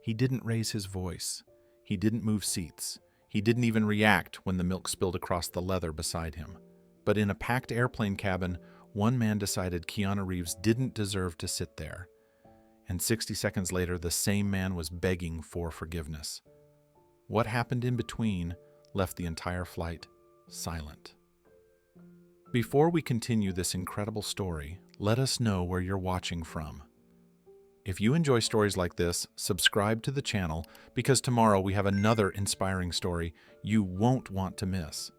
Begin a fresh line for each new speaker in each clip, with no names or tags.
He didn't raise his voice. He didn't move seats. He didn't even react when the milk spilled across the leather beside him. But in a packed airplane cabin, one man decided Keanu Reeves didn't deserve to sit there. And 60 seconds later, the same man was begging for forgiveness. What happened in between left the entire flight silent. Before we continue this incredible story, let us know where you're watching from. If you enjoy stories like this, subscribe to the channel because tomorrow we have another inspiring story you won't want to miss.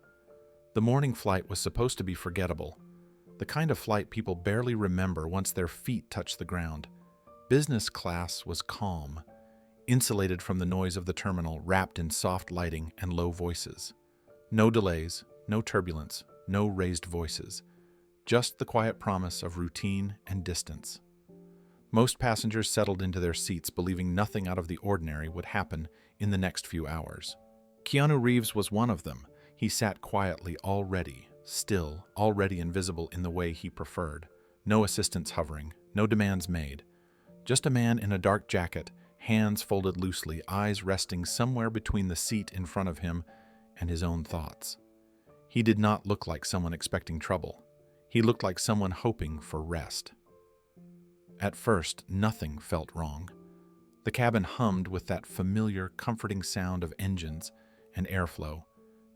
The morning flight was supposed to be forgettable, the kind of flight people barely remember once their feet touch the ground. Business class was calm, insulated from the noise of the terminal, wrapped in soft lighting and low voices. No delays, no turbulence, no raised voices, just the quiet promise of routine and distance. Most passengers settled into their seats believing nothing out of the ordinary would happen in the next few hours. Keanu Reeves was one of them. He sat quietly, already still, already invisible in the way he preferred. No assistants hovering, no demands made. Just a man in a dark jacket, hands folded loosely, eyes resting somewhere between the seat in front of him and his own thoughts. He did not look like someone expecting trouble. He looked like someone hoping for rest. At first, nothing felt wrong. The cabin hummed with that familiar, comforting sound of engines and airflow.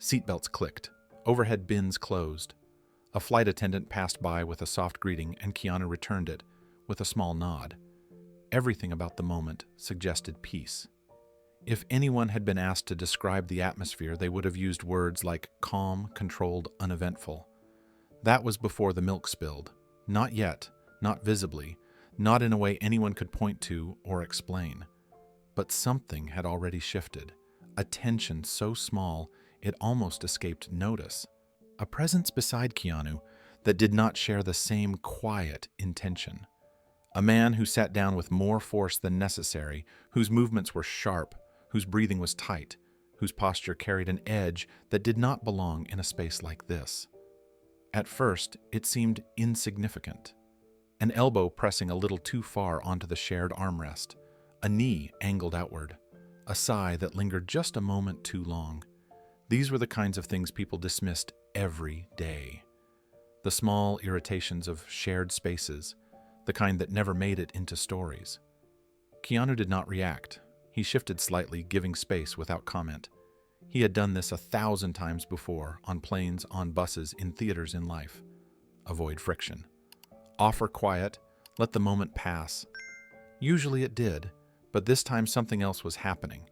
Seatbelts clicked. Overhead bins closed. A flight attendant passed by with a soft greeting, and Keanu returned it with a small nod. Everything about the moment suggested peace. If anyone had been asked to describe the atmosphere, they would have used words like calm, controlled, uneventful. That was before the milk spilled. Not yet, not visibly, not in a way anyone could point to or explain. But something had already shifted, a tension so small it almost escaped notice. A presence beside Keanu that did not share the same quiet intention. A man who sat down with more force than necessary, whose movements were sharp, whose breathing was tight, whose posture carried an edge that did not belong in a space like this. At first, it seemed insignificant. An elbow pressing a little too far onto the shared armrest, a knee angled outward, a sigh that lingered just a moment too long. These were the kinds of things people dismissed every day. The small irritations of shared spaces, the kind that never made it into stories. Keanu did not react. He shifted slightly, giving space without comment. He had done this 1,000 times before, on planes, on buses, in theaters in life. Avoid friction. Offer quiet, let the moment pass. Usually it did, but this time something else was happening.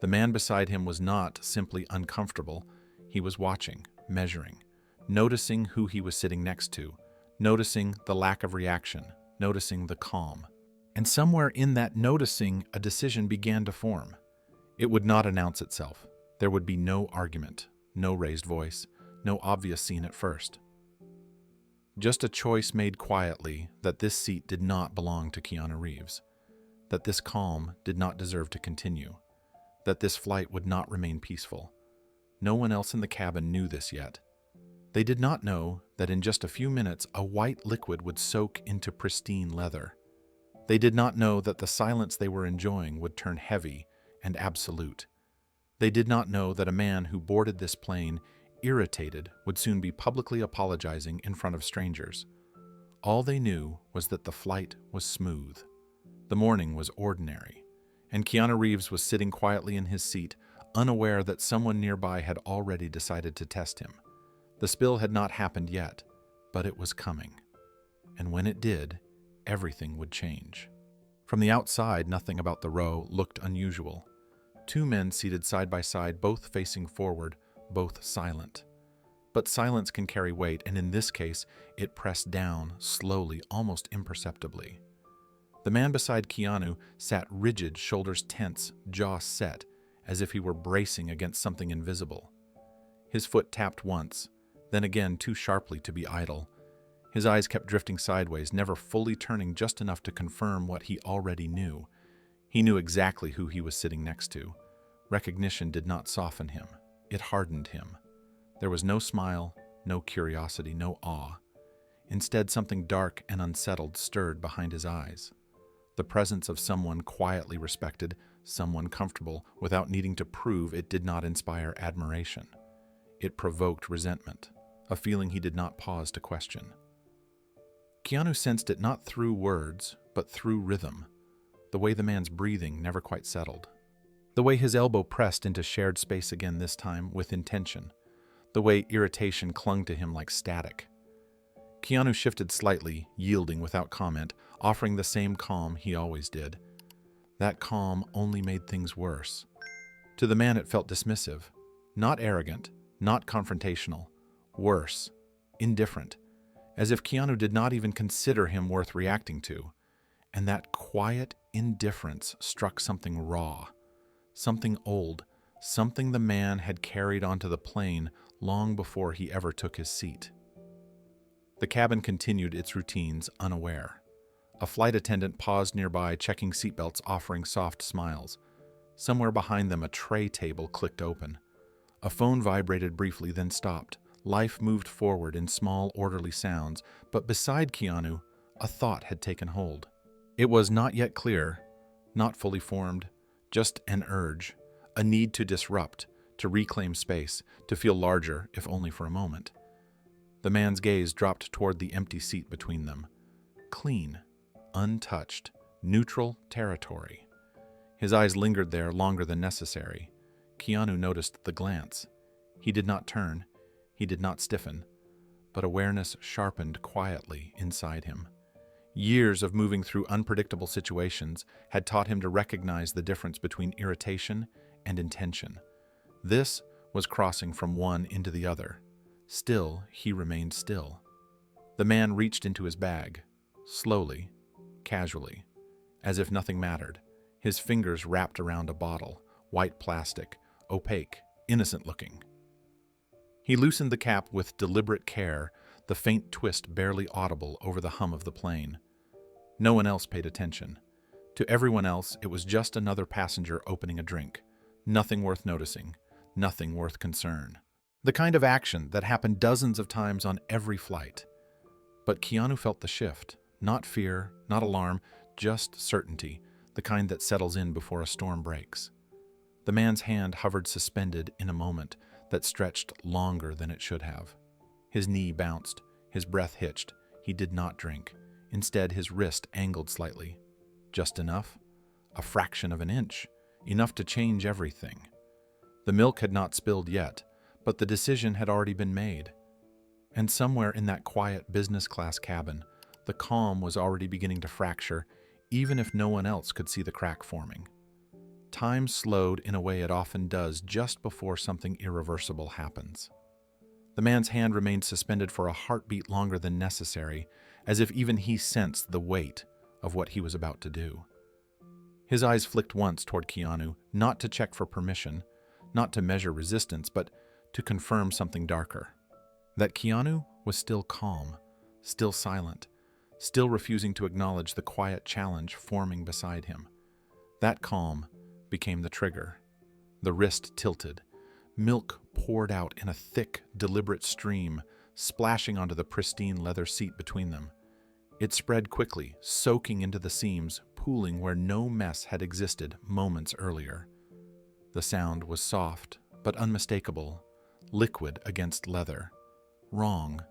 The man beside him was not simply uncomfortable. He was watching, measuring, noticing who he was sitting next to, noticing the lack of reaction, noticing the calm. And somewhere in that noticing, a decision began to form. It would not announce itself. There would be no argument, no raised voice, no obvious scene at first. Just a choice made quietly that this seat did not belong to Keanu Reeves, that this calm did not deserve to continue, that this flight would not remain peaceful. No one else in the cabin knew this yet. They did not know that in just a few minutes a white liquid would soak into pristine leather. They did not know that the silence they were enjoying would turn heavy and absolute. They did not know that a man who boarded this plane, irritated, would soon be publicly apologizing in front of strangers. All they knew was that the flight was smooth. The morning was ordinary, and Keanu Reeves was sitting quietly in his seat, unaware that someone nearby had already decided to test him. The spill had not happened yet, but it was coming. And when it did, everything would change. From the outside, nothing about the row looked unusual. Two men seated side by side, both facing forward, both silent. But silence can carry weight, and in this case, it pressed down, slowly, almost imperceptibly. The man beside Keanu sat rigid, shoulders tense, jaw set, as if he were bracing against something invisible. His foot tapped once, then again too sharply to be idle. His eyes kept drifting sideways, never fully turning, just enough to confirm what he already knew. He knew exactly who he was sitting next to. Recognition did not soften him. It hardened him. There was no smile, no curiosity, no awe. Instead, something dark and unsettled stirred behind his eyes. The presence of someone quietly respected, someone comfortable, without needing to prove it did not inspire admiration. It provoked resentment, a feeling he did not pause to question. Keanu sensed it not through words, but through rhythm, the way the man's breathing never quite settled. The way his elbow pressed into shared space again, this time with intention. The way irritation clung to him like static. Keanu shifted slightly, yielding without comment, offering the same calm he always did. That calm only made things worse. To the man it felt dismissive, not arrogant, not confrontational, worse, indifferent, as if Keanu did not even consider him worth reacting to. And that quiet indifference struck something raw, something old, something the man had carried onto the plane long before he ever took his seat. The cabin continued its routines unaware. A flight attendant paused nearby, checking seatbelts, offering soft smiles. Somewhere behind them, a tray table clicked open. A phone vibrated briefly, then stopped. Life moved forward in small, orderly sounds, but beside Keanu, a thought had taken hold. It was not yet clear, not fully formed, just an urge, a need to disrupt, to reclaim space, to feel larger, if only for a moment. The man's gaze dropped toward the empty seat between them. Clean, untouched, neutral territory. His eyes lingered there longer than necessary. Keanu noticed the glance. He did not turn, he did not stiffen, but awareness sharpened quietly inside him. Years of moving through unpredictable situations had taught him to recognize the difference between irritation and intention. This was crossing from one into the other. Still, he remained still. The man reached into his bag, slowly, casually, as if nothing mattered. His fingers wrapped around a bottle, white plastic, opaque, innocent-looking. He loosened the cap with deliberate care, the faint twist barely audible over the hum of the plane. No one else paid attention. To everyone else, it was just another passenger opening a drink. Nothing worth noticing, nothing worth concern. The kind of action that happened dozens of times on every flight. But Keanu felt the shift. Not fear, not alarm, just certainty, the kind that settles in before a storm breaks. The man's hand hovered suspended in a moment that stretched longer than it should have. His knee bounced, his breath hitched. He did not drink. Instead, his wrist angled slightly. Just enough? A fraction of an inch. Enough to change everything. The milk had not spilled yet, but the decision had already been made. And somewhere in that quiet business-class cabin, the calm was already beginning to fracture, even if no one else could see the crack forming. Time slowed in a way it often does just before something irreversible happens. The man's hand remained suspended for a heartbeat longer than necessary, as if even he sensed the weight of what he was about to do. His eyes flicked once toward Keanu, not to check for permission, not to measure resistance, but to confirm something darker. That Keanu was still calm, still silent, still refusing to acknowledge the quiet challenge forming beside him. That calm became the trigger. The wrist tilted. Milk poured out in a thick, deliberate stream, splashing onto the pristine leather seat between them. It spread quickly, soaking into the seams, pooling where no mess had existed moments earlier. The sound was soft, but unmistakable, liquid against leather. Wrong,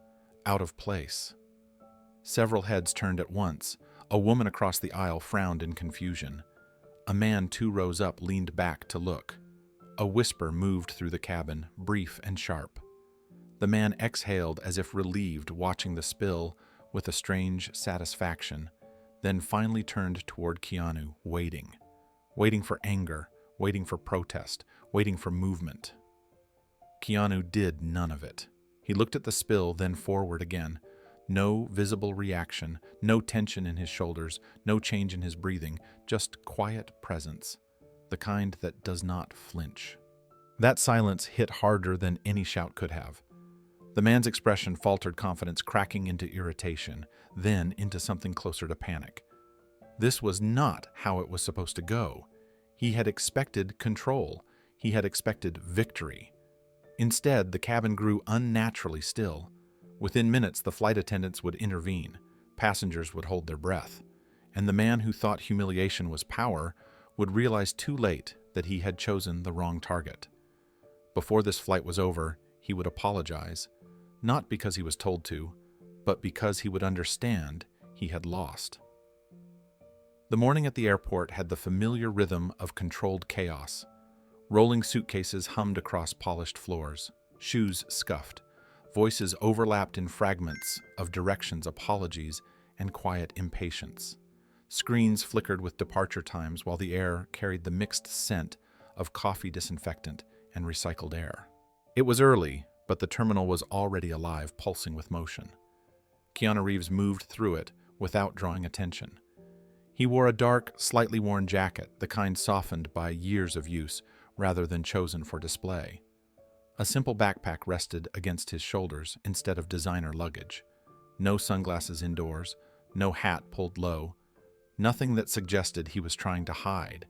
out of place. Several heads turned at once. A woman across the aisle frowned in confusion. A man 2 rows up leaned back to look. A whisper moved through the cabin, brief and sharp. The man exhaled as if relieved, watching the spill with a strange satisfaction, then finally turned toward Keanu, waiting. Waiting for anger, waiting for protest, waiting for movement. Keanu did none of it. He looked at the spill, then forward again. No visible reaction, no tension in his shoulders, no change in his breathing, just quiet presence, the kind that does not flinch. That silence hit harder than any shout could have. The man's expression faltered, confidence cracking into irritation, then into something closer to panic. This was not how it was supposed to go. He had expected control. He had expected victory. Instead, the cabin grew unnaturally still. Within minutes, the flight attendants would intervene. Passengers would hold their breath. and the man who thought humiliation was power would realize too late that he had chosen the wrong target. Before this flight was over, he would apologize, not because he was told to, but because he would understand he had lost. The morning at the airport had the familiar rhythm of controlled chaos. Rolling suitcases hummed across polished floors, shoes scuffed, voices overlapped in fragments of directions, apologies, and quiet impatience. Screens flickered with departure times while the air carried the mixed scent of coffee disinfectant and recycled air. It was early, but the terminal was already alive, pulsing with motion. Keanu Reeves moved through it without drawing attention. He wore a dark, slightly worn jacket, the kind softened by years of use rather than chosen for display. A simple backpack rested against his shoulders instead of designer luggage. No sunglasses indoors, no hat pulled low, nothing that suggested he was trying to hide.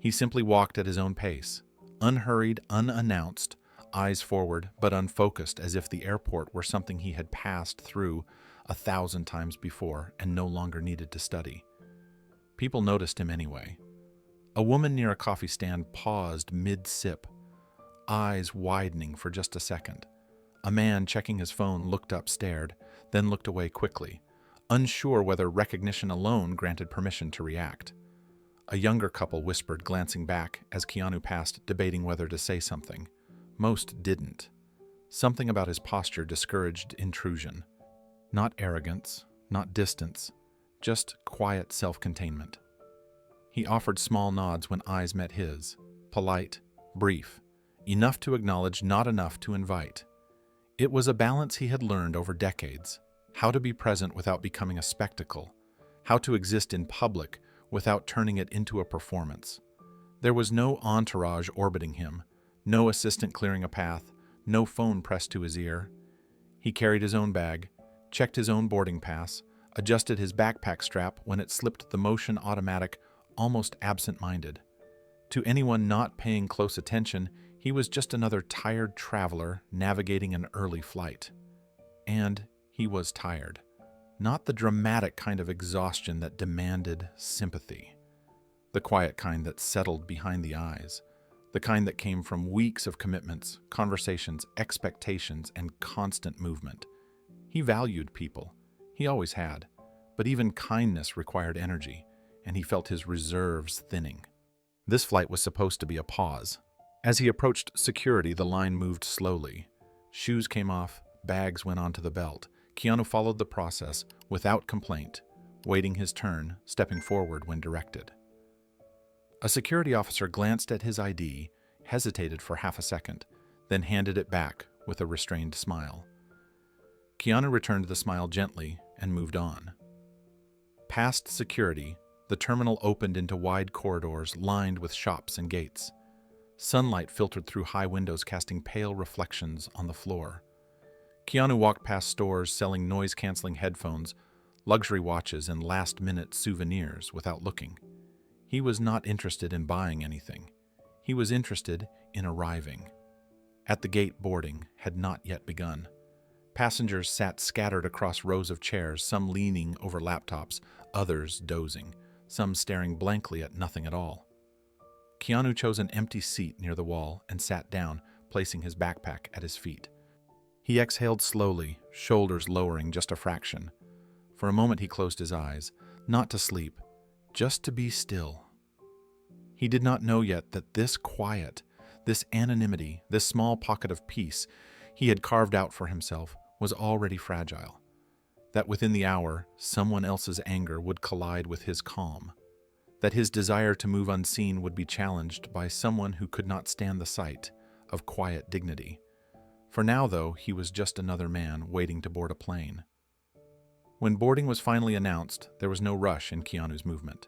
He simply walked at his own pace, unhurried, unannounced, eyes forward but unfocused, as if the airport were something he had passed through 1,000 times before and no longer needed to study. People noticed him anyway. A woman near a coffee stand paused mid-sip, eyes widening for just a second. A man checking his phone looked up, stared, then looked away quickly, unsure whether recognition alone granted permission to react. A younger couple whispered, glancing back as Keanu passed, debating whether to say something. Most didn't. Something about his posture discouraged intrusion. Not arrogance, not distance, just quiet self-containment. He offered small nods when eyes met his, polite, brief, enough to acknowledge, not enough to invite. It was a balance he had learned over decades, how to be present without becoming a spectacle, how to exist in public without turning it into a performance. There was no entourage orbiting him, no assistant clearing a path, no phone pressed to his ear. He carried his own bag, checked his own boarding pass, adjusted his backpack strap when it slipped the motion automatic, almost absent-minded. To anyone not paying close attention, he was just another tired traveler navigating an early flight. And he was tired. Not the dramatic kind of exhaustion that demanded sympathy. The quiet kind that settled behind the eyes. The kind that came from weeks of commitments, conversations, expectations, and constant movement. He valued people. He always had. But even kindness required energy, and he felt his reserves thinning. This flight was supposed to be a pause. As he approached security, the line moved slowly. Shoes came off, bags went onto the belt. Keanu followed the process without complaint, waiting his turn, stepping forward when directed. A security officer glanced at his ID, hesitated for half a second, then handed it back with a restrained smile. Keanu returned the smile gently and moved on. Past security, the terminal opened into wide corridors lined with shops and gates. Sunlight filtered through high windows, casting pale reflections on the floor. Keanu walked past stores selling noise-canceling headphones, luxury watches, and last-minute souvenirs without looking. He was not interested in buying anything. He was interested in arriving. At the gate, boarding had not yet begun. Passengers sat scattered across rows of chairs, some leaning over laptops, others dozing, some staring blankly at nothing at all. Keanu chose an empty seat near the wall and sat down, placing his backpack at his feet. He exhaled slowly, shoulders lowering just a fraction. For a moment he closed his eyes, not to sleep, just to be still. He did not know yet that this quiet, this anonymity, this small pocket of peace he had carved out for himself was already fragile. That within the hour, someone else's anger would collide with his calm. That his desire to move unseen would be challenged by someone who could not stand the sight of quiet dignity. For now, though, he was just another man waiting to board a plane. When boarding was finally announced, there was no rush in Keanu's movement.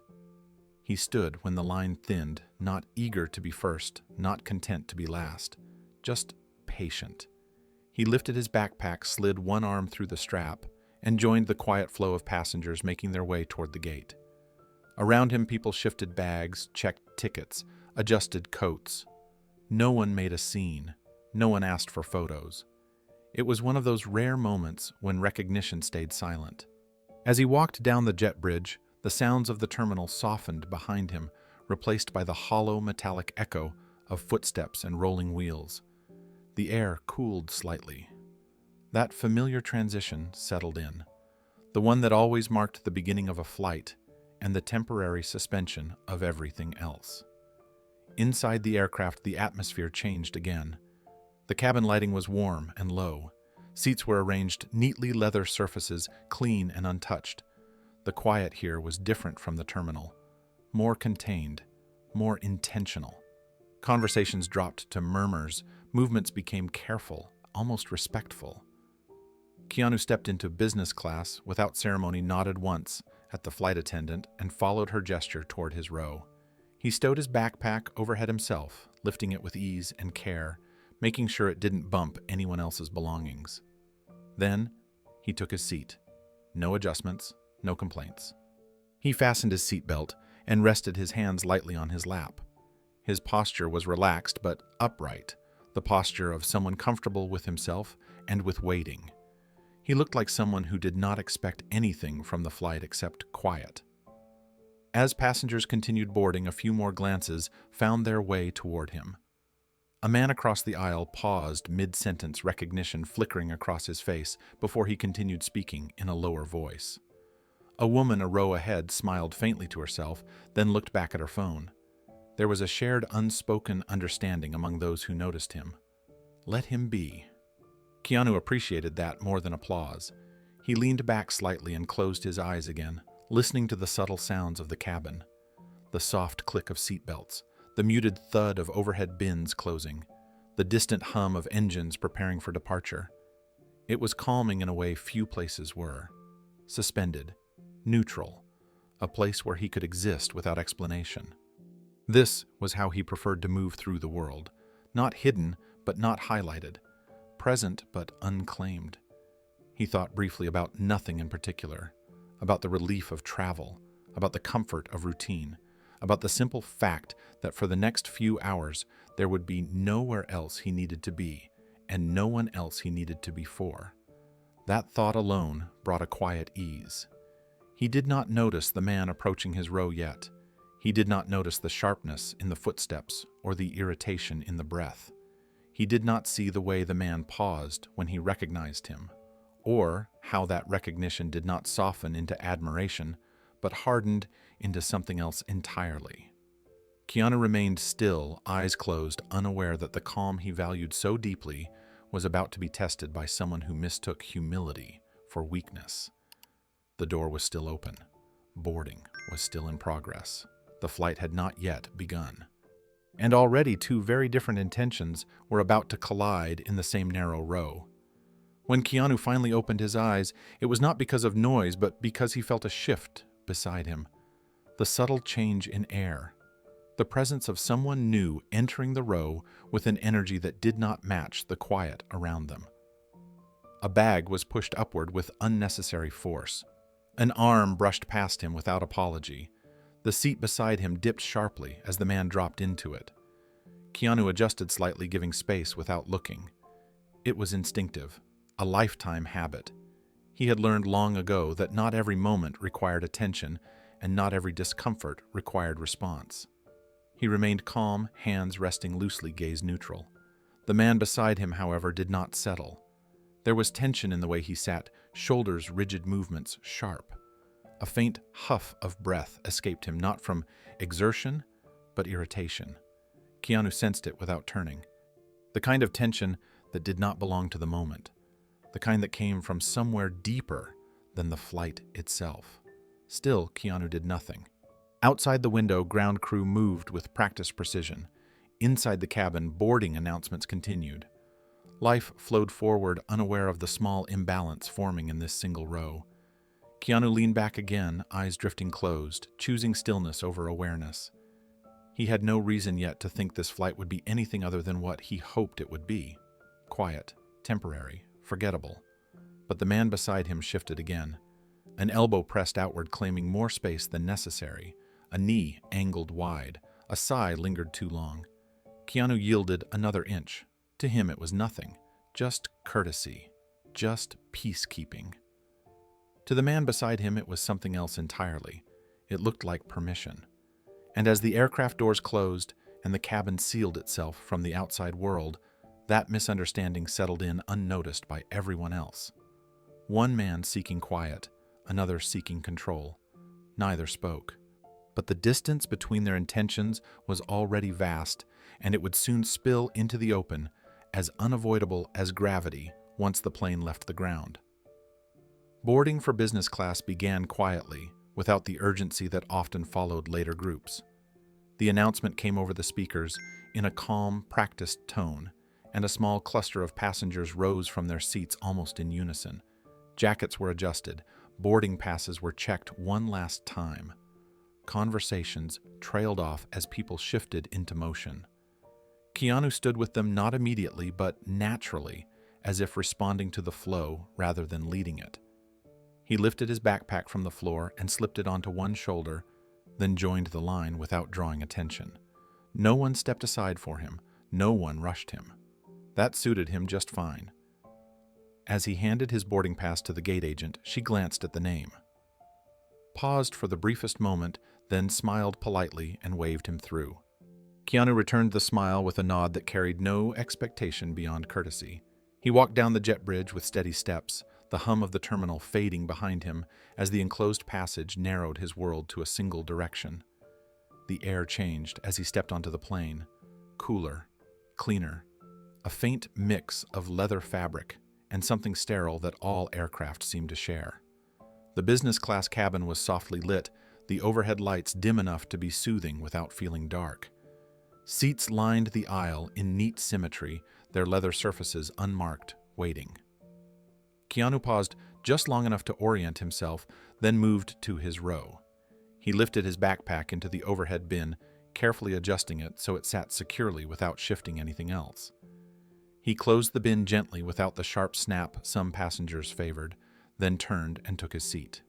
He stood when the line thinned, not eager to be first, not content to be last, just patient. He lifted his backpack, slid one arm through the strap, and joined the quiet flow of passengers making their way toward the gate. Around him, people shifted bags, checked tickets, adjusted coats. No one made a scene. No one asked for photos. It was one of those rare moments when recognition stayed silent. As he walked down the jet bridge, The sounds of the terminal softened behind him, replaced by the hollow metallic echo of footsteps and rolling wheels. The air cooled slightly. That familiar transition settled in, the one that always marked the beginning of a flight and the temporary suspension of everything else. Inside the aircraft, the atmosphere changed again. The cabin lighting was warm and low. Seats were arranged neatly, leather surfaces clean and untouched. The quiet here was different from the terminal, more contained, more intentional. Conversations dropped to murmurs, movements became careful, almost respectful. Keanu stepped into business class, without ceremony nodded once at the flight attendant and followed her gesture toward his row. He stowed his backpack overhead himself, lifting it with ease and care, making sure it didn't bump anyone else's belongings. Then, he took his seat. No adjustments, no complaints. He fastened his seatbelt and rested his hands lightly on his lap. His posture was relaxed but upright, the posture of someone comfortable with himself and with waiting. He looked like someone who did not expect anything from the flight except quiet. As passengers continued boarding, a few more glances found their way toward him. A man across the aisle paused mid-sentence, recognition flickering across his face before he continued speaking in a lower voice. A woman a row ahead smiled faintly to herself, then looked back at her phone. There was a shared unspoken understanding among those who noticed him. Let him be. Keanu appreciated that more than applause. He leaned back slightly and closed his eyes again, listening to the subtle sounds of the cabin. The soft click of seatbelts, the muted thud of overhead bins closing, the distant hum of engines preparing for departure. It was calming in a way few places were. Suspended, neutral, a place where he could exist without explanation. This was how he preferred to move through the world, not hidden but not highlighted, present but unclaimed. He thought briefly about nothing in particular, about the relief of travel, about the comfort of routine, about the simple fact that for the next few hours there would be nowhere else he needed to be, and no one else he needed to be for. That thought alone brought a quiet ease. He did not notice the man approaching his row yet. He did not notice the sharpness in the footsteps or the irritation in the breath. He did not see the way the man paused when he recognized him, or how that recognition did not soften into admiration, but hardened into something else entirely. Keanu remained still, eyes closed, unaware that the calm he valued so deeply was about to be tested by someone who mistook humility for weakness. The door was still open. Boarding was still in progress. The flight had not yet begun. And already two very different intentions were about to collide in the same narrow row. When Keanu finally opened his eyes, it was not because of noise, but because he felt a shift beside him. The subtle change in air. The presence of someone new entering the row with an energy that did not match the quiet around them. A bag was pushed upward with unnecessary force. An arm brushed past him without apology. The seat beside him dipped sharply as the man dropped into it. Keanu adjusted slightly, giving space without looking. It was instinctive, a lifetime habit. He had learned long ago that not every moment required attention, and not every discomfort required response. He remained calm, hands resting loosely, gaze neutral. The man beside him, however, did not settle. There was tension in the way he sat, shoulders rigid, movements sharp. A faint huff of breath escaped him, not from exertion, but irritation. Keanu sensed it without turning. The kind of tension that did not belong to the moment. The kind that came from somewhere deeper than the flight itself. Still, Keanu did nothing. Outside the window, ground crew moved with practiced precision. Inside the cabin, boarding announcements continued. Life flowed forward, unaware of the small imbalance forming in this single row. Keanu leaned back again, eyes drifting closed, choosing stillness over awareness. He had no reason yet to think this flight would be anything other than what he hoped it would be. Quiet, temporary, forgettable. But the man beside him shifted again. An elbow pressed outward, claiming more space than necessary. A knee angled wide. A sigh lingered too long. Keanu yielded another inch. To him it was nothing. Just courtesy. Just peacekeeping. To the man beside him it was something else entirely. It looked like permission. And as the aircraft doors closed and the cabin sealed itself from the outside world, that misunderstanding settled in unnoticed by everyone else. One man seeking quiet, another seeking control. Neither spoke. But the distance between their intentions was already vast, and it would soon spill into the open, as unavoidable as gravity once the plane left the ground. Boarding for business class began quietly, without the urgency that often followed later groups. The announcement came over the speakers in a calm, practiced tone, and a small cluster of passengers rose from their seats almost in unison. Jackets were adjusted, boarding passes were checked one last time. Conversations trailed off as people shifted into motion. Keanu stood with them not immediately, but naturally, as if responding to the flow rather than leading it. He lifted his backpack from the floor and slipped it onto one shoulder, then joined the line without drawing attention. No one stepped aside for him. No one rushed him. That suited him just fine. As he handed his boarding pass to the gate agent, she glanced at the name, paused for the briefest moment, then smiled politely and waved him through. Keanu returned the smile with a nod that carried no expectation beyond courtesy. He walked down the jet bridge with steady steps, the hum of the terminal fading behind him as the enclosed passage narrowed his world to a single direction. The air changed as he stepped onto the plane. Cooler, cleaner, a faint mix of leather fabric and something sterile that all aircraft seemed to share. The business class cabin was softly lit, the overhead lights dim enough to be soothing without feeling dark. Seats lined the aisle in neat symmetry, their leather surfaces unmarked, waiting. Keanu paused just long enough to orient himself, then moved to his row. He lifted his backpack into the overhead bin, carefully adjusting it so it sat securely without shifting anything else. He closed the bin gently without the sharp snap some passengers favored, then turned and took his seat.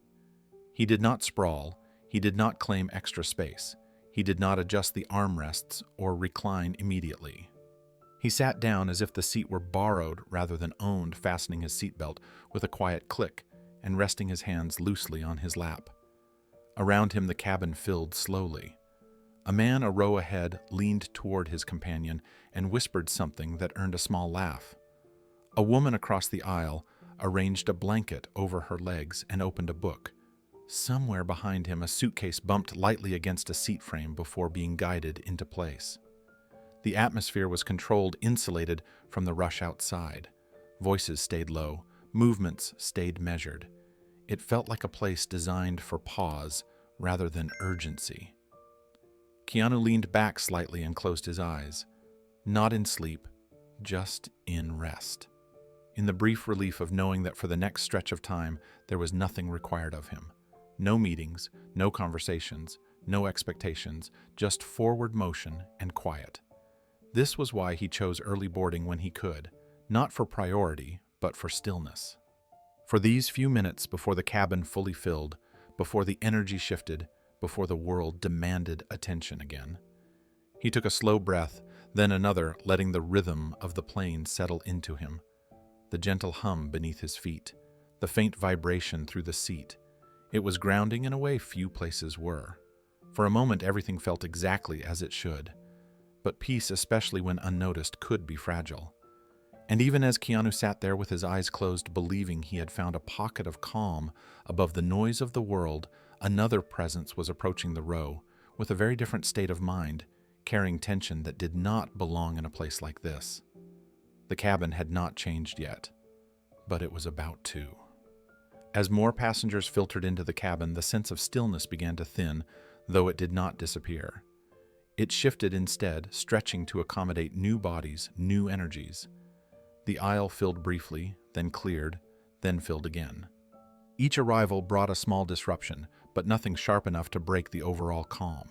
He did not sprawl, he did not claim extra space, he did not adjust the armrests or recline immediately. He sat down as if the seat were borrowed rather than owned, fastening his seatbelt with a quiet click and resting his hands loosely on his lap. Around him the cabin filled slowly. A man a row ahead leaned toward his companion and whispered something that earned a small laugh. A woman across the aisle arranged a blanket over her legs and opened a book. Somewhere behind him, a suitcase bumped lightly against a seat frame before being guided into place. The atmosphere was controlled, insulated from the rush outside. Voices stayed low, movements stayed measured. It felt like a place designed for pause rather than urgency. Keanu leaned back slightly and closed his eyes. Not in sleep, just in rest. In the brief relief of knowing that for the next stretch of time, there was nothing required of him. No meetings, no conversations, no expectations, just forward motion and quiet. This was why he chose early boarding when he could, not for priority, but for stillness. For these few minutes before the cabin fully filled, before the energy shifted, before the world demanded attention again. He took a slow breath, then another, letting the rhythm of the plane settle into him. The gentle hum beneath his feet, the faint vibration through the seat. It was grounding in a way few places were. For a moment, everything felt exactly as it should. But peace, especially when unnoticed, could be fragile. And even as Keanu sat there with his eyes closed, believing he had found a pocket of calm above the noise of the world, another presence was approaching the row, with a very different state of mind, carrying tension that did not belong in a place like this. The cabin had not changed yet, but it was about to. As more passengers filtered into the cabin, the sense of stillness began to thin, though it did not disappear. It shifted instead, stretching to accommodate new bodies, new energies. The aisle filled briefly, then cleared, then filled again. Each arrival brought a small disruption, but nothing sharp enough to break the overall calm.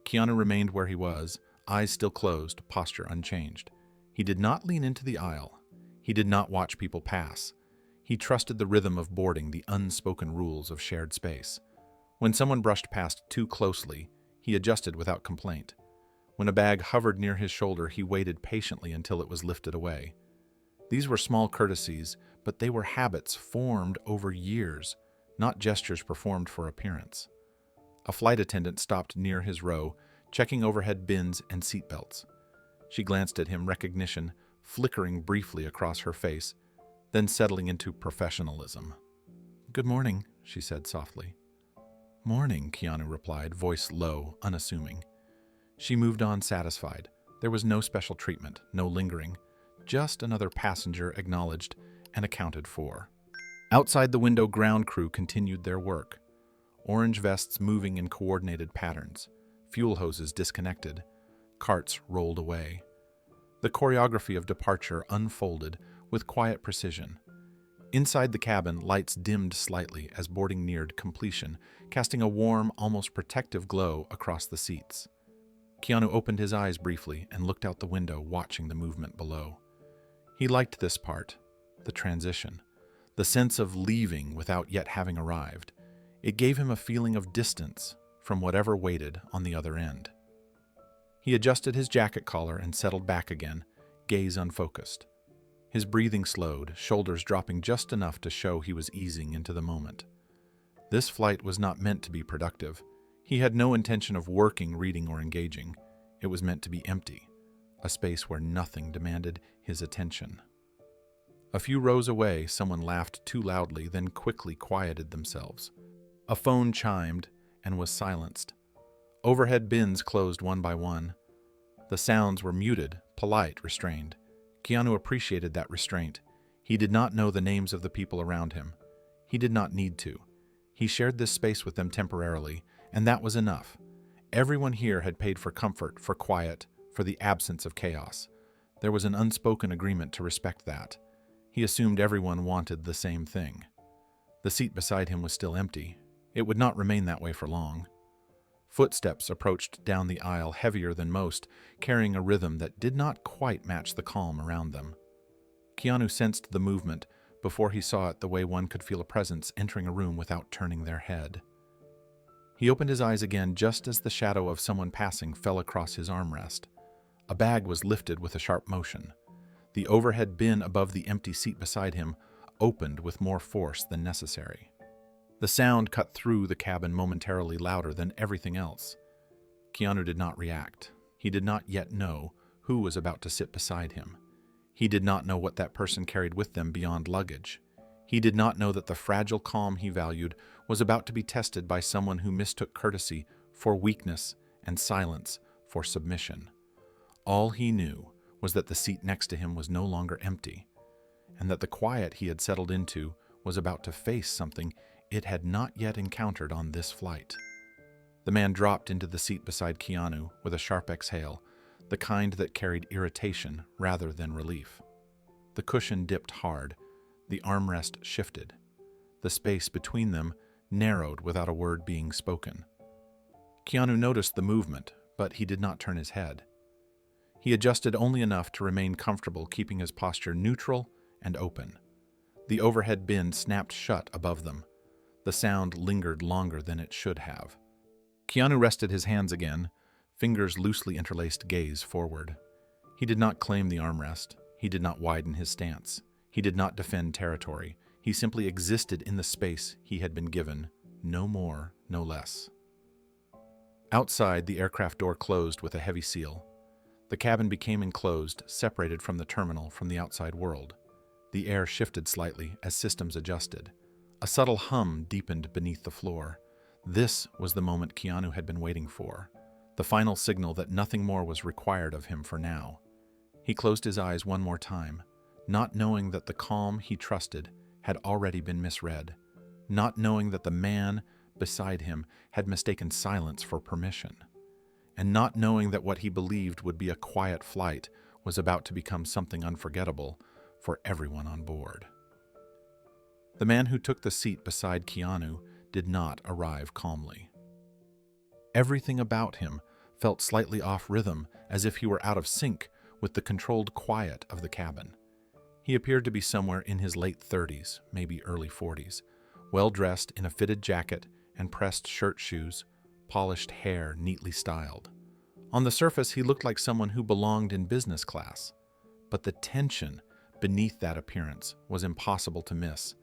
Keanu remained where he was, eyes still closed, posture unchanged. He did not lean into the aisle. He did not watch people pass. He trusted the rhythm of boarding, the unspoken rules of shared space. When someone brushed past too closely, he adjusted without complaint. When a bag hovered near his shoulder, he waited patiently until it was lifted away. These were small courtesies, but they were habits formed over years, not gestures performed for appearance. A flight attendant stopped near his row, checking overhead bins and seatbelts. She glanced at him, recognition flickering briefly across her face, then settling into professionalism. "Good morning," she said softly. "Morning," Keanu replied, voice low, unassuming. She moved on, satisfied. There was no special treatment, no lingering, just another passenger acknowledged and accounted for. Outside the window, ground crew continued their work. Orange vests moving in coordinated patterns, fuel hoses disconnected, carts rolled away. The choreography of departure unfolded with quiet precision. Inside the cabin, lights dimmed slightly as boarding neared completion, casting a warm, almost protective glow across the seats. Keanu opened his eyes briefly and looked out the window, watching the movement below. He liked this part, the transition, the sense of leaving without yet having arrived. It gave him a feeling of distance from whatever waited on the other end. He adjusted his jacket collar and settled back again, gaze unfocused. His breathing slowed, shoulders dropping just enough to show he was easing into the moment. This flight was not meant to be productive. He had no intention of working, reading, or engaging. It was meant to be empty, a space where nothing demanded his attention. A few rows away, someone laughed too loudly, then quickly quieted themselves. A phone chimed and was silenced. Overhead bins closed one by one. The sounds were muted, polite, restrained. Keanu appreciated that restraint. He did not know the names of the people around him. He did not need to. He shared this space with them temporarily, and that was enough. Everyone here had paid for comfort, for quiet, for the absence of chaos. There was an unspoken agreement to respect that. He assumed everyone wanted the same thing. The seat beside him was still empty. It would not remain that way for long. Footsteps approached down the aisle, heavier than most, carrying a rhythm that did not quite match the calm around them. Keanu sensed the movement before he saw it the way one could feel a presence entering a room without turning their head. He opened his eyes again just as the shadow of someone passing fell across his armrest. A bag was lifted with a sharp motion. The overhead bin above the empty seat beside him opened with more force than necessary. The sound cut through the cabin, momentarily louder than everything else. Keanu did not react. He did not yet know who was about to sit beside him. He did not know what that person carried with them beyond luggage. He did not know that the fragile calm he valued was about to be tested by someone who mistook courtesy for weakness and silence for submission. All he knew was that the seat next to him was no longer empty, and that the quiet he had settled into was about to face something it had not yet encountered on this flight. The man dropped into the seat beside Keanu with a sharp exhale, the kind that carried irritation rather than relief. The cushion dipped hard, the armrest shifted. The space between them narrowed without a word being spoken. Keanu noticed the movement, but he did not turn his head. He adjusted only enough to remain comfortable, keeping his posture neutral and open. The overhead bin snapped shut above them. The sound lingered longer than it should have. Keanu rested his hands again, fingers loosely interlaced, gaze forward. He did not claim the armrest. He did not widen his stance. He did not defend territory. He simply existed in the space he had been given, no more, no less. Outside, the aircraft door closed with a heavy seal. The cabin became enclosed, separated from the terminal from the outside world. The air shifted slightly as systems adjusted. A subtle hum deepened beneath the floor. This was the moment Keanu had been waiting for, the final signal that nothing more was required of him for now. He closed his eyes one more time, not knowing that the calm he trusted had already been misread, not knowing that the man beside him had mistaken silence for permission, and not knowing that what he believed would be a quiet flight was about to become something unforgettable for everyone on board. The man who took the seat beside Keanu did not arrive calmly. Everything about him felt slightly off rhythm, as if he were out of sync with the controlled quiet of the cabin. He appeared to be somewhere in his late 30s, maybe early 40s, well-dressed in a fitted jacket and pressed shirt shoes, polished hair neatly styled. On the surface, he looked like someone who belonged in business class, but the tension beneath that appearance was impossible to miss.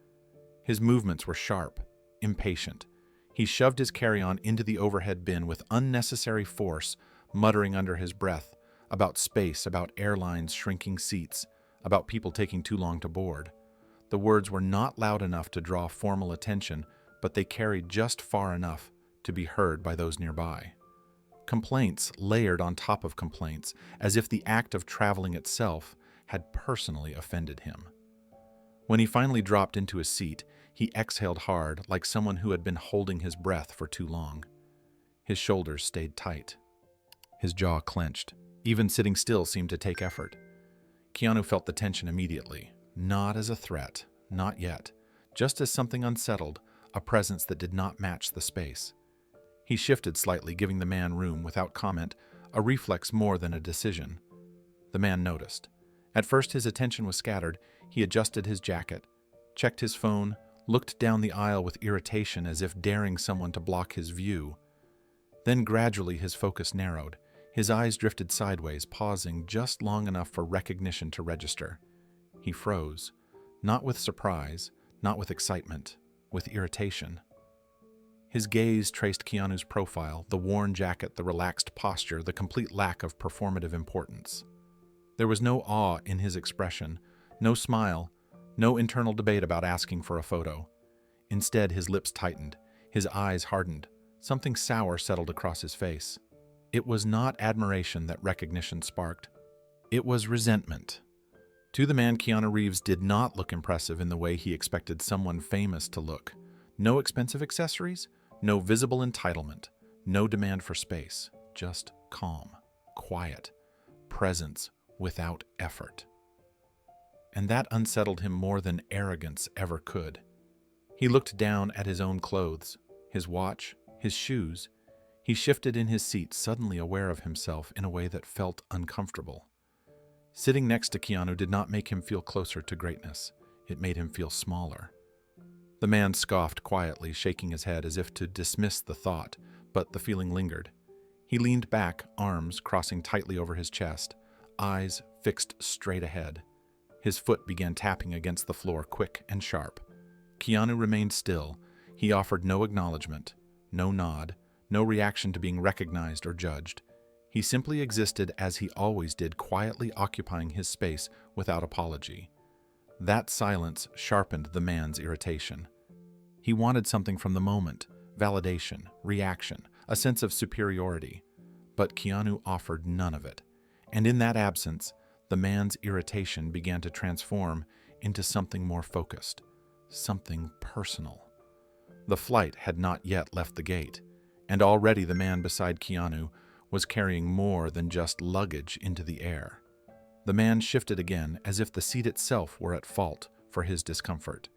His movements were sharp, impatient. He shoved his carry-on into the overhead bin with unnecessary force, muttering under his breath about space, about airlines shrinking seats, about people taking too long to board. The words were not loud enough to draw formal attention, but they carried just far enough to be heard by those nearby. Complaints layered on top of complaints, as if the act of traveling itself had personally offended him. When he finally dropped into his seat, he exhaled hard, like someone who had been holding his breath for too long. His shoulders stayed tight. His jaw clenched. Even sitting still seemed to take effort. Keanu felt the tension immediately. Not as a threat, not yet. Just as something unsettled, a presence that did not match the space. He shifted slightly, giving the man room without comment, a reflex more than a decision. The man noticed. At first his attention was scattered. He adjusted his jacket, checked his phone, looked down the aisle with irritation as if daring someone to block his view. Then gradually his focus narrowed. His eyes drifted sideways, pausing just long enough for recognition to register. He froze, not with surprise, not with excitement, with irritation. His gaze traced Keanu's profile, the worn jacket, the relaxed posture, the complete lack of performative importance. There was no awe in his expression, no smile, no internal debate about asking for a photo. Instead, his lips tightened, his eyes hardened. Something sour settled across his face. It was not admiration that recognition sparked. It was resentment. To the man, Keanu Reeves did not look impressive in the way he expected someone famous to look. No expensive accessories, no visible entitlement, no demand for space, just calm, quiet, presence without effort. And that unsettled him more than arrogance ever could. He looked down at his own clothes, his watch, his shoes. He shifted in his seat, suddenly aware of himself in a way that felt uncomfortable. Sitting next to Keanu did not make him feel closer to greatness. It made him feel smaller. The man scoffed quietly, shaking his head as if to dismiss the thought, but the feeling lingered. He leaned back, arms crossing tightly over his chest, eyes fixed straight ahead. His foot began tapping against the floor, quick and sharp. Keanu remained still. He offered no acknowledgement, no nod, no reaction to being recognized or judged. He simply existed as he always did, quietly occupying his space without apology. That silence sharpened the man's irritation. He wanted something from the moment, validation, reaction, a sense of superiority. But Keanu offered none of it. And in that absence, the man's irritation began to transform into something more focused, something personal. The flight had not yet left the gate, and already the man beside Keanu was carrying more than just luggage into the air. The man shifted again, as if the seat itself were at fault for his discomfort.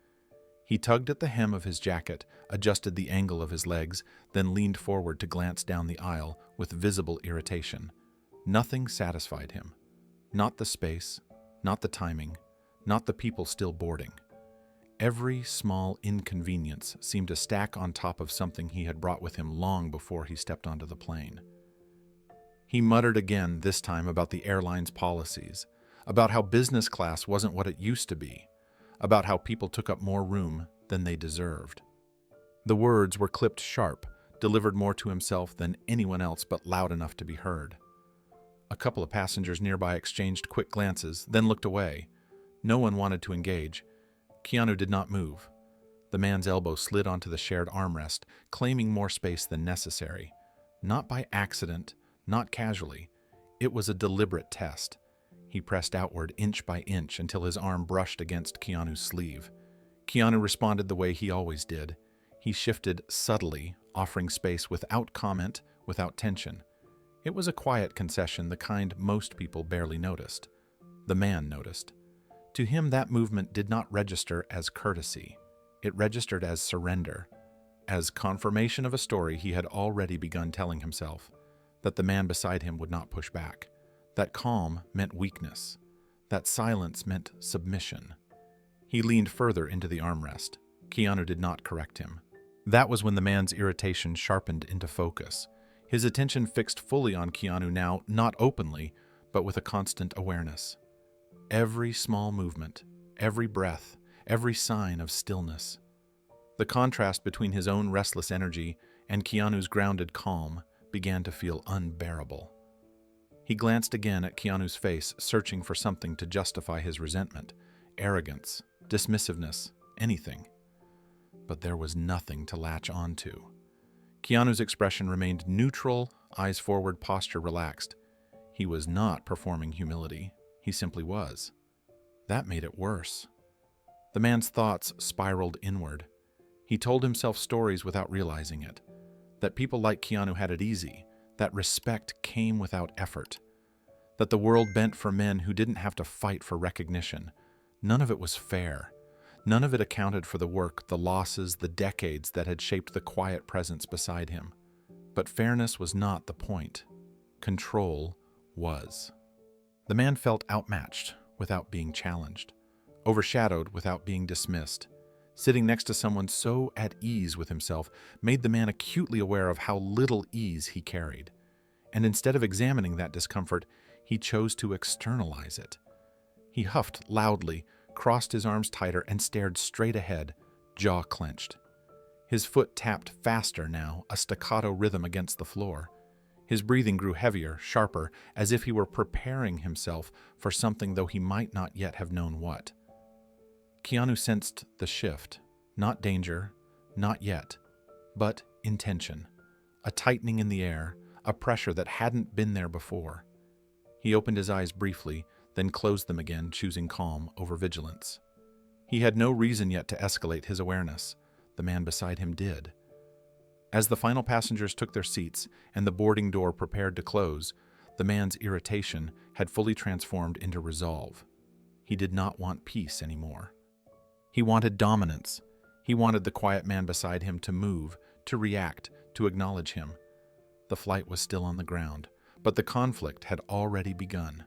He tugged at the hem of his jacket, adjusted the angle of his legs, then leaned forward to glance down the aisle with visible irritation. Nothing satisfied him. Not the space, not the timing, not the people still boarding. Every small inconvenience seemed to stack on top of something he had brought with him long before he stepped onto the plane. He muttered again, this time about the airline's policies, about how business class wasn't what it used to be, about how people took up more room than they deserved. The words were clipped sharp, delivered more to himself than anyone else, but loud enough to be heard. A couple of passengers nearby exchanged quick glances, then looked away. No one wanted to engage. Keanu did not move. The man's elbow slid onto the shared armrest, claiming more space than necessary. Not by accident, not casually. It was a deliberate test. He pressed outward inch by inch until his arm brushed against Keanu's sleeve. Keanu responded the way he always did. He shifted subtly, offering space without comment, without tension. It was a quiet concession, the kind most people barely noticed. The man noticed. To him, that movement did not register as courtesy. It registered as surrender, as confirmation of a story he had already begun telling himself, that the man beside him would not push back, that calm meant weakness, that silence meant submission. He leaned further into the armrest. Keanu did not correct him. That was when the man's irritation sharpened into focus. His attention fixed fully on Keanu now, not openly, but with a constant awareness. Every small movement, every breath, every sign of stillness. The contrast between his own restless energy and Keanu's grounded calm began to feel unbearable. He glanced again at Keanu's face, searching for something to justify his resentment, arrogance, dismissiveness, anything. But there was nothing to latch onto. Keanu's expression remained neutral, eyes forward, posture relaxed. He was not performing humility. He simply was. That made it worse. The man's thoughts spiraled inward. He told himself stories without realizing it. That people like Keanu had it easy. That respect came without effort. That the world bent for men who didn't have to fight for recognition. None of it was fair. None of it accounted for the work, the losses, the decades that had shaped the quiet presence beside him. But fairness was not the point. Control was. The man felt outmatched without being challenged, overshadowed without being dismissed. Sitting next to someone so at ease with himself made the man acutely aware of how little ease he carried. And instead of examining that discomfort, he chose to externalize it. He huffed loudly, crossed his arms tighter, and stared straight ahead, jaw clenched. His foot tapped faster now, a staccato rhythm against the floor. His breathing grew heavier, sharper, as if he were preparing himself for something, though he might not yet have known what. Keanu sensed the shift. Not danger, not yet, but intention. A tightening in the air, a pressure that hadn't been there before. He opened his eyes briefly, then closed them again, choosing calm over vigilance. He had no reason yet to escalate his awareness. The man beside him did. As the final passengers took their seats and the boarding door prepared to close, the man's irritation had fully transformed into resolve. He did not want peace anymore. He wanted dominance. He wanted the quiet man beside him to move, to react, to acknowledge him. The flight was still on the ground, but the conflict had already begun.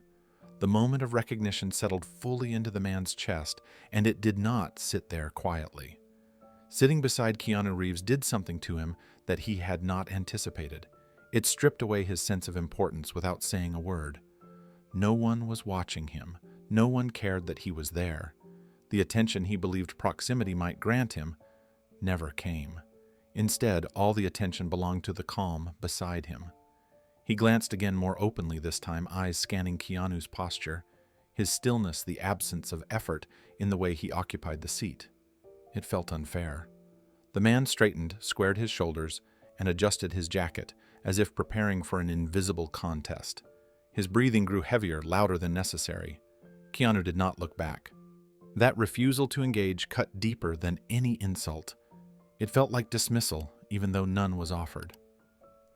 The moment of recognition settled fully into the man's chest, and it did not sit there quietly. Sitting beside Keanu Reeves did something to him that he had not anticipated. It stripped away his sense of importance without saying a word. No one was watching him. No one cared that he was there. The attention he believed proximity might grant him never came. Instead, all the attention belonged to the calm beside him. He glanced again more openly this time, eyes scanning Keanu's posture, his stillness, the absence of effort in the way he occupied the seat. It felt unfair. The man straightened, squared his shoulders, and adjusted his jacket, as if preparing for an invisible contest. His breathing grew heavier, louder than necessary. Keanu did not look back. That refusal to engage cut deeper than any insult. It felt like dismissal, even though none was offered.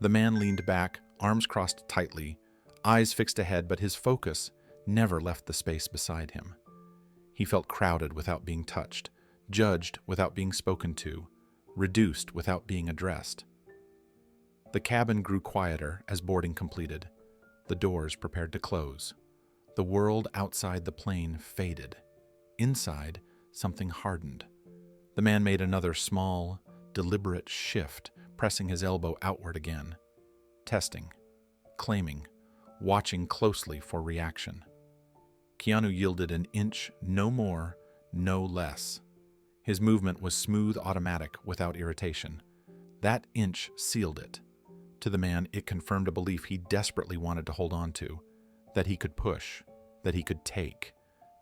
The man leaned back, arms crossed tightly, eyes fixed ahead, but his focus never left the space beside him. He felt crowded without being touched, judged without being spoken to, reduced without being addressed. The cabin grew quieter as boarding completed. The doors prepared to close. The world outside the plane faded. Inside, something hardened. The man made another small, deliberate shift, pressing his elbow outward again. Testing, claiming, watching closely for reaction. Keanu yielded an inch, no more, no less. His movement was smooth, automatic, without irritation. That inch sealed it. To the man, it confirmed a belief he desperately wanted to hold on to, that he could push, that he could take,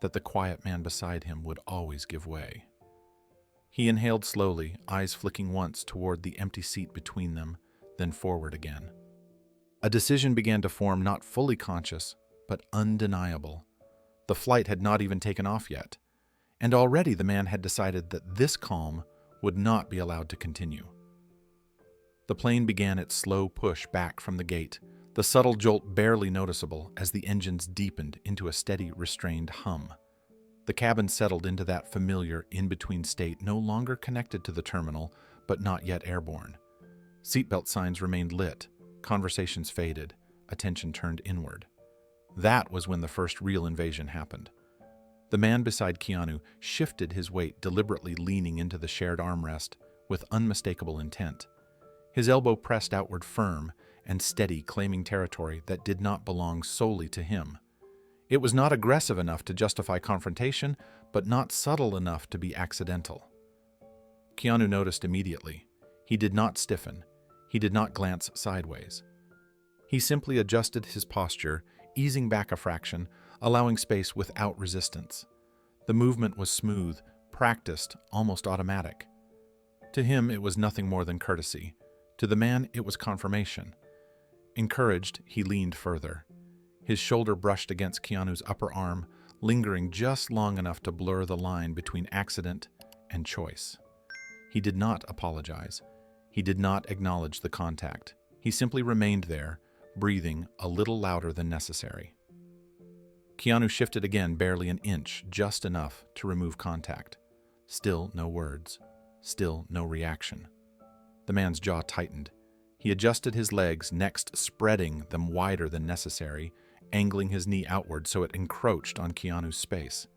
that the quiet man beside him would always give way. He inhaled slowly, eyes flicking once toward the empty seat between them, then forward again. A decision began to form, not fully conscious, but undeniable. The flight had not even taken off yet, and already the man had decided that this calm would not be allowed to continue. The plane began its slow push back from the gate, the subtle jolt barely noticeable as the engines deepened into a steady, restrained hum. The cabin settled into that familiar, in-between state, no longer connected to the terminal, but not yet airborne. Seatbelt signs remained lit, conversations faded, attention turned inward. That was when the first real invasion happened. The man beside Keanu shifted his weight, deliberately leaning into the shared armrest with unmistakable intent. His elbow pressed outward, firm and steady, claiming territory that did not belong solely to him. It was not aggressive enough to justify confrontation, but not subtle enough to be accidental. Keanu noticed immediately. He did not stiffen. He did not glance sideways. He simply adjusted his posture, easing back a fraction, allowing space without resistance. The movement was smooth, practiced, almost automatic. To him, it was nothing more than courtesy. To the man, it was confirmation. Encouraged, he leaned further. His shoulder brushed against Keanu's upper arm, lingering just long enough to blur the line between accident and choice. He did not apologize. He did not acknowledge the contact. He simply remained there, breathing a little louder than necessary. Keanu shifted again barely an inch, just enough to remove contact. Still no words. Still no reaction. The man's jaw tightened. He adjusted his legs, next spreading them wider than necessary, angling his knee outward so it encroached on Keanu's space.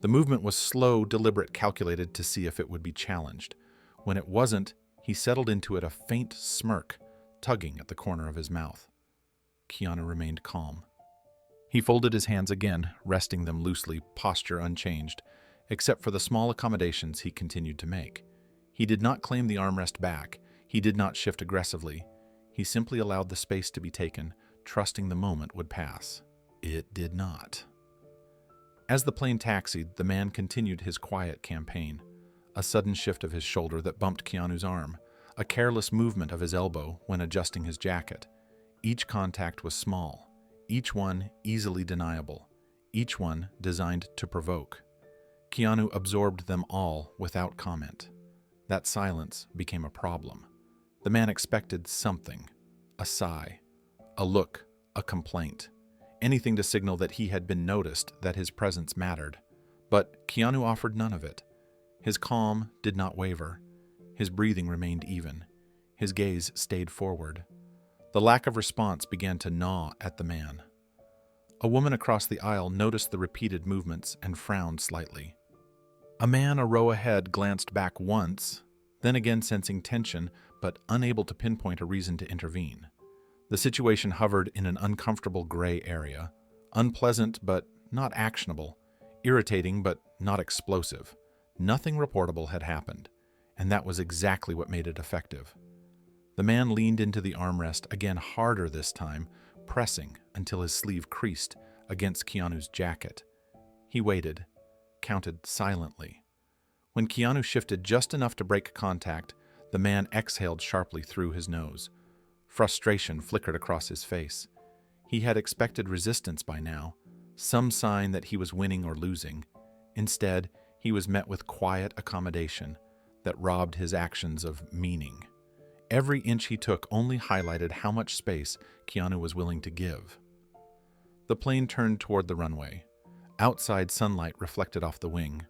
The movement was slow, deliberate, calculated to see if it would be challenged. When it wasn't, he settled into it, a faint smirk, tugging at the corner of his mouth. Keanu remained calm. He folded his hands again, resting them loosely, posture unchanged, except for the small accommodations he continued to make. He did not claim the armrest back. He did not shift aggressively. He simply allowed the space to be taken, trusting the moment would pass. It did not. As the plane taxied, the man continued his quiet campaign. A sudden shift of his shoulder that bumped Keanu's arm, a careless movement of his elbow when adjusting his jacket. Each contact was small, each one easily deniable, each one designed to provoke. Keanu absorbed them all without comment. That silence became a problem. The man expected something, a sigh, a look, a complaint, anything to signal that he had been noticed, that his presence mattered. But Keanu offered none of it. His calm did not waver. His breathing remained even. His gaze stayed forward. The lack of response began to gnaw at the man. A woman across the aisle noticed the repeated movements and frowned slightly. A man a row ahead glanced back once, then again sensing tension but unable to pinpoint a reason to intervene. The situation hovered in an uncomfortable gray area, unpleasant but not actionable, irritating but not explosive. Nothing reportable had happened, and that was exactly what made it effective. The man leaned into the armrest, again harder this time, pressing until his sleeve creased against Keanu's jacket. He waited, counted silently. When Keanu shifted just enough to break contact, the man exhaled sharply through his nose. Frustration flickered across his face. He had expected resistance by now, some sign that he was winning or losing. Instead, he was met with quiet accommodation that robbed his actions of meaning. Every inch he took only highlighted how much space Keanu was willing to give. The plane turned toward the runway. Outside, sunlight reflected off the wing.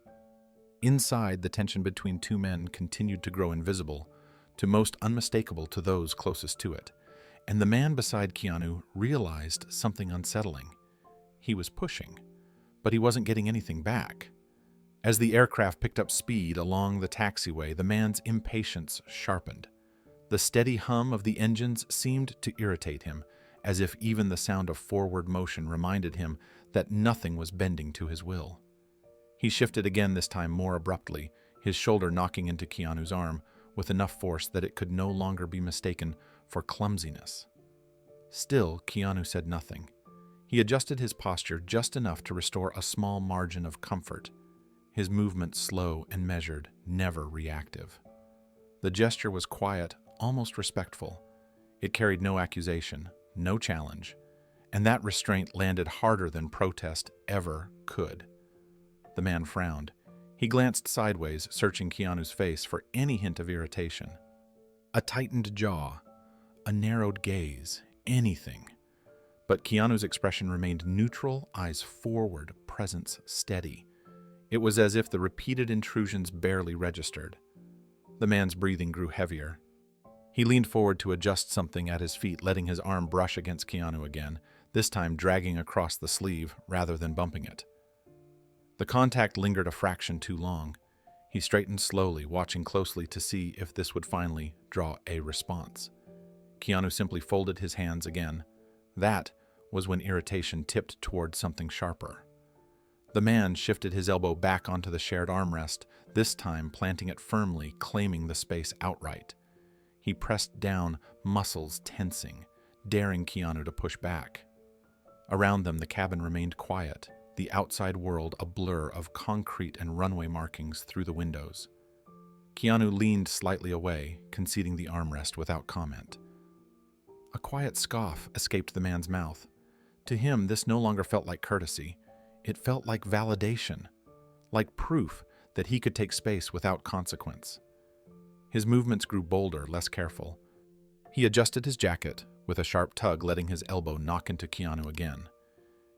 Inside, the tension between two men continued to grow invisible, to most unmistakable to those closest to it. And the man beside Keanu realized something unsettling. He was pushing, but he wasn't getting anything back. As the aircraft picked up speed along the taxiway, the man's impatience sharpened. The steady hum of the engines seemed to irritate him, as if even the sound of forward motion reminded him that nothing was bending to his will. He shifted again, this time more abruptly, his shoulder knocking into Keanu's arm with enough force that it could no longer be mistaken for clumsiness. Still, Keanu said nothing. He adjusted his posture just enough to restore a small margin of comfort, his movement slow and measured, never reactive. The gesture was quiet, almost respectful. It carried no accusation, no challenge, and that restraint landed harder than protest ever could. The man frowned. He glanced sideways, searching Keanu's face for any hint of irritation. A tightened jaw, a narrowed gaze, anything. But Keanu's expression remained neutral, eyes forward, presence steady. It was as if the repeated intrusions barely registered. The man's breathing grew heavier. He leaned forward to adjust something at his feet, letting his arm brush against Keanu again, this time dragging across the sleeve rather than bumping it. The contact lingered a fraction too long. He straightened slowly, watching closely to see if this would finally draw a response. Keanu simply folded his hands again. That was when irritation tipped toward something sharper. The man shifted his elbow back onto the shared armrest, this time planting it firmly, claiming the space outright. He pressed down, muscles tensing, daring Keanu to push back. Around them, the cabin remained quiet, the outside world a blur of concrete and runway markings through the windows. Keanu leaned slightly away, conceding the armrest without comment. A quiet scoff escaped the man's mouth. To him, this no longer felt like courtesy. It felt like validation, like proof that he could take space without consequence. His movements grew bolder, less careful. He adjusted his jacket, with a sharp tug letting his elbow knock into Keanu again.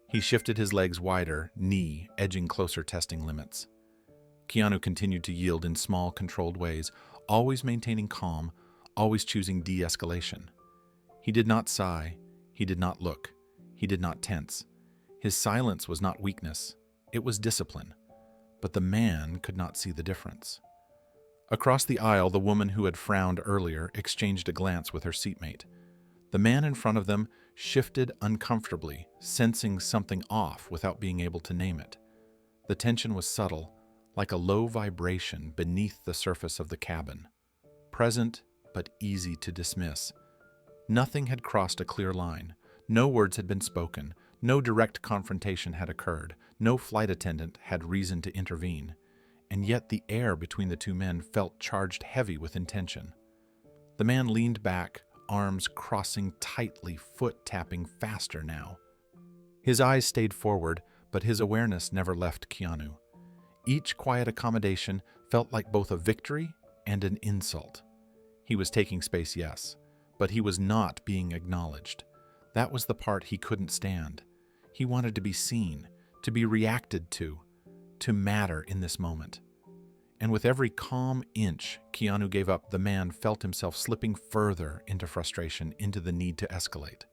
He shifted his legs wider, knee edging closer, testing limits. Keanu continued to yield in small, controlled ways, always maintaining calm, always choosing de-escalation. He did not sigh, he did not look, he did not tense. His silence was not weakness, it was discipline. But the man could not see the difference. Across the aisle, the woman who had frowned earlier exchanged a glance with her seatmate. The man in front of them shifted uncomfortably, sensing something off without being able to name it. The tension was subtle, like a low vibration beneath the surface of the cabin. Present, but easy to dismiss. Nothing had crossed a clear line. No words had been spoken. No direct confrontation had occurred. No flight attendant had reason to intervene. And yet the air between the two men felt charged heavy with intention. The man leaned back, arms crossing tightly, foot tapping faster now. His eyes stayed forward, but his awareness never left Keanu. Each quiet accommodation felt like both a victory and an insult. He was taking space, yes, but he was not being acknowledged. That was the part he couldn't stand. He wanted to be seen, to be reacted to matter in this moment. And with every calm inch Keanu gave up, the man felt himself slipping further into frustration, into the need to escalate.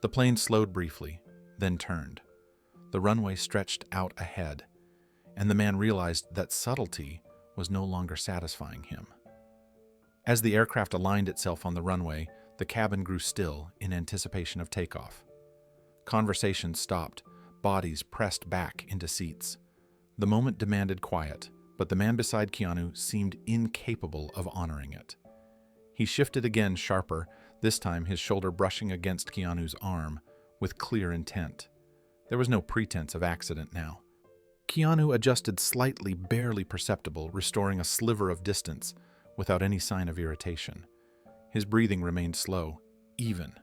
The plane slowed briefly, then turned. The runway stretched out ahead, and the man realized that subtlety was no longer satisfying him. As the aircraft aligned itself on the runway, the cabin grew still in anticipation of takeoff. Conversation stopped, bodies pressed back into seats. The moment demanded quiet, but the man beside Keanu seemed incapable of honoring it. He shifted again, sharper, this time his shoulder brushing against Keanu's arm, with clear intent. There was no pretense of accident now. Keanu adjusted slightly, barely perceptible, restoring a sliver of distance, without any sign of irritation. His breathing remained slow, even,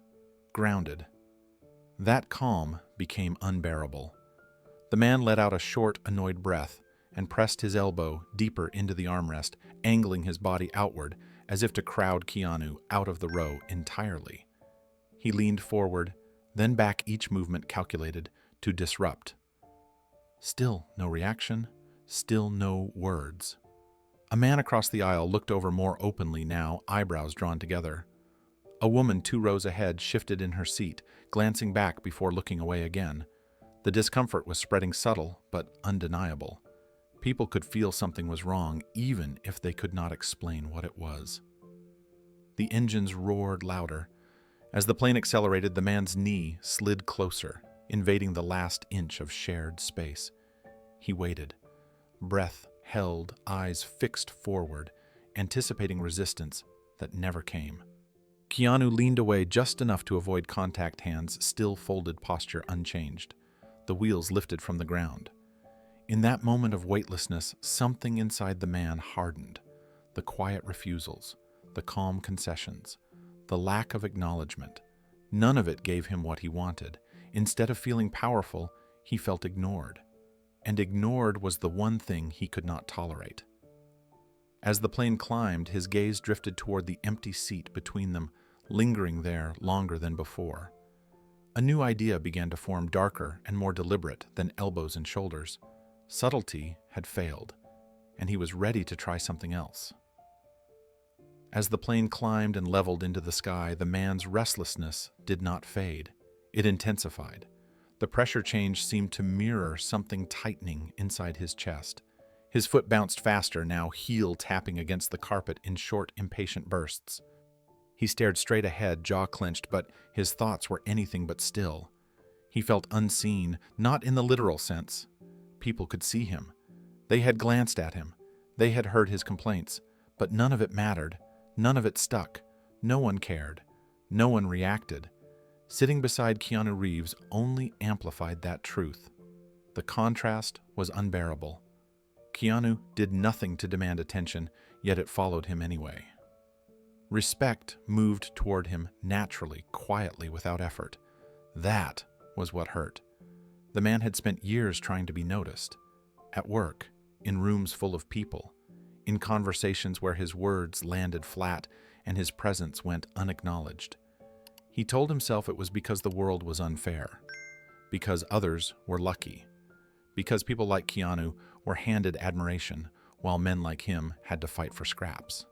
grounded. That calm became unbearable. The man let out a short, annoyed breath and pressed his elbow deeper into the armrest, angling his body outward as if to crowd Keanu out of the row entirely. He leaned forward, then back, each movement calculated to disrupt. Still no reaction, still no words. A man across the aisle looked over more openly now, eyebrows drawn together. A woman 2 rows ahead shifted in her seat, glancing back before looking away again. The discomfort was spreading, subtle but undeniable. People could feel something was wrong, even if they could not explain what it was. The engines roared louder. As the plane accelerated, the man's knee slid closer, invading the last inch of shared space. He waited, breath held, eyes fixed forward, anticipating resistance that never came. Keanu leaned away just enough to avoid contact, hands still folded, posture unchanged. The wheels lifted from the ground. In that moment of weightlessness, something inside the man hardened. The quiet refusals, the calm concessions, the lack of acknowledgement. None of it gave him what he wanted. Instead of feeling powerful, he felt ignored. And ignored was the one thing he could not tolerate. As the plane climbed, his gaze drifted toward the empty seat between them, lingering there longer than before. A new idea began to form, darker and more deliberate than elbows and shoulders. Subtlety had failed, and he was ready to try something else. As the plane climbed and leveled into the sky, the man's restlessness did not fade. It intensified. The pressure change seemed to mirror something tightening inside his chest. His foot bounced faster, now heel tapping against the carpet in short, impatient bursts. He stared straight ahead, jaw clenched, but his thoughts were anything but still. He felt unseen, not in the literal sense. People could see him. They had glanced at him. They had heard his complaints, but none of it mattered. None of it stuck. No one cared. No one reacted. Sitting beside Keanu Reeves only amplified that truth. The contrast was unbearable. Keanu did nothing to demand attention, yet it followed him anyway. Respect moved toward him naturally, quietly, without effort. That was what hurt. The man had spent years trying to be noticed. At work, in rooms full of people, in conversations where his words landed flat and his presence went unacknowledged. He told himself it was because the world was unfair, because others were lucky, because people like Keanu were handed admiration while men like him had to fight for scraps.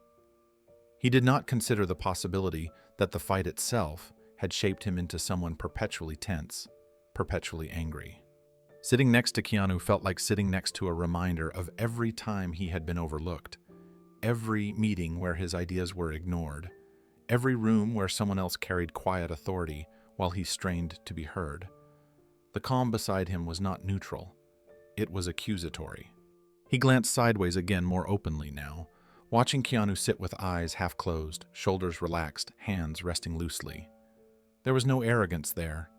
He did not consider the possibility that the fight itself had shaped him into someone perpetually tense, perpetually angry. Sitting next to Keanu felt like sitting next to a reminder of every time he had been overlooked, every meeting where his ideas were ignored, every room where someone else carried quiet authority while he strained to be heard. The calm beside him was not neutral. It was accusatory. He glanced sideways again more openly now, watching Keanu sit with eyes half closed, shoulders relaxed, hands resting loosely. There was no arrogance there,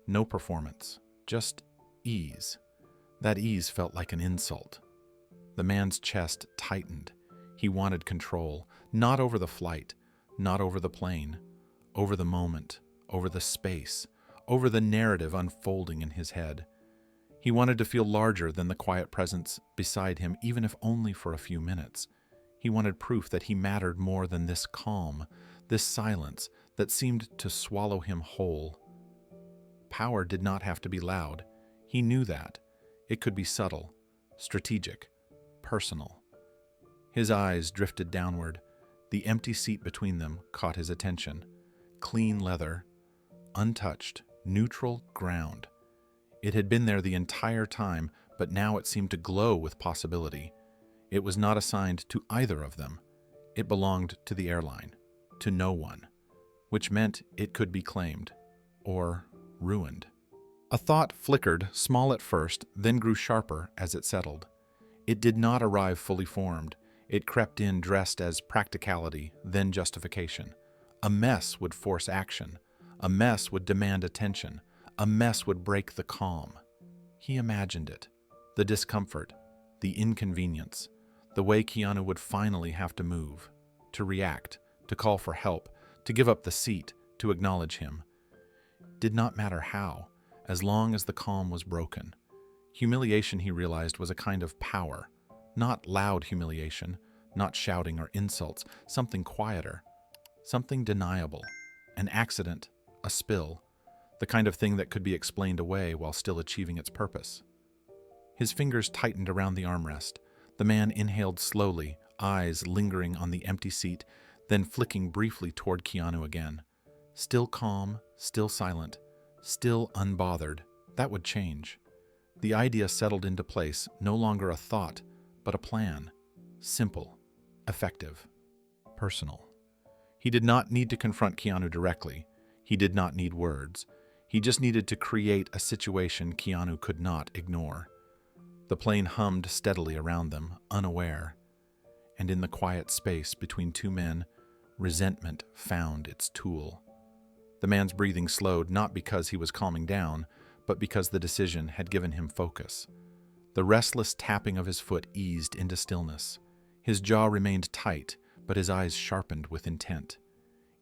no performance, just ease. That ease felt like an insult. The man's chest tightened. He wanted control, not over the flight, not over the plane, over the moment, over the space, over the narrative unfolding in his head. He wanted to feel larger than the quiet presence beside him, even if only for a few minutes. He wanted proof that he mattered more than this calm, this silence that seemed to swallow him whole. Power did not have to be loud. He knew that. It could be subtle, strategic, personal. His eyes drifted downward. The empty seat between them caught his attention. Clean leather, untouched, neutral ground. It had been there the entire time, but now it seemed to glow with possibility. It was not assigned to either of them. It belonged to the airline, to no one, which meant it could be claimed, or ruined. A thought flickered, small at first, then grew sharper as it settled. It did not arrive fully formed. It crept in dressed as practicality, then justification. A mess would force action. A mess would demand attention. A mess would break the calm. He imagined it. The discomfort, the inconvenience, the way Keanu would finally have to move, to react, to call for help, to give up the seat, to acknowledge him. Did not matter how, as long as the calm was broken. Humiliation, he realized, was a kind of power. Not loud humiliation, not shouting or insults, something quieter, something deniable, an accident, a spill, the kind of thing that could be explained away while still achieving its purpose. His fingers tightened around the armrest. The man inhaled slowly, eyes lingering on the empty seat, then flicking briefly toward Keanu again. Still calm, still silent, still unbothered. That would change. The idea settled into place, no longer a thought, but a plan. Simple, effective, personal. He did not need to confront Keanu directly. He did not need words. He just needed to create a situation Keanu could not ignore. The plane hummed steadily around them, unaware. And in the quiet space between two men, resentment found its tool. The man's breathing slowed, not because he was calming down, but because the decision had given him focus. The restless tapping of his foot eased into stillness. His jaw remained tight, but his eyes sharpened with intent.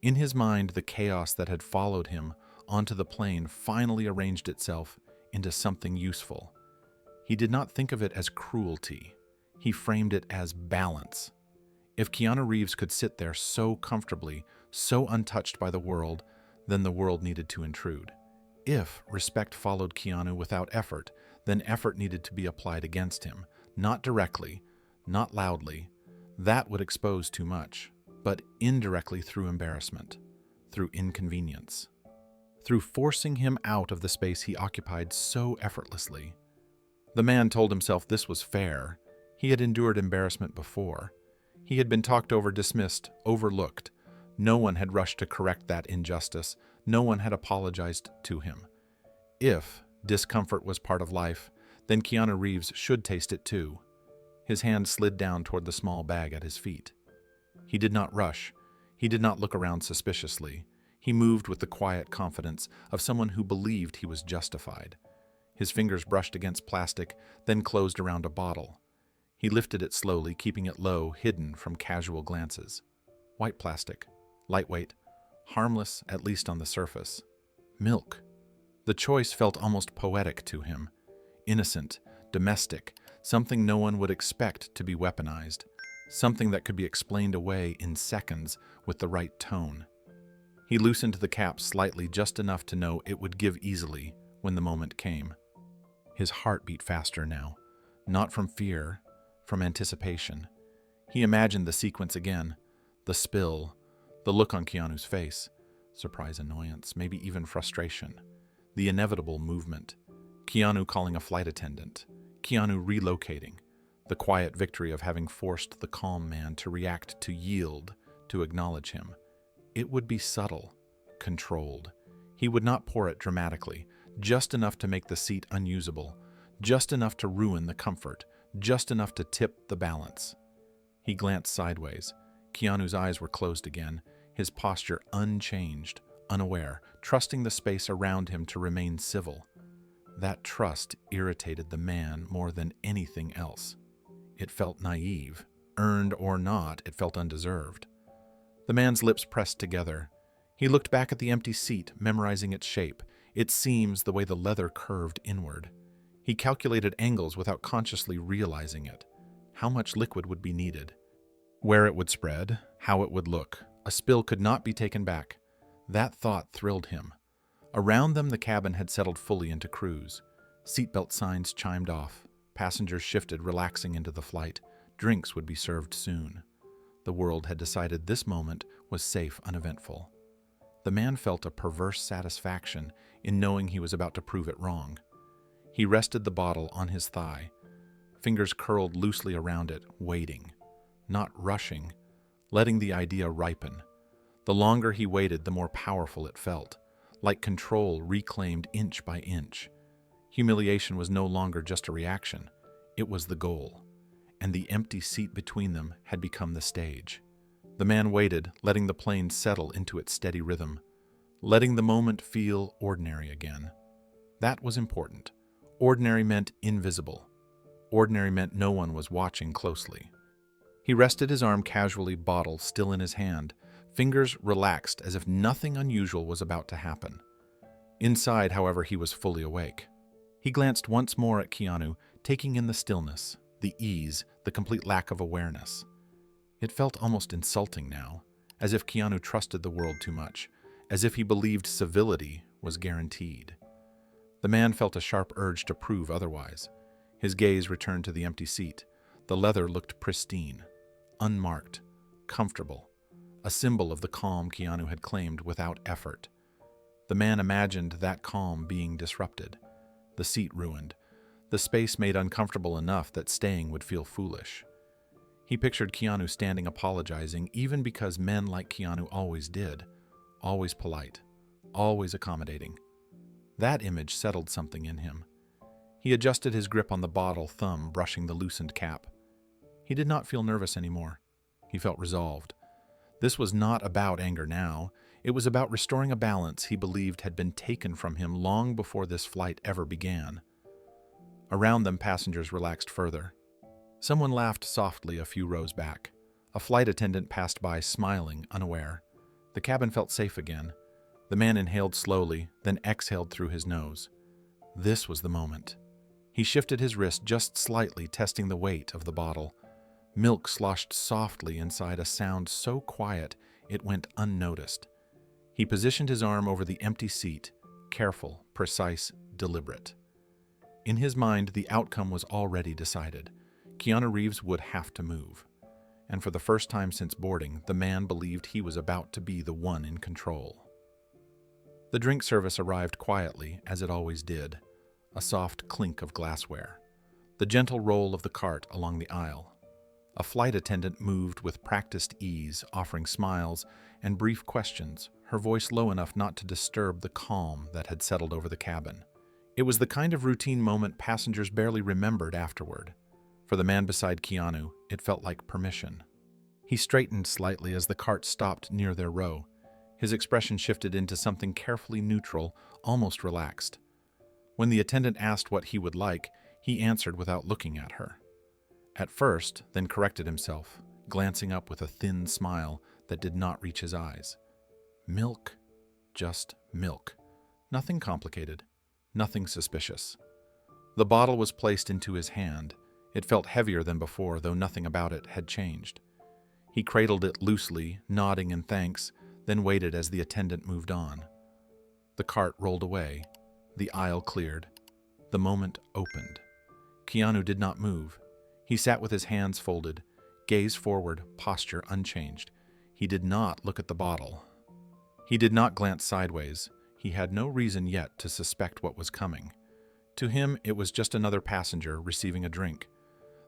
In his mind, the chaos that had followed him onto the plane finally arranged itself into something useful. He did not think of it as cruelty. He framed it as balance. If Keanu Reeves could sit there so comfortably, so untouched by the world, then the world needed to intrude. If respect followed Keanu without effort, then effort needed to be applied against him, not directly, not loudly. That would expose too much, but indirectly through embarrassment, through inconvenience, through forcing him out of the space he occupied so effortlessly. The man told himself this was fair. He had endured embarrassment before. He had been talked over, dismissed, overlooked. No one had rushed to correct that injustice. No one had apologized to him. If discomfort was part of life, then Keanu Reeves should taste it too. His hand slid down toward the small bag at his feet. He did not rush. He did not look around suspiciously. He moved with the quiet confidence of someone who believed he was justified. His fingers brushed against plastic, then closed around a bottle. He lifted it slowly, keeping it low, hidden from casual glances. White plastic, lightweight, harmless at least on the surface. Milk. The choice felt almost poetic to him. Innocent, domestic, something no one would expect to be weaponized. Something that could be explained away in seconds with the right tone. He loosened the cap slightly, just enough to know it would give easily when the moment came. His heart beat faster now, not from fear, from anticipation. He imagined the sequence again, the spill, the look on Keanu's face, surprise, annoyance, maybe even frustration, the inevitable movement, Keanu calling a flight attendant, Keanu relocating, the quiet victory of having forced the calm man to react, to yield, to acknowledge him. It would be subtle, controlled. He would not pour it dramatically, just enough to make the seat unusable, just enough to ruin the comfort, just enough to tip the balance. He glanced sideways. Keanu's eyes were closed again, his posture unchanged, unaware, trusting the space around him to remain civil. That trust irritated the man more than anything else. It felt naive. Earned or not, it felt undeserved. The man's lips pressed together. He looked back at the empty seat, memorizing its shape, its seams, the way the leather curved inward. He calculated angles without consciously realizing it. How much liquid would be needed? Where it would spread? How it would look? A spill could not be taken back. That thought thrilled him. Around them, the cabin had settled fully into cruise. Seatbelt signs chimed off. Passengers shifted, relaxing into the flight. Drinks would be served soon. The world had decided this moment was safe, uneventful. The man felt a perverse satisfaction in knowing he was about to prove it wrong. He rested the bottle on his thigh, fingers curled loosely around it, waiting, not rushing, letting the idea ripen. The longer he waited, the more powerful it felt, like control reclaimed inch by inch. Humiliation was no longer just a reaction, it was the goal, and the empty seat between them had become the stage. The man waited, letting the plane settle into its steady rhythm, letting the moment feel ordinary again. That was important. Ordinary meant invisible. Ordinary meant no one was watching closely. He rested his arm casually, bottle still in his hand, fingers relaxed as if nothing unusual was about to happen. Inside, however, he was fully awake. He glanced once more at Keanu, taking in the stillness, the ease, the complete lack of awareness. It felt almost insulting now, as if Keanu trusted the world too much, as if he believed civility was guaranteed. The man felt a sharp urge to prove otherwise. His gaze returned to the empty seat. The leather looked pristine, unmarked, comfortable, a symbol of the calm Keanu had claimed without effort. The man imagined that calm being disrupted, the seat ruined, the space made uncomfortable enough that staying would feel foolish. He pictured Keanu standing apologizing, even because men like Keanu always did, always polite, always accommodating. That image settled something in him. He adjusted his grip on the bottle, thumb brushing the loosened cap. He did not feel nervous anymore. He felt resolved. This was not about anger now. It was about restoring a balance he believed had been taken from him long before this flight ever began. Around them, passengers relaxed further. Someone laughed softly a few rows back. A flight attendant passed by, smiling, unaware. The cabin felt safe again. The man inhaled slowly, then exhaled through his nose. This was the moment. He shifted his wrist just slightly, testing the weight of the bottle. Milk sloshed softly inside, a sound so quiet it went unnoticed. He positioned his arm over the empty seat, careful, precise, deliberate. In his mind, the outcome was already decided. Keanu Reeves would have to move. And for the first time since boarding, the man believed he was about to be the one in control. The drink service arrived quietly, as it always did, a soft clink of glassware, the gentle roll of the cart along the aisle. A flight attendant moved with practiced ease, offering smiles and brief questions, her voice low enough not to disturb the calm that had settled over the cabin. It was the kind of routine moment passengers barely remembered afterward. For the man beside Keanu, it felt like permission. He straightened slightly as the cart stopped near their row. His expression shifted into something carefully neutral, almost relaxed. When the attendant asked what he would like, he answered without looking at her. At first, then corrected himself, glancing up with a thin smile that did not reach his eyes. Milk. Just milk. Nothing complicated. Nothing suspicious. The bottle was placed into his hand. It felt heavier than before, though nothing about it had changed. He cradled it loosely, nodding in thanks, then waited as the attendant moved on. The cart rolled away. The aisle cleared. The moment opened. Keanu did not move. He sat with his hands folded, gaze forward, posture unchanged. He did not look at the bottle. He did not glance sideways. He had no reason yet to suspect what was coming. To him, it was just another passenger receiving a drink.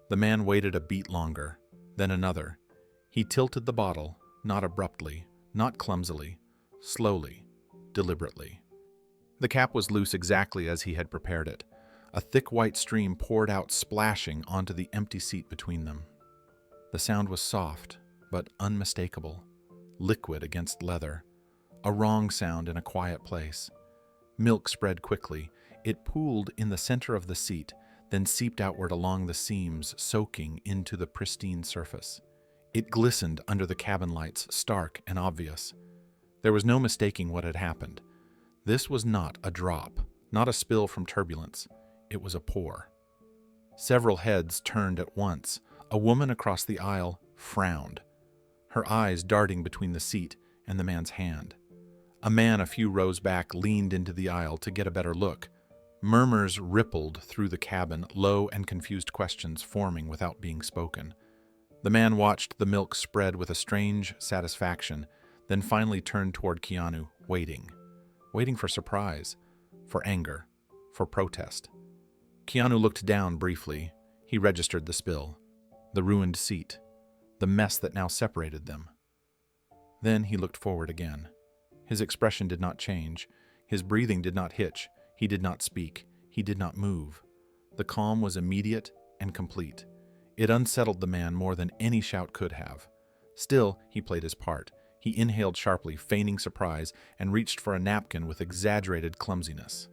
The man waited a beat longer, then another. He tilted the bottle, not abruptly, not clumsily, slowly, deliberately. The cap was loose exactly as he had prepared it. A thick white stream poured out, splashing onto the empty seat between them. The sound was soft, but unmistakable, liquid against leather. A wrong sound in a quiet place. Milk spread quickly. It pooled in the center of the seat, then seeped outward along the seams, soaking into the pristine surface. It glistened under the cabin lights, stark and obvious. There was no mistaking what had happened. This was not a drop, not a spill from turbulence. It was a pour. Several heads turned at once. A woman across the aisle frowned, her eyes darting between the seat and the man's hand. A man a few rows back leaned into the aisle to get a better look. Murmurs rippled through the cabin, low and confused questions forming without being spoken. The man watched the milk spread with a strange satisfaction, then finally turned toward Keanu, waiting. Waiting for surprise, for anger, for protest. Keanu looked down briefly. He registered the spill, the ruined seat, the mess that now separated them. Then he looked forward again. His expression did not change. His breathing did not hitch. He did not speak. He did not move. The calm was immediate and complete. It unsettled the man more than any shout could have. Still, he played his part. He inhaled sharply, feigning surprise, and reached for a napkin with exaggerated clumsiness.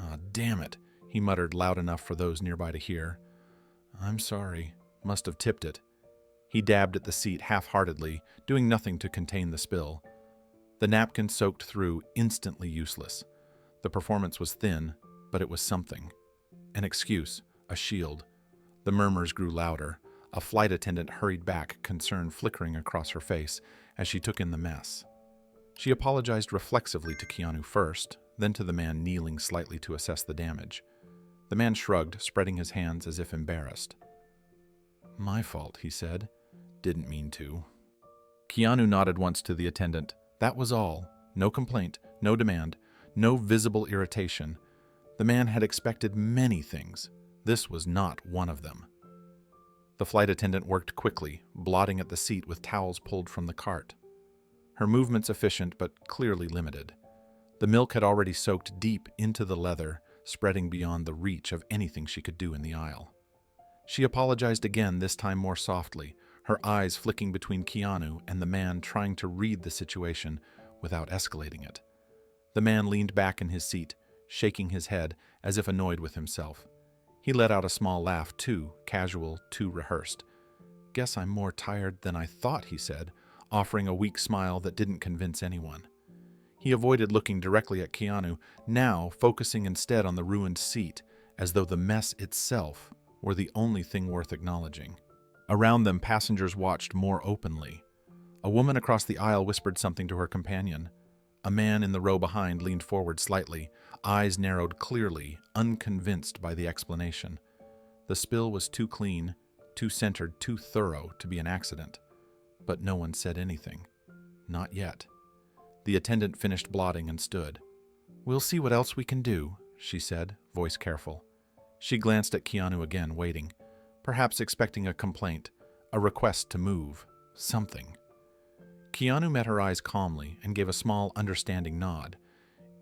"Ah, damn it," he muttered loud enough for those nearby to hear. "I'm sorry. Must have tipped it." He dabbed at the seat half-heartedly, doing nothing to contain the spill. The napkin soaked through, instantly useless. The performance was thin, but it was something. An excuse, a shield. The murmurs grew louder. A flight attendant hurried back, concern flickering across her face as she took in the mess. She apologized reflexively to Keanu first, then to the man kneeling slightly to assess the damage. The man shrugged, spreading his hands as if embarrassed. "My fault," he said. "Didn't mean to." Keanu nodded once to the attendant. That was all. No complaint, no demand, no visible irritation. The man had expected many things. This was not one of them. The flight attendant worked quickly, blotting at the seat with towels pulled from the cart. Her movements efficient but clearly limited. The milk had already soaked deep into the leather, spreading beyond the reach of anything she could do in the aisle. She apologized again, this time more softly, her eyes flicking between Keanu and the man, trying to read the situation without escalating it. The man leaned back in his seat, shaking his head as if annoyed with himself. He let out a small laugh, too casual, too rehearsed. "Guess I'm more tired than I thought," he said, offering a weak smile that didn't convince anyone. He avoided looking directly at Keanu, now focusing instead on the ruined seat, as though the mess itself were the only thing worth acknowledging. Around them, passengers watched more openly. A woman across the aisle whispered something to her companion. A man in the row behind leaned forward slightly, eyes narrowed clearly, unconvinced by the explanation. The spill was too clean, too centered, too thorough to be an accident. But no one said anything. Not yet. The attendant finished blotting and stood. "We'll see what else we can do," she said, voice careful. She glanced at Keanu again, waiting, perhaps expecting a complaint, a request to move, something. Keanu met her eyes calmly and gave a small, understanding nod.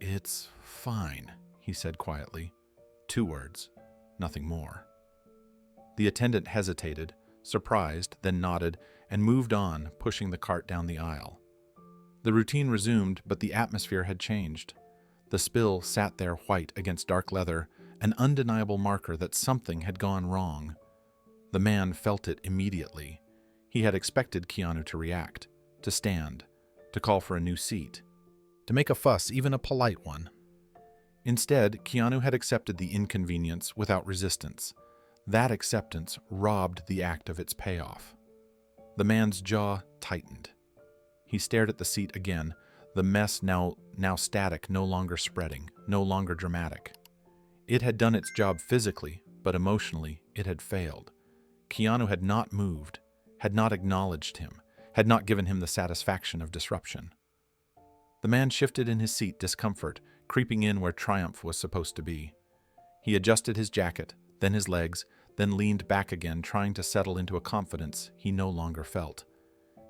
"It's fine," he said quietly. 2 words, nothing more. The attendant hesitated, surprised, then nodded, and moved on, pushing the cart down the aisle. The routine resumed, but the atmosphere had changed. The spill sat there white against dark leather, an undeniable marker that something had gone wrong. The man felt it immediately. He had expected Keanu to react, to stand, to call for a new seat, to make a fuss, even a polite one. Instead, Keanu had accepted the inconvenience without resistance. That acceptance robbed the act of its payoff. The man's jaw tightened. He stared at the seat again, the mess now static, no longer spreading, no longer dramatic. It had done its job physically, but emotionally it had failed. Keanu had not moved, had not acknowledged him, had not given him the satisfaction of disruption. The man shifted in his seat, discomfort creeping in where triumph was supposed to be. He adjusted his jacket, then his legs, then leaned back again, trying to settle into a confidence he no longer felt.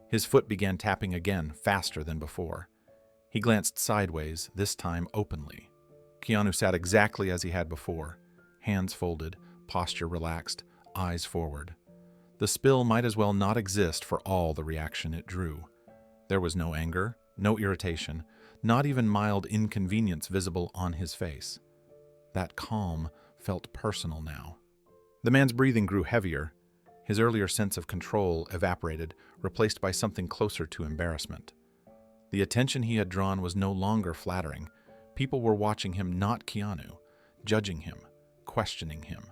His foot began tapping again, faster than before. He glanced sideways, this time openly. Keanu sat exactly as he had before, hands folded, posture relaxed, eyes forward. The spill might as well not exist for all the reaction it drew. There was no anger, no irritation, not even mild inconvenience visible on his face. That calm felt personal now. The man's breathing grew heavier. His earlier sense of control evaporated, replaced by something closer to embarrassment. The attention he had drawn was no longer flattering. People were watching him, not Keanu, judging him, questioning him.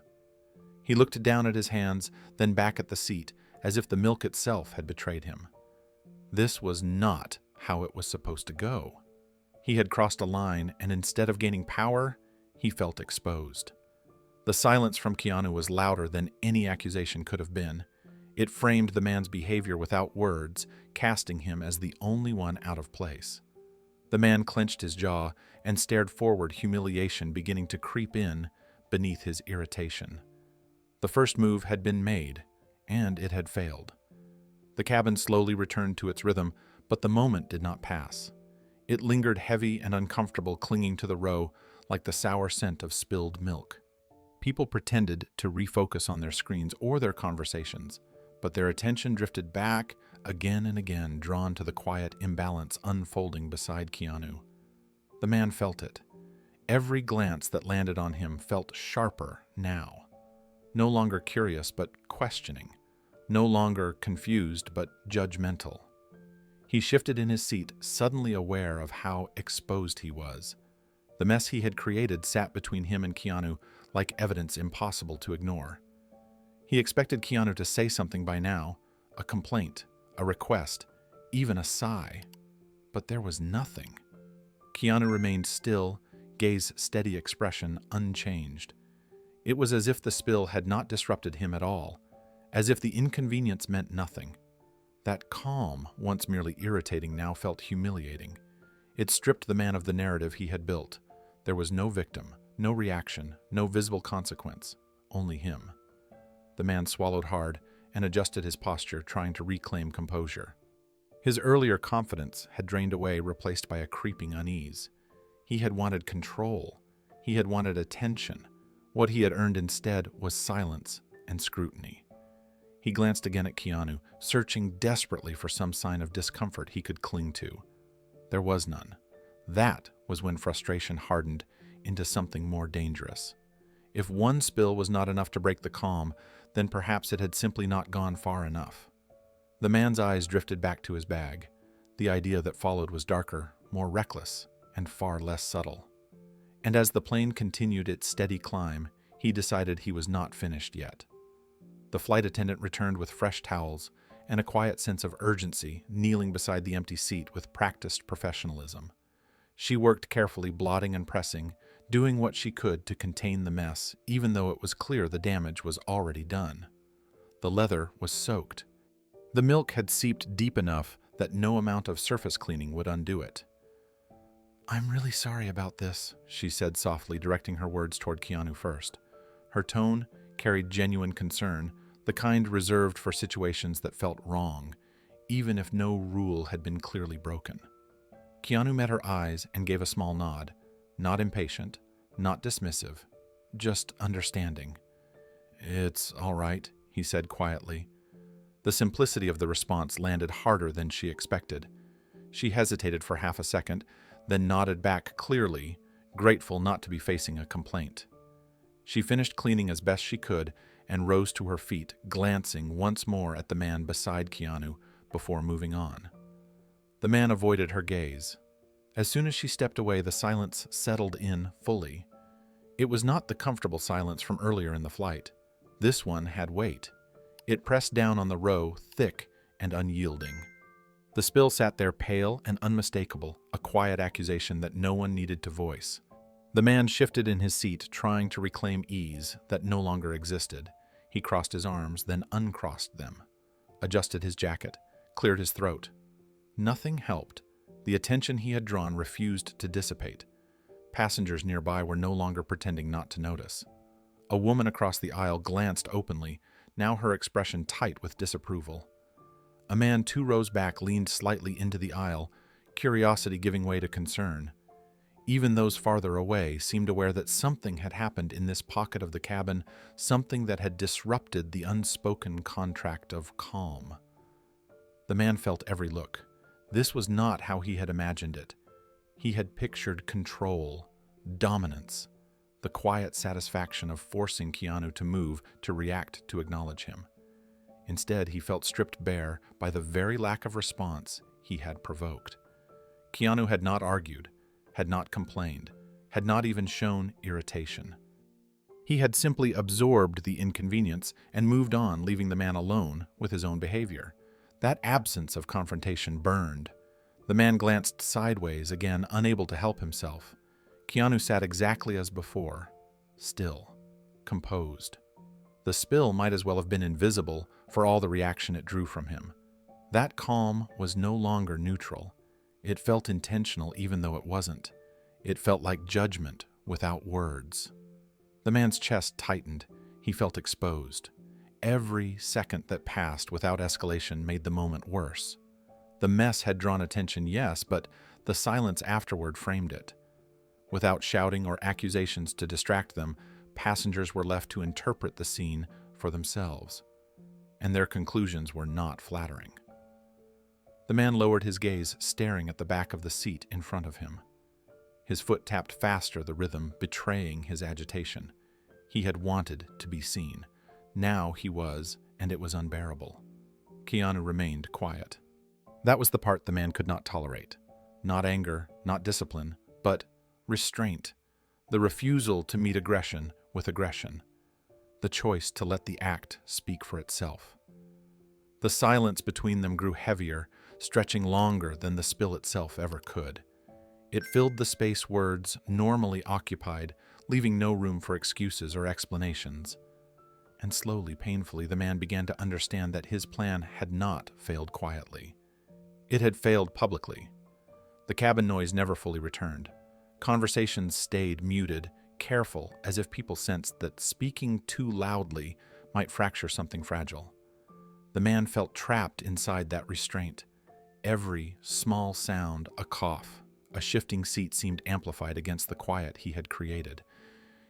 He looked down at his hands, then back at the seat, as if the milk itself had betrayed him. This was not how it was supposed to go. He had crossed a line, and instead of gaining power, he felt exposed. The silence from Keanu was louder than any accusation could have been. It framed the man's behavior without words, casting him as the only one out of place. The man clenched his jaw and stared forward, humiliation beginning to creep in beneath his irritation. The first move had been made, and it had failed. The cabin slowly returned to its rhythm, but the moment did not pass. It lingered heavy and uncomfortable, clinging to the row like the sour scent of spilled milk. People pretended to refocus on their screens or their conversations, but their attention drifted back again and again, drawn to the quiet imbalance unfolding beside Keanu. The man felt it. Every glance that landed on him felt sharper now. No longer curious, but questioning. No longer confused, but judgmental. He shifted in his seat, suddenly aware of how exposed he was. The mess he had created sat between him and Keanu like evidence impossible to ignore. He expected Keanu to say something by now, a complaint, a request, even a sigh. But there was nothing. Keanu remained still, gaze steady, expression unchanged. It was as if the spill had not disrupted him at all, as if the inconvenience meant nothing. That calm, once merely irritating, now felt humiliating. It stripped the man of the narrative he had built. There was no victim, no reaction, no visible consequence, only him. The man swallowed hard and adjusted his posture, trying to reclaim composure. His earlier confidence had drained away, replaced by a creeping unease. He had wanted control. He had wanted attention. What he had earned instead was silence and scrutiny. He glanced again at Keanu, searching desperately for some sign of discomfort he could cling to. There was none. That was when frustration hardened into something more dangerous. If one spill was not enough to break the calm, then perhaps it had simply not gone far enough. The man's eyes drifted back to his bag. The idea that followed was darker, more reckless, and far less subtle. And as the plane continued its steady climb, he decided he was not finished yet. The flight attendant returned with fresh towels and a quiet sense of urgency, kneeling beside the empty seat with practiced professionalism. She worked carefully, blotting and pressing, doing what she could to contain the mess, even though it was clear the damage was already done. The leather was soaked. The milk had seeped deep enough that no amount of surface cleaning would undo it. "I'm really sorry about this," she said softly, directing her words toward Keanu first. Her tone carried genuine concern, the kind reserved for situations that felt wrong, even if no rule had been clearly broken. Keanu met her eyes and gave a small nod, not impatient, not dismissive, just understanding. "It's all right," he said quietly. The simplicity of the response landed harder than she expected. She hesitated for half a second, then nodded back clearly, grateful not to be facing a complaint. She finished cleaning as best she could and rose to her feet, glancing once more at the man beside Keanu before moving on. The man avoided her gaze. As soon as she stepped away, the silence settled in fully. It was not the comfortable silence from earlier in the flight. This one had weight. It pressed down on the row, thick and unyielding. The spill sat there pale and unmistakable, a quiet accusation that no one needed to voice. The man shifted in his seat, trying to reclaim ease that no longer existed. He crossed his arms, then uncrossed them, adjusted his jacket, cleared his throat. Nothing helped. The attention he had drawn refused to dissipate. Passengers nearby were no longer pretending not to notice. A woman across the aisle glanced openly, now her expression tight with disapproval. A man 2 rows back leaned slightly into the aisle, curiosity giving way to concern. Even those farther away seemed aware that something had happened in this pocket of the cabin, something that had disrupted the unspoken contract of calm. The man felt every look. This was not how he had imagined it. He had pictured control, dominance, the quiet satisfaction of forcing Keanu to move, to react, to acknowledge him. Instead, he felt stripped bare by the very lack of response he had provoked. Keanu had not argued, had not complained, had not even shown irritation. He had simply absorbed the inconvenience and moved on, leaving the man alone with his own behavior. That absence of confrontation burned. The man glanced sideways, again unable to help himself. Keanu sat exactly as before, still, composed. The spill might as well have been invisible for all the reaction it drew from him. That calm was no longer neutral. It felt intentional even though it wasn't. It felt like judgment without words. The man's chest tightened. He felt exposed. Every second that passed without escalation made the moment worse. The mess had drawn attention, yes, but the silence afterward framed it. Without shouting or accusations to distract them, passengers were left to interpret the scene for themselves, and their conclusions were not flattering. The man lowered his gaze, staring at the back of the seat in front of him. His foot tapped faster, the rhythm betraying his agitation. He had wanted to be seen. Now he was, and it was unbearable. Keanu remained quiet. That was the part the man could not tolerate. Not anger, not discipline, but restraint. The refusal to meet aggression with aggression. The choice to let the act speak for itself. The silence between them grew heavier, stretching longer than the spill itself ever could. It filled the space words normally occupied, leaving no room for excuses or explanations. And slowly, painfully, the man began to understand that his plan had not failed quietly. It had failed publicly. The cabin noise never fully returned. Conversations stayed muted, careful, as if people sensed that speaking too loudly might fracture something fragile. The man felt trapped inside that restraint. Every small sound, a cough, a shifting seat seemed amplified against the quiet he had created.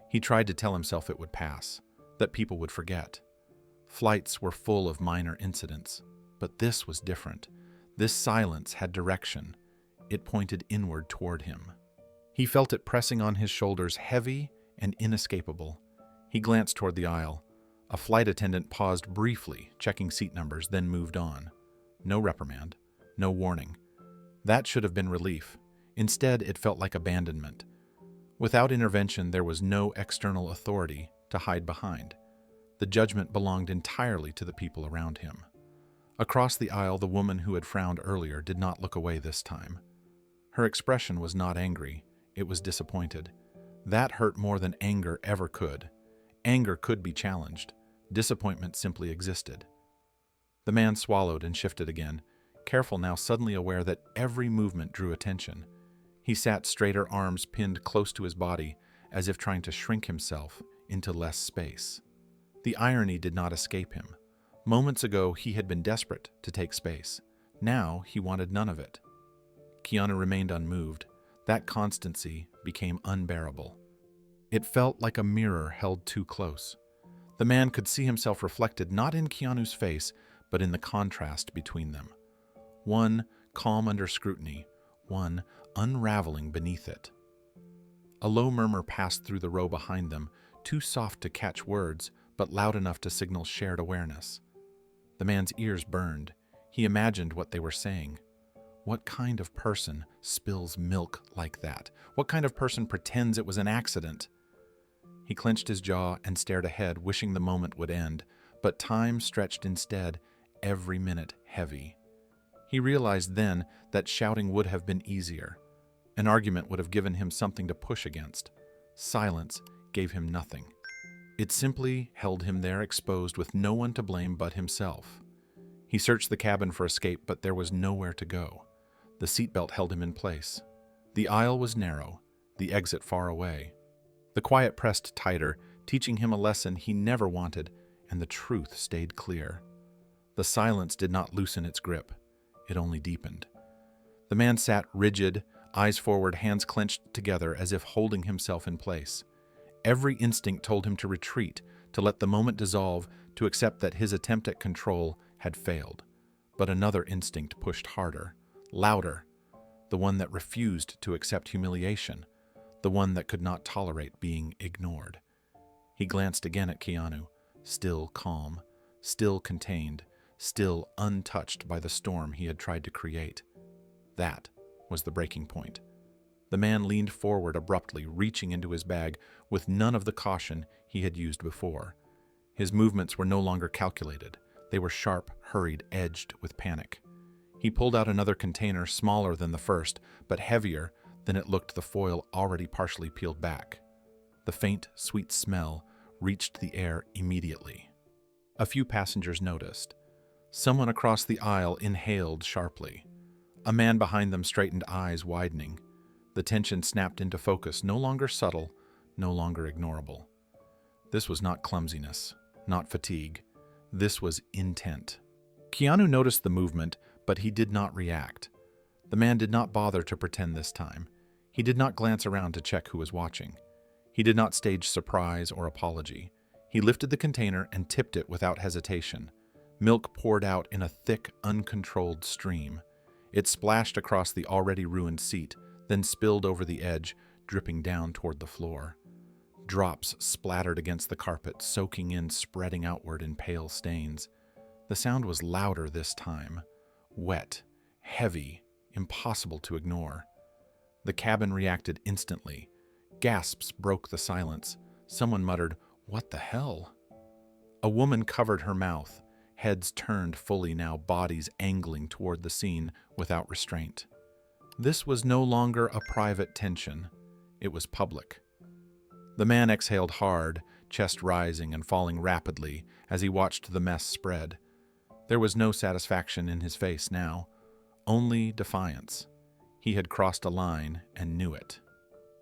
He tried to tell himself it would pass, that people would forget. Flights were full of minor incidents, but this was different. This silence had direction. It pointed inward toward him. He felt it pressing on his shoulders, heavy and inescapable. He glanced toward the aisle. A flight attendant paused briefly, checking seat numbers, then moved on. No reprimand, no warning. That should have been relief. Instead, it felt like abandonment. Without intervention, there was no external authority to hide behind. The judgment belonged entirely to the people around him. Across the aisle, the woman who had frowned earlier did not look away this time. Her expression was not angry. It was disappointed. That hurt more than anger ever could. Anger could be challenged. Disappointment simply existed. The man swallowed and shifted again, careful now, suddenly aware that every movement drew attention. He sat straighter, arms pinned close to his body, as if trying to shrink himself into less space. The irony did not escape him. Moments ago, he had been desperate to take space. Now, he wanted none of it. Keanu remained unmoved. That constancy became unbearable. It felt like a mirror held too close. The man could see himself reflected not in Keanu's face, but in the contrast between them. One calm under scrutiny, one unraveling beneath it. A low murmur passed through the row behind them, too soft to catch words, but loud enough to signal shared awareness. The man's ears burned. He imagined what they were saying. What kind of person spills milk like that? What kind of person pretends it was an accident? He clenched his jaw and stared ahead, wishing the moment would end, but time stretched instead, every minute heavy. He realized then that shouting would have been easier. An argument would have given him something to push against. Silence gave him nothing. It simply held him there exposed with no one to blame but himself. He searched the cabin for escape, but there was nowhere to go. The seatbelt held him in place. The aisle was narrow, the exit far away. The quiet pressed tighter, teaching him a lesson he never wanted, and the truth stayed clear. The silence did not loosen its grip. It only deepened. The man sat rigid, eyes forward, hands clenched together as if holding himself in place. Every instinct told him to retreat, to let the moment dissolve, to accept that his attempt at control had failed. But another instinct pushed harder, louder, the one that refused to accept humiliation, the one that could not tolerate being ignored. He glanced again at Keanu, still calm, still contained, still untouched by the storm he had tried to create. That was the breaking point. The man leaned forward abruptly, reaching into his bag with none of the caution he had used before. His movements were no longer calculated. They were sharp, hurried, edged with panic. He pulled out another container, smaller than the first, but heavier than it looked, the foil already partially peeled back. The faint, sweet smell reached the air immediately. A few passengers noticed. Someone across the aisle inhaled sharply. A man behind them straightened, eyes widening. The tension snapped into focus, no longer subtle, no longer ignorable. This was not clumsiness, not fatigue. This was intent. Keanu noticed the movement, but he did not react. The man did not bother to pretend this time. He did not glance around to check who was watching. He did not stage surprise or apology. He lifted the container and tipped it without hesitation. Milk poured out in a thick, uncontrolled stream. It splashed across the already ruined seat, then spilled over the edge, dripping down toward the floor. Drops splattered against the carpet, soaking in, spreading outward in pale stains. The sound was louder this time. Wet, heavy, impossible to ignore. The cabin reacted instantly. Gasps broke the silence. Someone muttered, "What the hell?" A woman covered her mouth, heads turned fully now, bodies angling toward the scene without restraint. This was no longer a private tension. It was public. The man exhaled hard, chest rising and falling rapidly as he watched the mess spread. There was no satisfaction in his face now, only defiance. He had crossed a line and knew it.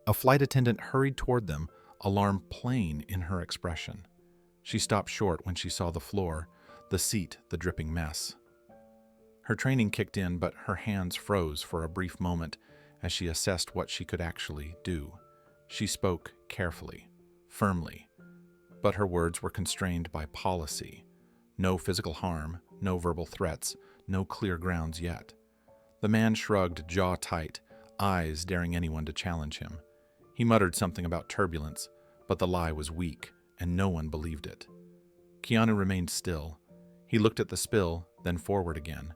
A flight attendant hurried toward them, alarm plain in her expression. She stopped short when she saw the floor, the seat, the dripping mess. Her training kicked in, but her hands froze for a brief moment as she assessed what she could actually do. She spoke carefully, firmly, but her words were constrained by policy. No physical harm, no verbal threats, no clear grounds yet. The man shrugged, jaw tight, eyes daring anyone to challenge him. He muttered something about turbulence, but the lie was weak, and no one believed it. Keanu remained still. He looked at the spill, then forward again.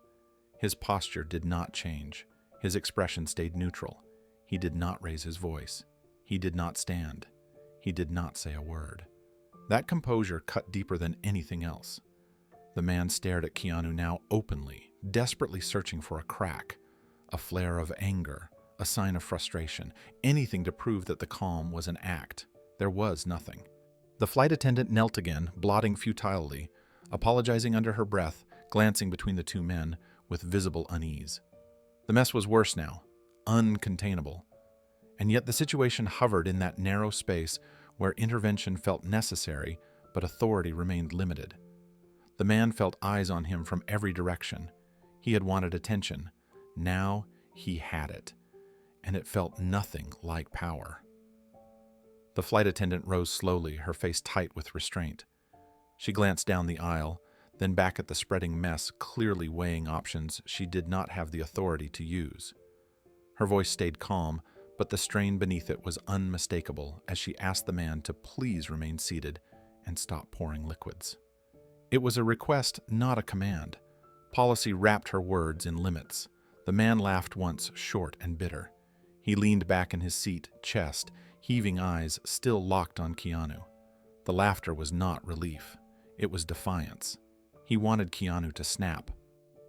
His posture did not change. His expression stayed neutral. He did not raise his voice. He did not stand. He did not say a word. That composure cut deeper than anything else. The man stared at Keanu now openly, desperately searching for a crack, a flare of anger, a sign of frustration, anything to prove that the calm was an act. There was nothing. The flight attendant knelt again, blotting futilely, apologizing under her breath, glancing between the two men with visible unease. The mess was worse now, uncontainable. And yet the situation hovered in that narrow space where intervention felt necessary, but authority remained limited. The man felt eyes on him from every direction. He had wanted attention. Now he had it, and it felt nothing like power. The flight attendant rose slowly, her face tight with restraint. She glanced down the aisle, then back at the spreading mess, clearly weighing options she did not have the authority to use. Her voice stayed calm, but the strain beneath it was unmistakable as she asked the man to please remain seated and stop pouring liquids. It was a request, not a command. Policy wrapped her words in limits. The man laughed once, short and bitter. He leaned back in his seat, chest, heaving eyes still locked on Keanu. The laughter was not relief. It was defiance. He wanted Keanu to snap.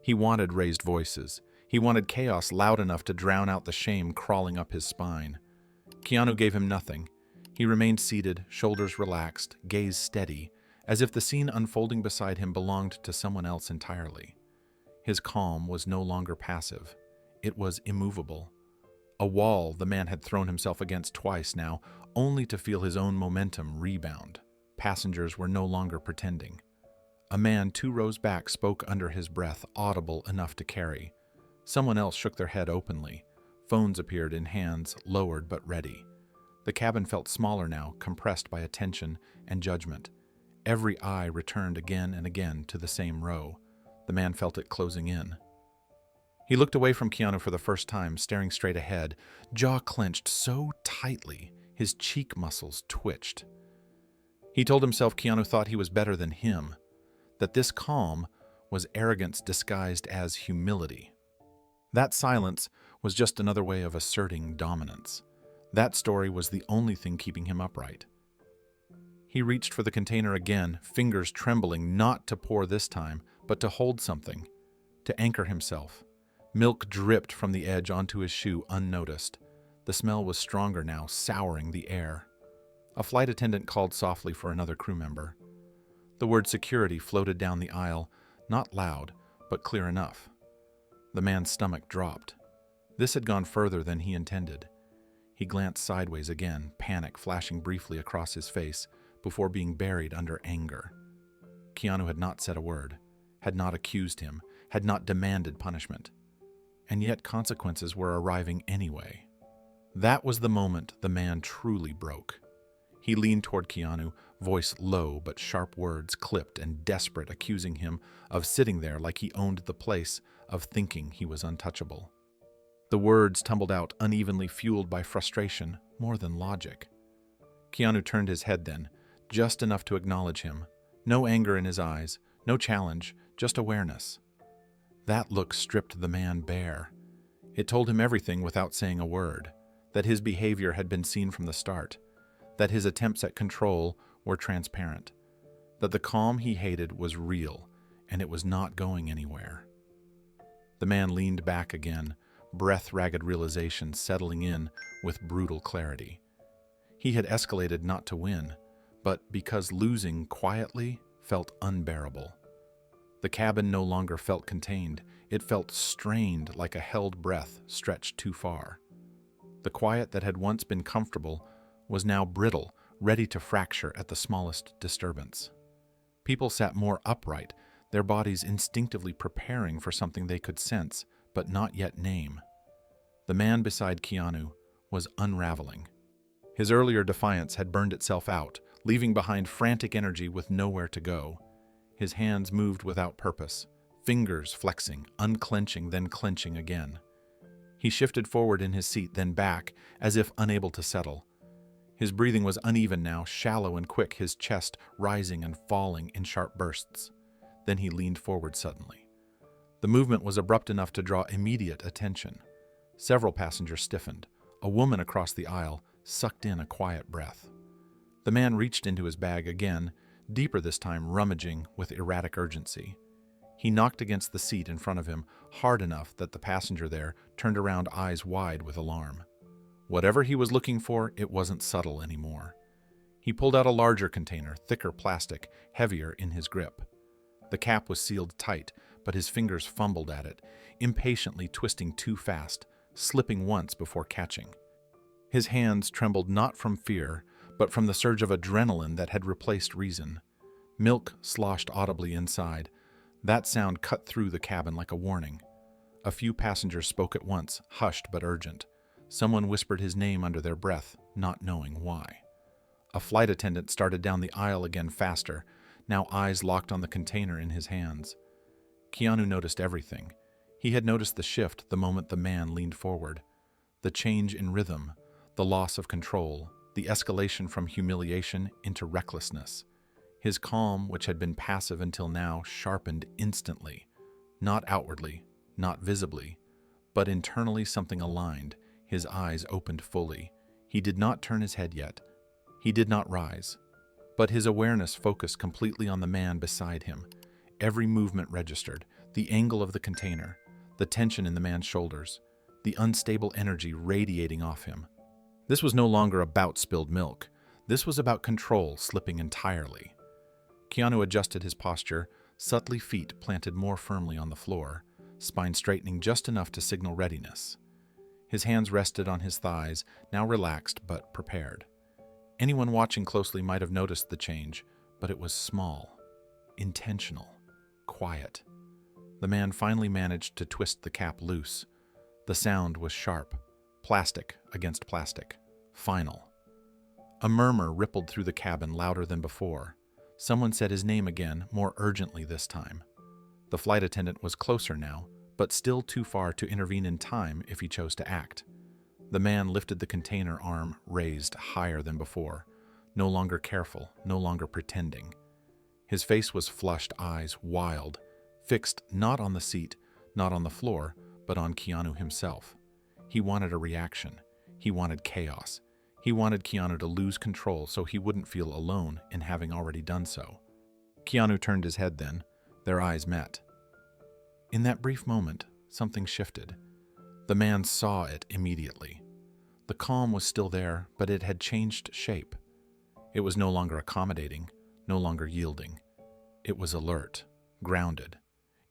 He wanted raised voices. He wanted chaos loud enough to drown out the shame crawling up his spine. Keanu gave him nothing. He remained seated, shoulders relaxed, gaze steady, as if the scene unfolding beside him belonged to someone else entirely. His calm was no longer passive. It was immovable. A wall the man had thrown himself against twice now, only to feel his own momentum rebound. Passengers were no longer pretending. A man 2 rows back spoke under his breath, audible enough to carry. Someone else shook their head openly. Phones appeared in hands, lowered but ready. The cabin felt smaller now, compressed by attention and judgment. Every eye returned again and again to the same row. The man felt it closing in. He looked away from Keanu for the first time, staring straight ahead, jaw clenched so tightly his cheek muscles twitched. He told himself Keanu thought he was better than him, that this calm was arrogance disguised as humility. That silence was just another way of asserting dominance. That story was the only thing keeping him upright. He reached for the container again, fingers trembling, not to pour this time, but to hold something, to anchor himself. Milk dripped from the edge onto his shoe unnoticed. The smell was stronger now, souring the air. A flight attendant called softly for another crew member. The word security floated down the aisle, not loud, but clear enough. The man's stomach dropped. This had gone further than he intended. He glanced sideways again, panic flashing briefly across his face before being buried under anger. Keanu had not said a word, had not accused him, had not demanded punishment. And yet consequences were arriving anyway. That was the moment the man truly broke. He leaned toward Keanu, voice low but sharp words clipped and desperate, accusing him of sitting there like he owned the place, of thinking he was untouchable. The words tumbled out unevenly, fueled by frustration more than logic. Keanu turned his head then, just enough to acknowledge him. No anger in his eyes, no challenge, just awareness. That look stripped the man bare. It told him everything without saying a word, that his behavior had been seen from the start, that his attempts at control were transparent, that the calm he hated was real, and it was not going anywhere. The man leaned back again, breath-ragged realization settling in with brutal clarity. He had escalated not to win, but because losing quietly felt unbearable. The cabin no longer felt contained. It felt strained, like a held breath stretched too far. The quiet that had once been comfortable was now brittle, ready to fracture at the smallest disturbance. People sat more upright, their bodies instinctively preparing for something they could sense, but not yet name. The man beside Keanu was unraveling. His earlier defiance had burned itself out, leaving behind frantic energy with nowhere to go. His hands moved without purpose, fingers flexing, unclenching, then clenching again. He shifted forward in his seat, then back, as if unable to settle. His breathing was uneven now, shallow and quick, his chest rising and falling in sharp bursts. Then he leaned forward suddenly. The movement was abrupt enough to draw immediate attention. Several passengers stiffened. A woman across the aisle sucked in a quiet breath. The man reached into his bag again, deeper this time, rummaging with erratic urgency. He knocked against the seat in front of him hard enough that the passenger there turned around, eyes wide with alarm. Whatever he was looking for, it wasn't subtle anymore. He pulled out a larger container, thicker plastic, heavier in his grip. The cap was sealed tight, but his fingers fumbled at it, impatiently twisting too fast, slipping once before catching. His hands trembled not from fear, but from the surge of adrenaline that had replaced reason. Milk sloshed audibly inside. That sound cut through the cabin like a warning. A few passengers spoke at once, hushed but urgent. Someone whispered his name under their breath, not knowing why. A flight attendant started down the aisle again faster, now eyes locked on the container in his hands. Keanu noticed everything. He had noticed the shift the moment the man leaned forward. The change in rhythm, the loss of control, the escalation from humiliation into recklessness. His calm, which had been passive until now, sharpened instantly. Not outwardly, not visibly, but internally something aligned. His eyes opened fully. He did not turn his head yet. He did not rise. But his awareness focused completely on the man beside him. Every movement registered, the angle of the container, the tension in the man's shoulders, the unstable energy radiating off him. This was no longer about spilled milk. This was about control slipping entirely. Keanu adjusted his posture, subtly feet planted more firmly on the floor, spine straightening just enough to signal readiness. His hands rested on his thighs, now relaxed but prepared. Anyone watching closely might have noticed the change, but it was small, intentional, quiet. The man finally managed to twist the cap loose. The sound was sharp, plastic against plastic, final. A murmur rippled through the cabin louder than before. Someone said his name again, more urgently this time. The flight attendant was closer now, but still too far to intervene in time if he chose to act. The man lifted the container arm raised higher than before, no longer careful, no longer pretending. His face was flushed, eyes wild, fixed not on the seat, not on the floor, but on Keanu himself. He wanted a reaction. He wanted chaos. He wanted Keanu to lose control so he wouldn't feel alone in having already done so. Keanu turned his head then. Their eyes met. In that brief moment, something shifted. The man saw it immediately. The calm was still there, but it had changed shape. It was no longer accommodating, no longer yielding. It was alert, grounded,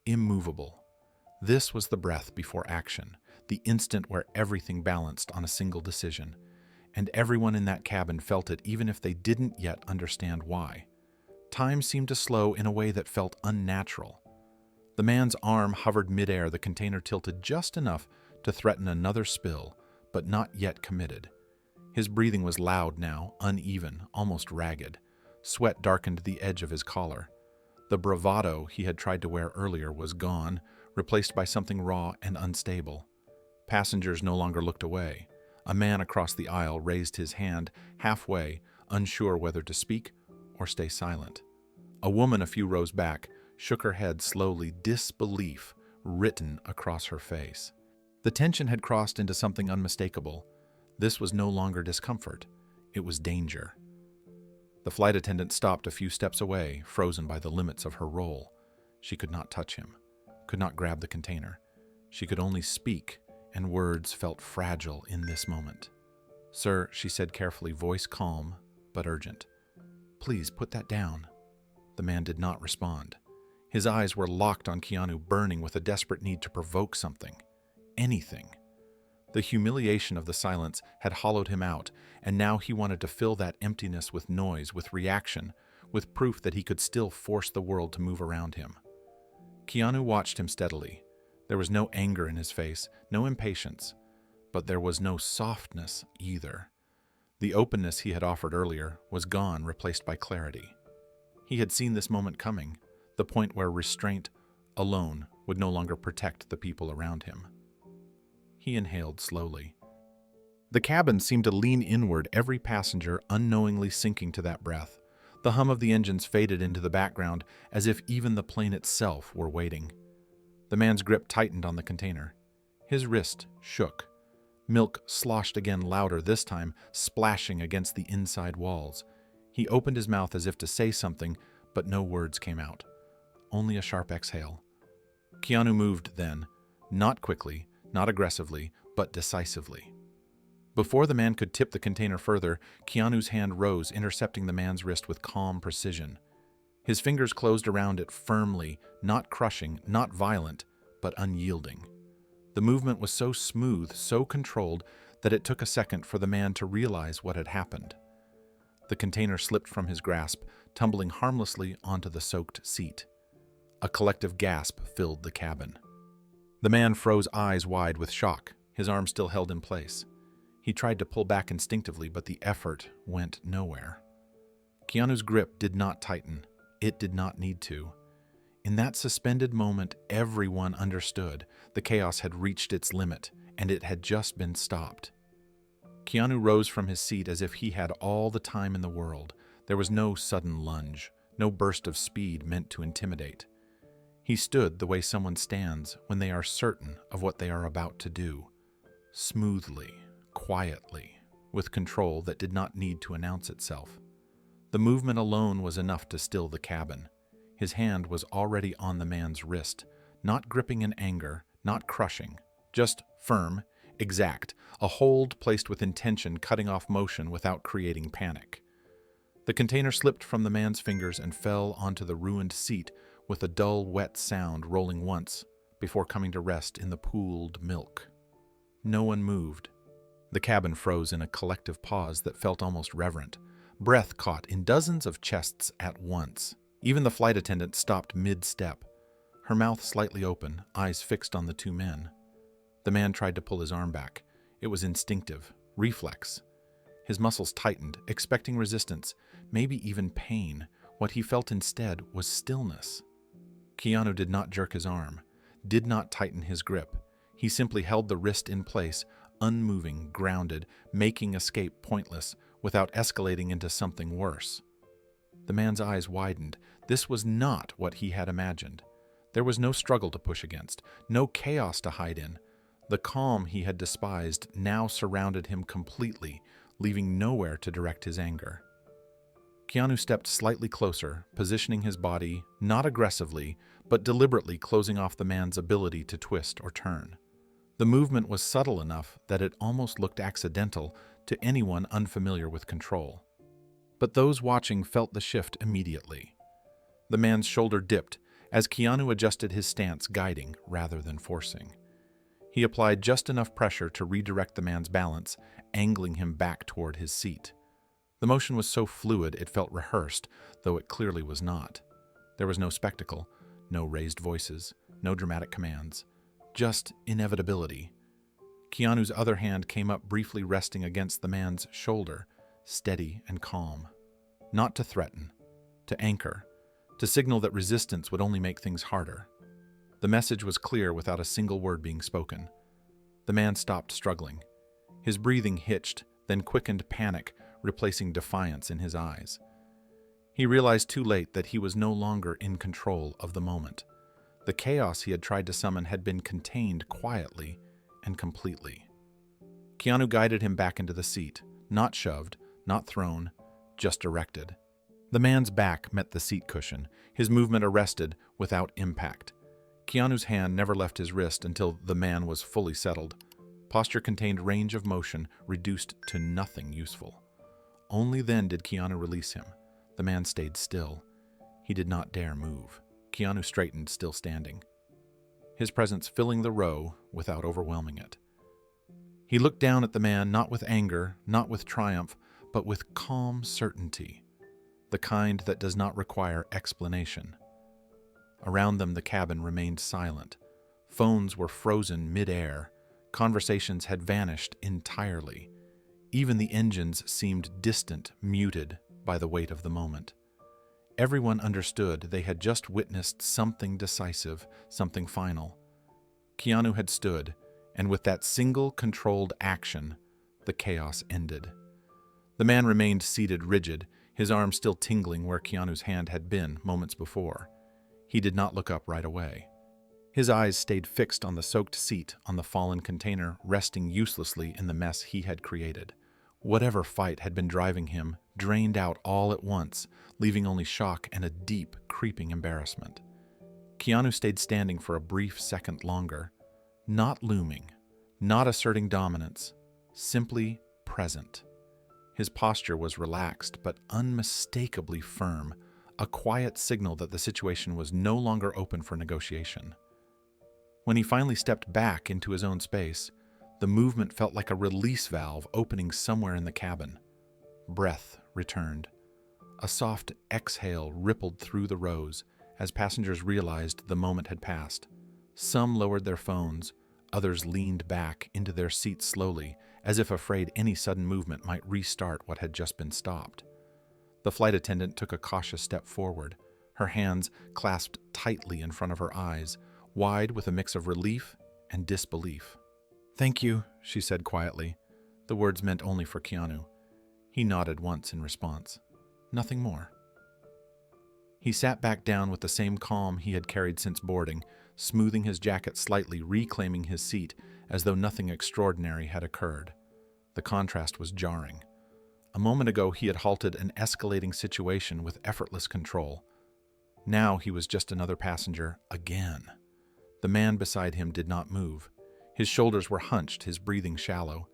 immovable. This was the breath before action, the instant where everything balanced on a single decision. And everyone in that cabin felt it even if they didn't yet understand why. Time seemed to slow in a way that felt unnatural. The man's arm hovered midair, the container tilted just enough to threaten another spill, but not yet committed. His breathing was loud now, uneven, almost ragged. Sweat darkened the edge of his collar. The bravado he had tried to wear earlier was gone, replaced by something raw and unstable. Passengers no longer looked away. A man across the aisle raised his hand halfway, unsure whether to speak or stay silent. A woman a few rows back shook her head slowly, disbelief written across her face. The tension had crossed into something unmistakable. This was no longer discomfort. It was danger. The flight attendant stopped a few steps away, frozen by the limits of her role. She could not touch him, could not grab the container. She could only speak, and words felt fragile in this moment. "Sir," she said carefully, voice calm but urgent. "Please put that down." The man did not respond. His eyes were locked on Keanu, burning with a desperate need to provoke something. Anything. The humiliation of the silence had hollowed him out, and now he wanted to fill that emptiness with noise, with reaction, with proof that he could still force the world to move around him. Keanu watched him steadily. There was no anger in his face, no impatience, but there was no softness either. The openness he had offered earlier was gone, replaced by clarity. He had seen this moment coming, the point where restraint alone would no longer protect the people around him. He inhaled slowly. The cabin seemed to lean inward, every passenger unknowingly sinking to that breath. The hum of the engines faded into the background, as if even the plane itself were waiting. The man's grip tightened on the container. His wrist shook. Milk sloshed again, louder this time, splashing against the inside walls. He opened his mouth as if to say something, but no words came out. Only a sharp exhale. Keanu moved then, not quickly, not aggressively, but decisively. Before the man could tip the container further, Keanu's hand rose, intercepting the man's wrist with calm precision. His fingers closed around it firmly, not crushing, not violent, but unyielding. The movement was so smooth, so controlled, that it took a second for the man to realize what had happened. The container slipped from his grasp, tumbling harmlessly onto the soaked seat. A collective gasp filled the cabin. The man froze, eyes wide with shock, his arm still held in place. He tried to pull back instinctively, but the effort went nowhere. Keanu's grip did not tighten. It did not need to. In that suspended moment, everyone understood the chaos had reached its limit, and it had just been stopped. Keanu rose from his seat as if he had all the time in the world. There was no sudden lunge, no burst of speed meant to intimidate. He stood the way someone stands when they are certain of what they are about to do, smoothly, quietly, with control that did not need to announce itself. The movement alone was enough to still the cabin. His hand was already on the man's wrist, not gripping in anger, not crushing, just firm, exact, a hold placed with intention, cutting off motion without creating panic. The container slipped from the man's fingers and fell onto the ruined seat with a dull, wet sound rolling once before coming to rest in the pooled milk. No one moved. The cabin froze in a collective pause that felt almost reverent. Breath caught in dozens of chests at once. Even the flight attendant stopped mid-step, her mouth slightly open, eyes fixed on the two men. The man tried to pull his arm back. It was instinctive, reflex. His muscles tightened, expecting resistance, maybe even pain. What he felt instead was stillness. Keanu did not jerk his arm, did not tighten his grip. He simply held the wrist in place, unmoving, grounded, making escape pointless, without escalating into something worse. The man's eyes widened. This was not what he had imagined. There was no struggle to push against, no chaos to hide in. The calm he had despised now surrounded him completely, leaving nowhere to direct his anger. Keanu stepped slightly closer, positioning his body, not aggressively, but deliberately closing off the man's ability to twist or turn. The movement was subtle enough that it almost looked accidental to anyone unfamiliar with control. But those watching felt the shift immediately. The man's shoulder dipped as Keanu adjusted his stance, guiding rather than forcing. He applied just enough pressure to redirect the man's balance, angling him back toward his seat. The motion was so fluid it felt rehearsed, though it clearly was not. There was no spectacle, no raised voices, no dramatic commands, just inevitability. Keanu's other hand came up, briefly resting against the man's shoulder, steady and calm. Not to threaten, to anchor, to signal that resistance would only make things harder. The message was clear without a single word being spoken. The man stopped struggling. His breathing hitched, then quickened panic, replacing defiance in his eyes. He realized too late that he was no longer in control of the moment. The chaos he had tried to summon had been contained quietly and completely. Keanu guided him back into the seat, not shoved, not thrown, just directed. The man's back met the seat cushion, his movement arrested without impact. Keanu's hand never left his wrist until the man was fully settled. Posture contained range of motion, reduced to nothing useful. Only then did Keanu release him. The man stayed still. He did not dare move. Keanu straightened, still standing, his presence filling the row without overwhelming it. He looked down at the man, not with anger, not with triumph, but with calm certainty, the kind that does not require explanation. Around them, the cabin remained silent. Phones were frozen mid-air. Conversations had vanished entirely. Even the engines seemed distant, muted by the weight of the moment. Everyone understood they had just witnessed something decisive, something final. Keanu had stood, and with that single controlled action, the chaos ended. The man remained seated rigid, his arm still tingling where Keanu's hand had been moments before. He did not look up right away. His eyes stayed fixed on the soaked seat on the fallen container, resting uselessly in the mess he had created. Whatever fight had been driving him drained out all at once, leaving only shock and a deep, creeping embarrassment. Keanu stayed standing for a brief second longer, not looming, not asserting dominance, simply present. His posture was relaxed but unmistakably firm, a quiet signal that the situation was no longer open for negotiation. When he finally stepped back into his own space, the movement felt like a release valve opening somewhere in the cabin. Breath returned. A soft exhale rippled through the rows as passengers realized the moment had passed. Some lowered their phones, others leaned back into their seats slowly, as if afraid any sudden movement might restart what had just been stopped. The flight attendant took a cautious step forward, her hands clasped tightly in front of her eyes, wide with a mix of relief and disbelief. "Thank you," she said quietly. The words meant only for Keanu. He nodded once in response. Nothing more. He sat back down with the same calm he had carried since boarding, smoothing his jacket slightly, reclaiming his seat as though nothing extraordinary had occurred. The contrast was jarring. A moment ago he had halted an escalating situation with effortless control. Now he was just another passenger again. The man beside him did not move. His shoulders were hunched, his breathing shallow.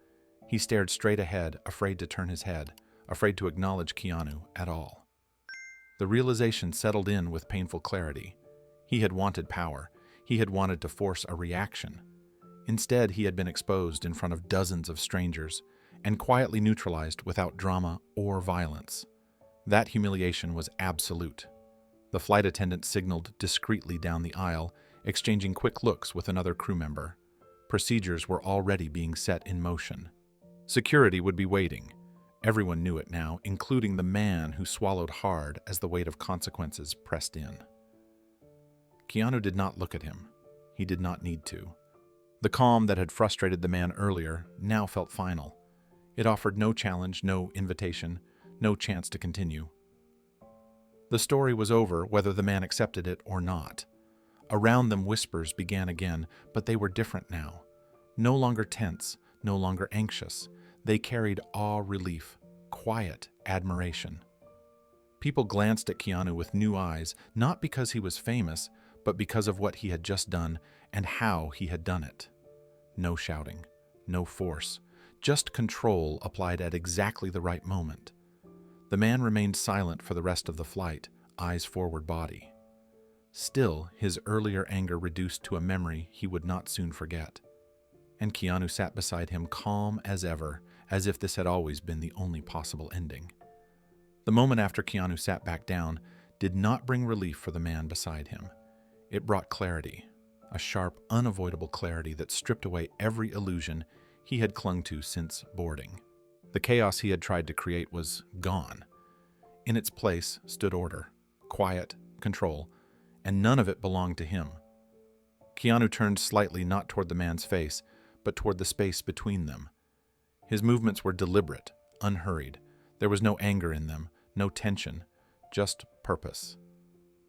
He stared straight ahead, afraid to turn his head, afraid to acknowledge Keanu at all. The realization settled in with painful clarity. He had wanted power. He had wanted to force a reaction. Instead, he had been exposed in front of dozens of strangers and quietly neutralized without drama or violence. That humiliation was absolute. The flight attendant signaled discreetly down the aisle, exchanging quick looks with another crew member. Procedures were already being set in motion. Security would be waiting. Everyone knew it now, including the man who swallowed hard as the weight of consequences pressed in. Keanu did not look at him. He did not need to. The calm that had frustrated the man earlier now felt final. It offered no challenge, no invitation, no chance to continue. The story was over whether the man accepted it or not. Around them whispers began again, but they were different now. No longer tense, no longer anxious. They carried awe relief, quiet admiration. People glanced at Keanu with new eyes, not because he was famous, but because of what he had just done and how he had done it. No shouting, no force, just control applied at exactly the right moment. The man remained silent for the rest of the flight, eyes forward, body. Still, his earlier anger reduced to a memory he would not soon forget. And Keanu sat beside him calm as ever, as if this had always been the only possible ending. The moment after Keanu sat back down did not bring relief for the man beside him. It brought clarity, a sharp, unavoidable clarity that stripped away every illusion he had clung to since boarding. The chaos he had tried to create was gone. In its place stood order, quiet, control, and none of it belonged to him. Keanu turned slightly not toward the man's face, but toward the space between them. His movements were deliberate, unhurried. There was no anger in them, no tension, just purpose.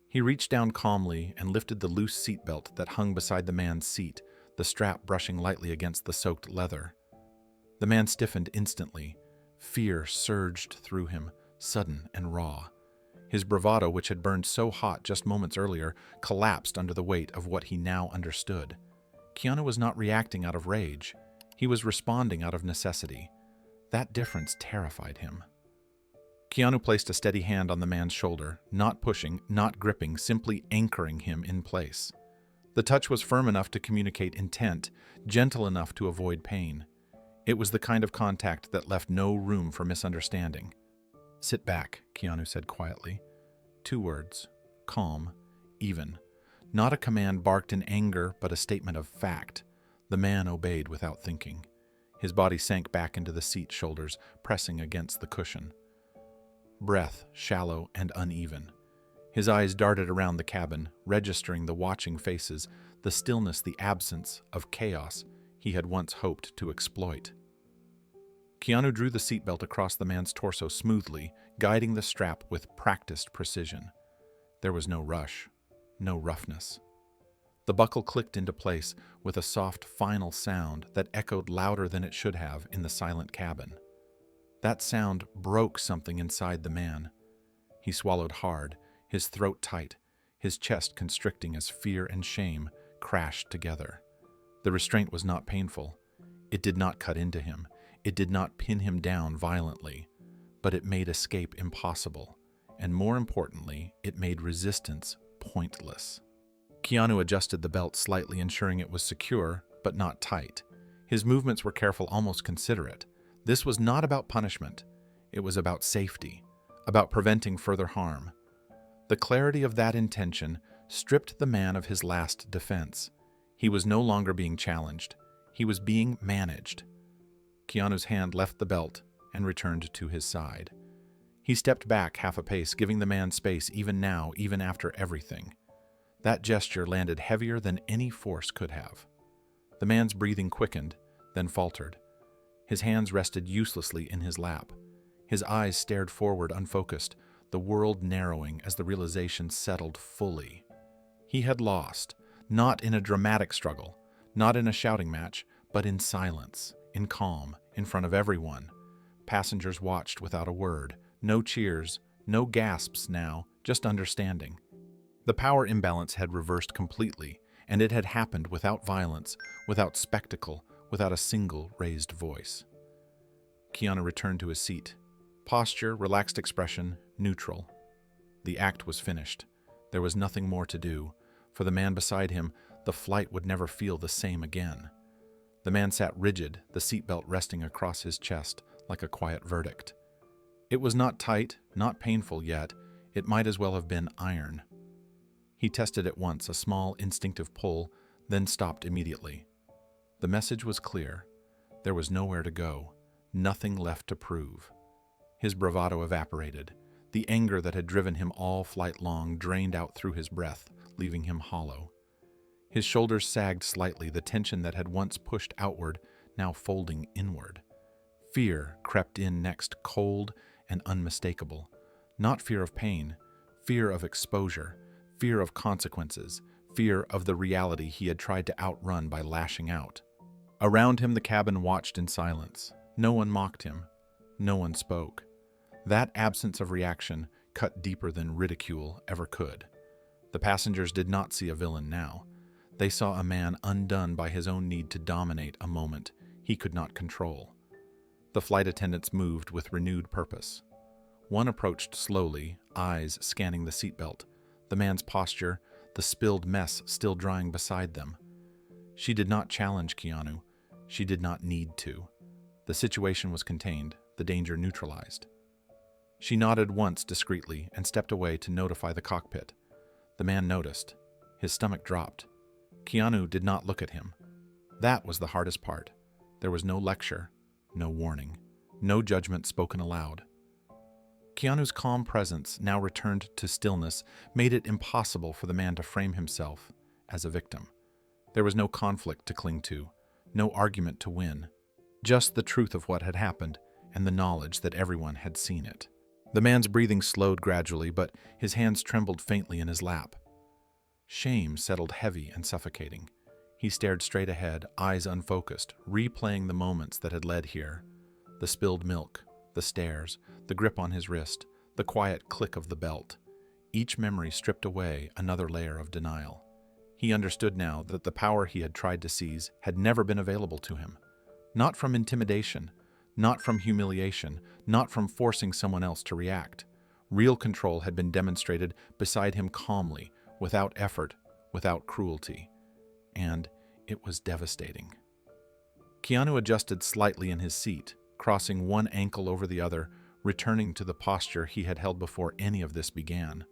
He reached down calmly and lifted the loose seatbelt that hung beside the man's seat, the strap brushing lightly against the soaked leather. The man stiffened instantly. Fear surged through him, sudden and raw. His bravado, which had burned so hot just moments earlier, collapsed under the weight of what he now understood. Keanu was not reacting out of rage. He was responding out of necessity. That difference terrified him. Keanu placed a steady hand on the man's shoulder, not pushing, not gripping, simply anchoring him in place. The touch was firm enough to communicate intent, gentle enough to avoid pain. It was the kind of contact that left no room for misunderstanding. "Sit back," Keanu said quietly. 2 words, calm, even. Not a command barked in anger, but a statement of fact. The man obeyed without thinking. His body sank back into the seat, shoulders pressing against the cushion. Breath shallow and uneven. His eyes darted around the cabin, registering the watching faces, the stillness, the absence of chaos he had once hoped to exploit. Keanu drew the seatbelt across the man's torso smoothly, guiding the strap with practiced precision. There was no rush, no roughness. The buckle clicked into place with a soft, final sound that echoed louder than it should have in the silent cabin. That sound broke something inside the man. He swallowed hard, his throat tight, his chest constricting as fear and shame crashed together. The restraint was not painful. It did not cut into him. It did not pin him down violently, but it made escape impossible, and more importantly, it made resistance pointless. Keanu adjusted the belt slightly, ensuring it was secure, but not tight. His movements were careful, almost considerate. This was not about punishment. It was about safety, about preventing further harm. The clarity of that intention stripped the man of his last defense. He was no longer being challenged. He was being managed. Keanu's hand left the belt and returned to his side. He stepped back half a pace, giving the man space even now, even after everything. That gesture landed heavier than any force could have. The man's breathing quickened, then faltered. His hands rested uselessly in his lap. His eyes stared forward unfocused, the world narrowing as the realization settled fully. He had lost, not in a dramatic struggle, not in a shouting match, but in silence, in calm, in front of everyone. Passengers watched without a word. No cheers, no gasps now, just understanding. The power imbalance had reversed completely, and it had happened without violence, without spectacle, without a single raised voice. Keanu returned to his seat. Posture, relaxed expression, neutral. The act was finished. There was nothing more to do. For the man beside him, the flight would never feel the same again. The man sat rigid, the seatbelt resting across his chest like a quiet verdict. It was not tight, not painful yet. It might as well have been iron. He tested it once, a small, instinctive pull, then stopped immediately. The message was clear. There was nowhere to go, nothing left to prove. His bravado evaporated. The anger that had driven him all flight long drained out through his breath, leaving him hollow. His shoulders sagged slightly, the tension that had once pushed outward, now folding inward. Fear crept in next, cold and unmistakable. Not fear of pain, fear of exposure, fear of consequences, fear of the reality he had tried to outrun by lashing out. Around him the cabin watched in silence. No one mocked him. No one spoke. That absence of reaction cut deeper than ridicule ever could. The passengers did not see a villain now. They saw a man undone by his own need to dominate a moment he could not control. The flight attendants moved with renewed purpose. One approached slowly, eyes scanning the seatbelt, the man's posture, the spilled mess still drying beside them. She did not challenge Keanu. She did not need to. The situation was contained, the danger neutralized. She nodded once discreetly and stepped away to notify the cockpit. The man noticed. His stomach dropped. Keanu did not look at him. That was the hardest part. There was no lecture, no warning, no judgment spoken aloud. Keanu's calm presence, now returned to stillness, made it impossible for the man to frame himself as a victim. There was no conflict to cling to, no argument to win, just the truth of what had happened and the knowledge that everyone had seen it. The man's breathing slowed gradually, but his hands trembled faintly in his lap. Shame settled heavy and suffocating. He stared straight ahead, eyes unfocused, replaying the moments that had led here. The spilled milk, the stairs, the grip on his wrist, the quiet click of the belt. Each memory stripped away another layer of denial. He understood now that the power he had tried to seize had never been available to him. Not from intimidation, not from humiliation, not from forcing someone else to react. Real control had been demonstrated beside him calmly, without effort, without cruelty. And it was devastating. Keanu adjusted slightly in his seat, crossing one ankle over the other, returning to the posture he had held before any of this began.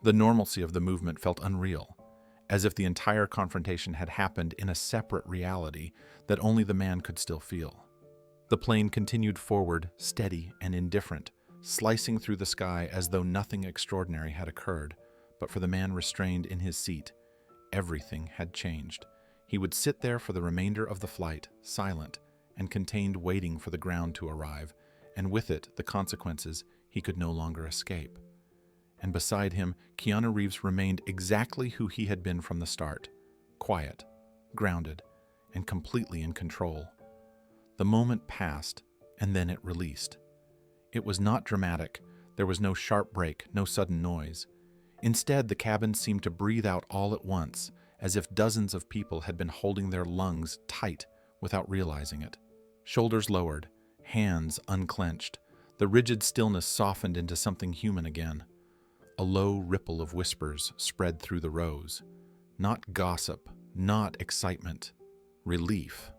The normalcy of the movement felt unreal, as if the entire confrontation had happened in a separate reality that only the man could still feel. The plane continued forward, steady and indifferent, slicing through the sky as though nothing extraordinary had occurred. But for the man restrained in his seat, everything had changed. He would sit there for the remainder of the flight, silent and contained, waiting for the ground to arrive, and with it the consequences he could no longer escape. And beside him, Keanu Reeves remained exactly who he had been from the start, quiet, grounded, and completely in control. The moment passed, and then it released. It was not dramatic. There was no sharp break, no sudden noise. Instead, the cabin seemed to breathe out all at once, as if dozens of people had been holding their lungs tight without realizing it. Shoulders lowered, hands unclenched, the rigid stillness softened into something human again. A low ripple of whispers spread through the rows. Not gossip, not excitement, relief.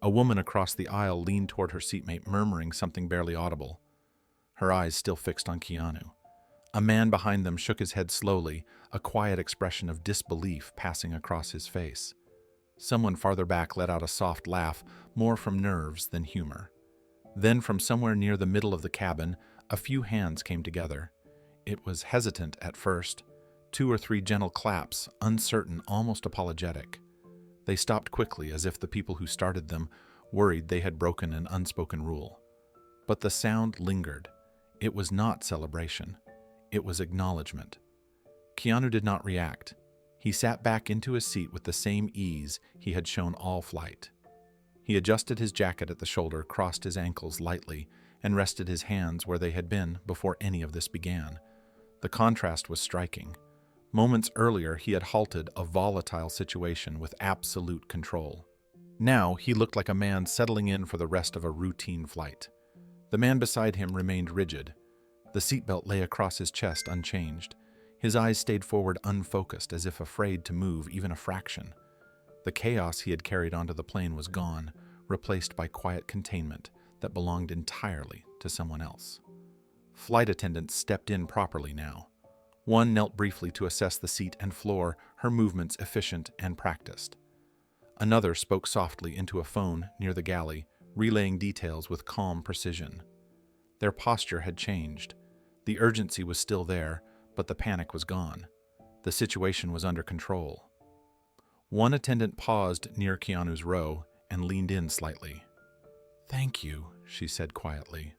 A woman across the aisle leaned toward her seatmate, murmuring something barely audible, her eyes still fixed on Keanu. A man behind them shook his head slowly, a quiet expression of disbelief passing across his face. Someone farther back let out a soft laugh, more from nerves than humor. Then, from somewhere near the middle of the cabin, A few hands came together. It was hesitant at first, 2 or 3 gentle claps, uncertain, almost apologetic. They stopped quickly, as if the people who started them worried they had broken an unspoken rule. But the sound lingered. It was not celebration. It was acknowledgement. Keanu did not react. He sat back into his seat with the same ease he had shown all flight. He adjusted his jacket at the shoulder, crossed his ankles lightly, and rested his hands where they had been before any of this began. The contrast was striking. Moments earlier, he had halted a volatile situation with absolute control. Now, he looked like a man settling in for the rest of a routine flight. The man beside him remained rigid. The seatbelt lay across his chest unchanged. His eyes stayed forward unfocused, as if afraid to move even a fraction. The chaos he had carried onto the plane was gone, replaced by quiet containment that belonged entirely to someone else. Flight attendants stepped in properly now. One knelt briefly to assess the seat and floor, her movements efficient and practiced. Another spoke softly into a phone near the galley, relaying details with calm precision. Their posture had changed. The urgency was still there, but the panic was gone. The situation was under control. One attendant paused near Keanu's row and leaned in slightly. "Thank you," she said quietly.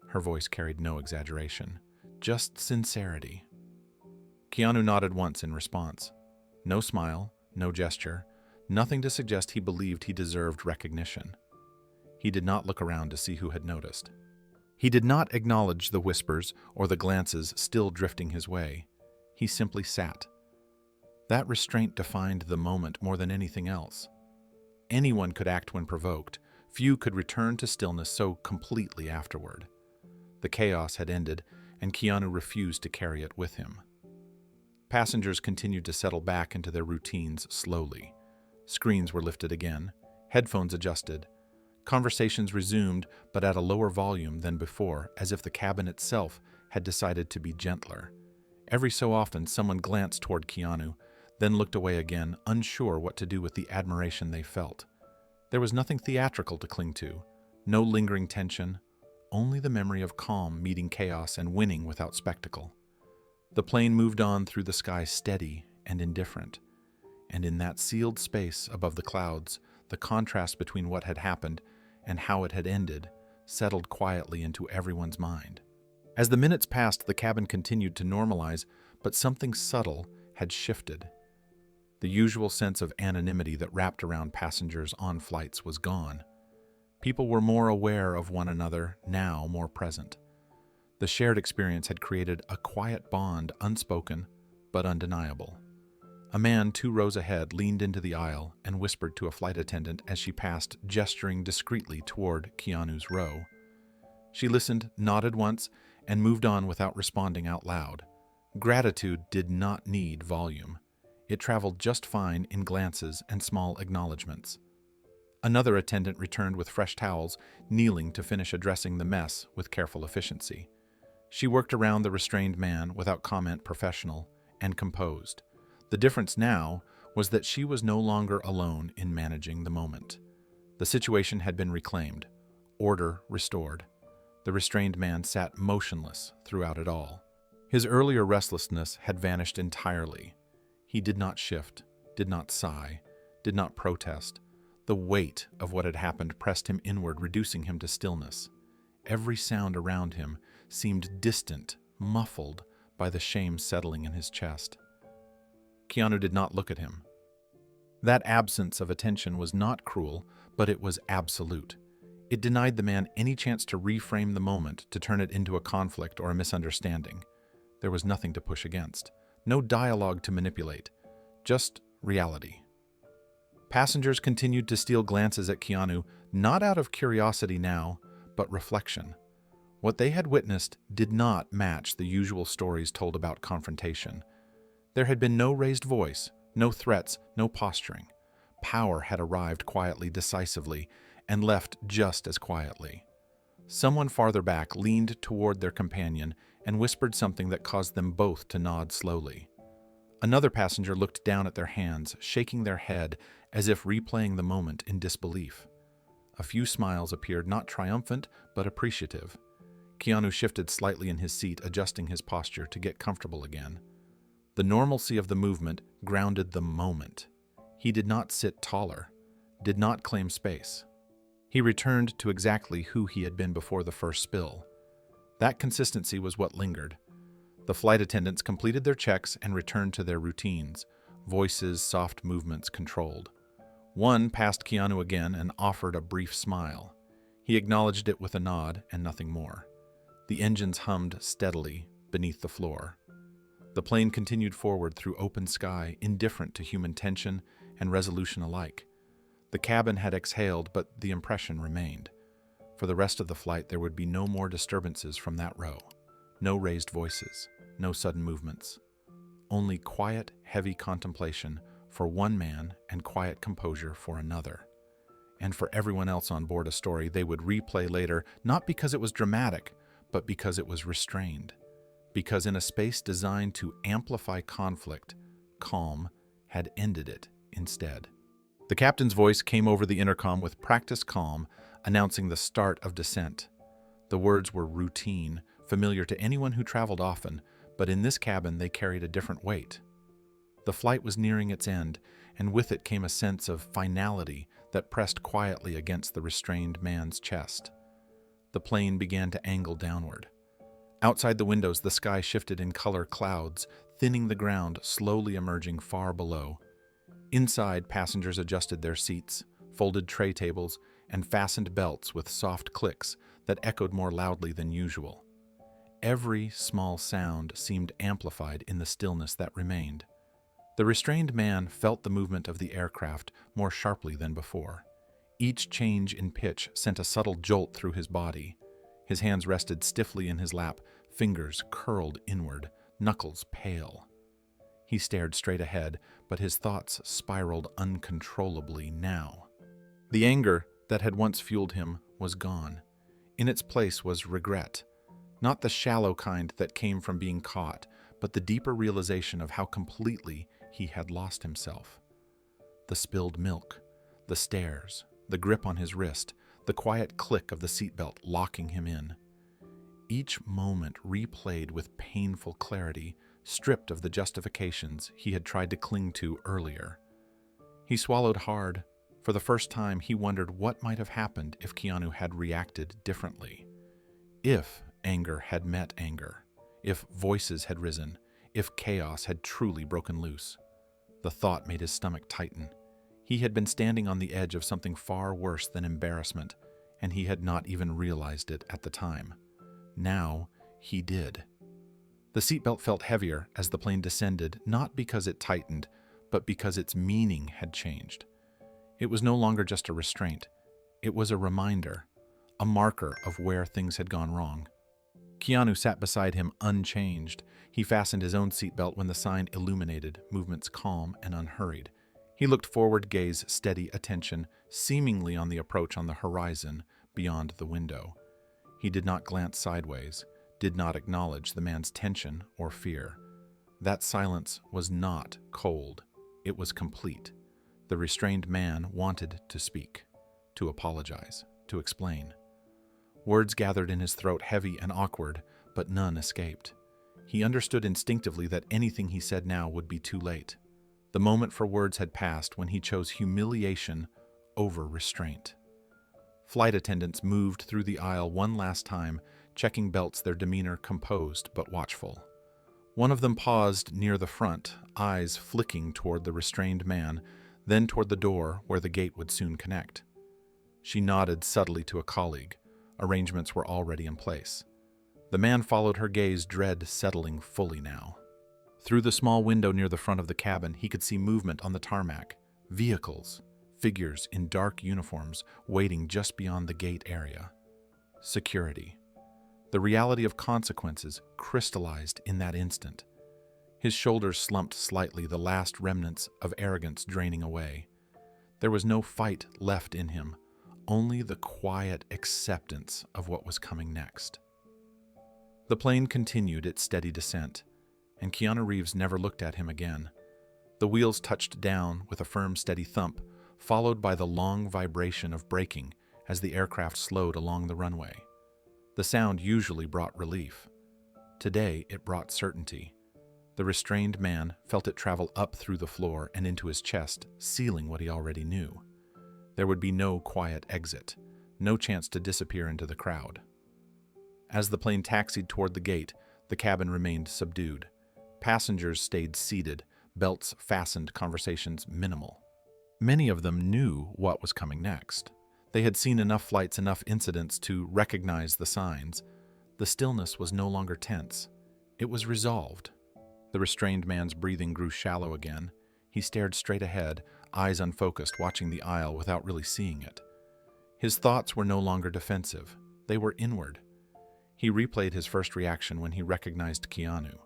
Her voice carried no exaggeration, just sincerity. Keanu nodded once in response. No smile, no gesture, nothing to suggest he believed he deserved recognition. He did not look around to see who had noticed. He did not acknowledge the whispers or the glances still drifting his way. He simply sat. That restraint defined the moment more than anything else. Anyone could act when provoked. Few could return to stillness so completely afterward. The chaos had ended, and Keanu refused to carry it with him. Passengers continued to settle back into their routines slowly. Screens were lifted again, headphones adjusted. Conversations resumed, but at a lower volume than before, as if the cabin itself had decided to be gentler. Every so often, someone glanced toward Keanu, then looked away again, unsure what to do with the admiration they felt. There was nothing theatrical to cling to, no lingering tension, only the memory of calm meeting chaos and winning without spectacle. The plane moved on through the sky steady and indifferent, and in that sealed space above the clouds, the contrast between what had happened and how it had ended settled quietly into everyone's mind. As the minutes passed, the cabin continued to normalize, but something subtle had shifted. The usual sense of anonymity that wrapped around passengers on flights was gone. People were more aware of one another, now more present. The shared experience had created a quiet bond, unspoken but undeniable. A man 2 rows ahead leaned into the aisle and whispered to a flight attendant as she passed, gesturing discreetly toward Keanu's row. She listened, nodded once, and moved on without responding out loud. Gratitude did not need volume. It traveled just fine in glances and small acknowledgments. Another attendant returned with fresh towels, kneeling to finish addressing the mess with careful efficiency. She worked around the restrained man without comment, professional and composed. The difference now was that she was no longer alone in managing the moment. The situation had been reclaimed, order restored. The restrained man sat motionless throughout it all. His earlier restlessness had vanished entirely. He did not shift, did not sigh, did not protest. The weight of what had happened pressed him inward, reducing him to stillness. Every sound around him seemed distant, muffled by the shame settling in his chest. Keanu did not look at him. That absence of attention was not cruel, but it was absolute. It denied the man any chance to reframe the moment, to turn it into a conflict or a misunderstanding. There was nothing to push against, no dialogue to manipulate, just reality. Passengers continued to steal glances at Keanu, not out of curiosity now, but reflection. What they had witnessed did not match the usual stories told about confrontation. There had been no raised voice, no threats, no posturing. Power had arrived quietly, decisively, and left just as quietly. Someone farther back leaned toward their companion and whispered something that caused them both to nod slowly. Another passenger looked down at their hands, shaking their head as if replaying the moment in disbelief. A few smiles appeared, not triumphant, but appreciative. Keanu shifted slightly in his seat, adjusting his posture to get comfortable again. The normalcy of the movement grounded the moment. He did not sit taller, did not claim space. He returned to exactly who he had been before the first spill. That consistency was what lingered. The flight attendants completed their checks and returned to their routines, voices, soft movements controlled. One passed Keanu again and offered a brief smile. He acknowledged it with a nod and nothing more. The engines hummed steadily beneath the floor. The plane continued forward through open sky, indifferent to human tension and resolution alike. The cabin had exhaled, but the impression remained. For the rest of the flight, there would be no more disturbances from that row. No raised voices, no sudden movements. Only quiet, heavy contemplation for one man and quiet composure for another. And for everyone else on board, a story they would replay later, not because it was dramatic, but because it was restrained. Because in a space designed to amplify conflict, calm had ended it instead. The captain's voice came over the intercom with practiced calm, announcing the start of descent. The words were routine, familiar to anyone who traveled often, but in this cabin they carried a different weight. The flight was nearing its end, and with it came a sense of finality that pressed quietly against the restrained man's chest. The plane began to angle downward. Outside the windows, the sky shifted in color clouds, thinning the ground, slowly emerging far below. Inside, passengers adjusted their seats, folded tray tables, and fastened belts with soft clicks that echoed more loudly than usual. Every small sound seemed amplified in the stillness that remained. The restrained man felt the movement of the aircraft more sharply than before. Each change in pitch sent a subtle jolt through his body. His hands rested stiffly in his lap, fingers curled inward, knuckles pale. He stared straight ahead, but his thoughts spiraled uncontrollably now. The anger that had once fueled him was gone. In its place was regret, not the shallow kind that came from being caught, but the deeper realization of how completely he had lost himself. The spilled milk, the stares, the grip on his wrist, the quiet click of the seatbelt locking him in. Each moment replayed with painful clarity, stripped of the justifications he had tried to cling to earlier. He swallowed hard. For the first time, he wondered what might have happened if Keanu had reacted differently. If anger had met anger, if voices had risen, if chaos had truly broken loose. The thought made his stomach tighten. He had been standing on the edge of something far worse than embarrassment, and he had not even realized it at the time. Now he did. The seatbelt felt heavier as the plane descended, not because it tightened, but because its meaning had changed. It was no longer just a restraint. It was a reminder, a marker of where things had gone wrong. Keanu sat beside him unchanged. He fastened his own seatbelt when the sign illuminated, movements calm and unhurried. He looked forward, gaze steady, attention seemingly on the approach on the horizon beyond the window. He did not glance sideways, did not acknowledge the man's tension or fear. That silence was not cold. It was complete. The restrained man wanted to speak, to apologize, to explain. Words gathered in his throat, heavy and awkward, but none escaped. He understood instinctively that anything he said now would be too late. The moment for words had passed when he chose humiliation over restraint. Flight attendants moved through the aisle one last time, checking belts, their demeanor composed but watchful. One of them paused near the front, eyes flicking toward the restrained man, then toward the door where the gate would soon connect. She nodded subtly to a colleague. Arrangements were already in place. The man followed her gaze, dread settling fully now. Through the small window near the front of the cabin, he could see movement on the tarmac, vehicles, figures in dark uniforms waiting just beyond the gate area. Security. The reality of consequences crystallized in that instant. His shoulders slumped slightly, the last remnants of arrogance draining away. There was no fight left in him, only the quiet acceptance of what was coming next. The plane continued its steady descent, and Keanu Reeves never looked at him again. The wheels touched down with a firm, steady thump, followed by the long vibration of braking as the aircraft slowed along the runway. The sound usually brought relief. Today, it brought certainty. The restrained man felt it travel up through the floor and into his chest, sealing what he already knew. There would be no quiet exit, no chance to disappear into the crowd. As the plane taxied toward the gate, the cabin remained subdued. Passengers stayed seated, belts fastened, conversations minimal. Many of them knew what was coming next. They had seen enough flights, enough incidents to recognize the signs. The stillness was no longer tense. It was resolved. The restrained man's breathing grew shallow again. He stared straight ahead, eyes unfocused, watching the aisle without really seeing it. His thoughts were no longer defensive. They were inward. He replayed his first reaction when he recognized Keanu.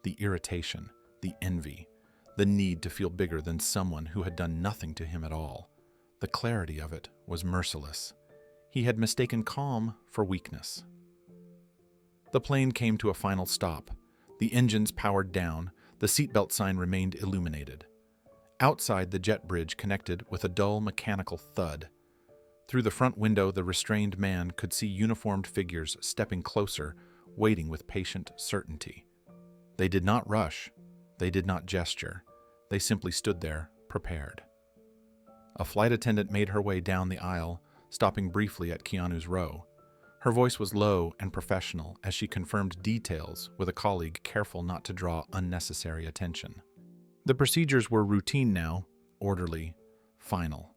The irritation, the envy, the need to feel bigger than someone who had done nothing to him at all. The clarity of it was merciless. He had mistaken calm for weakness. The plane came to a final stop. The engines powered down. The seatbelt sign remained illuminated. Outside, the jet bridge connected with a dull mechanical thud. Through the front window, the restrained man could see uniformed figures stepping closer, waiting with patient certainty. They did not rush. They did not gesture. They simply stood there, prepared. A flight attendant made her way down the aisle, stopping briefly at Keanu's row. Her voice was low and professional as she confirmed details with a colleague, careful not to draw unnecessary attention. The procedures were routine now, orderly, final.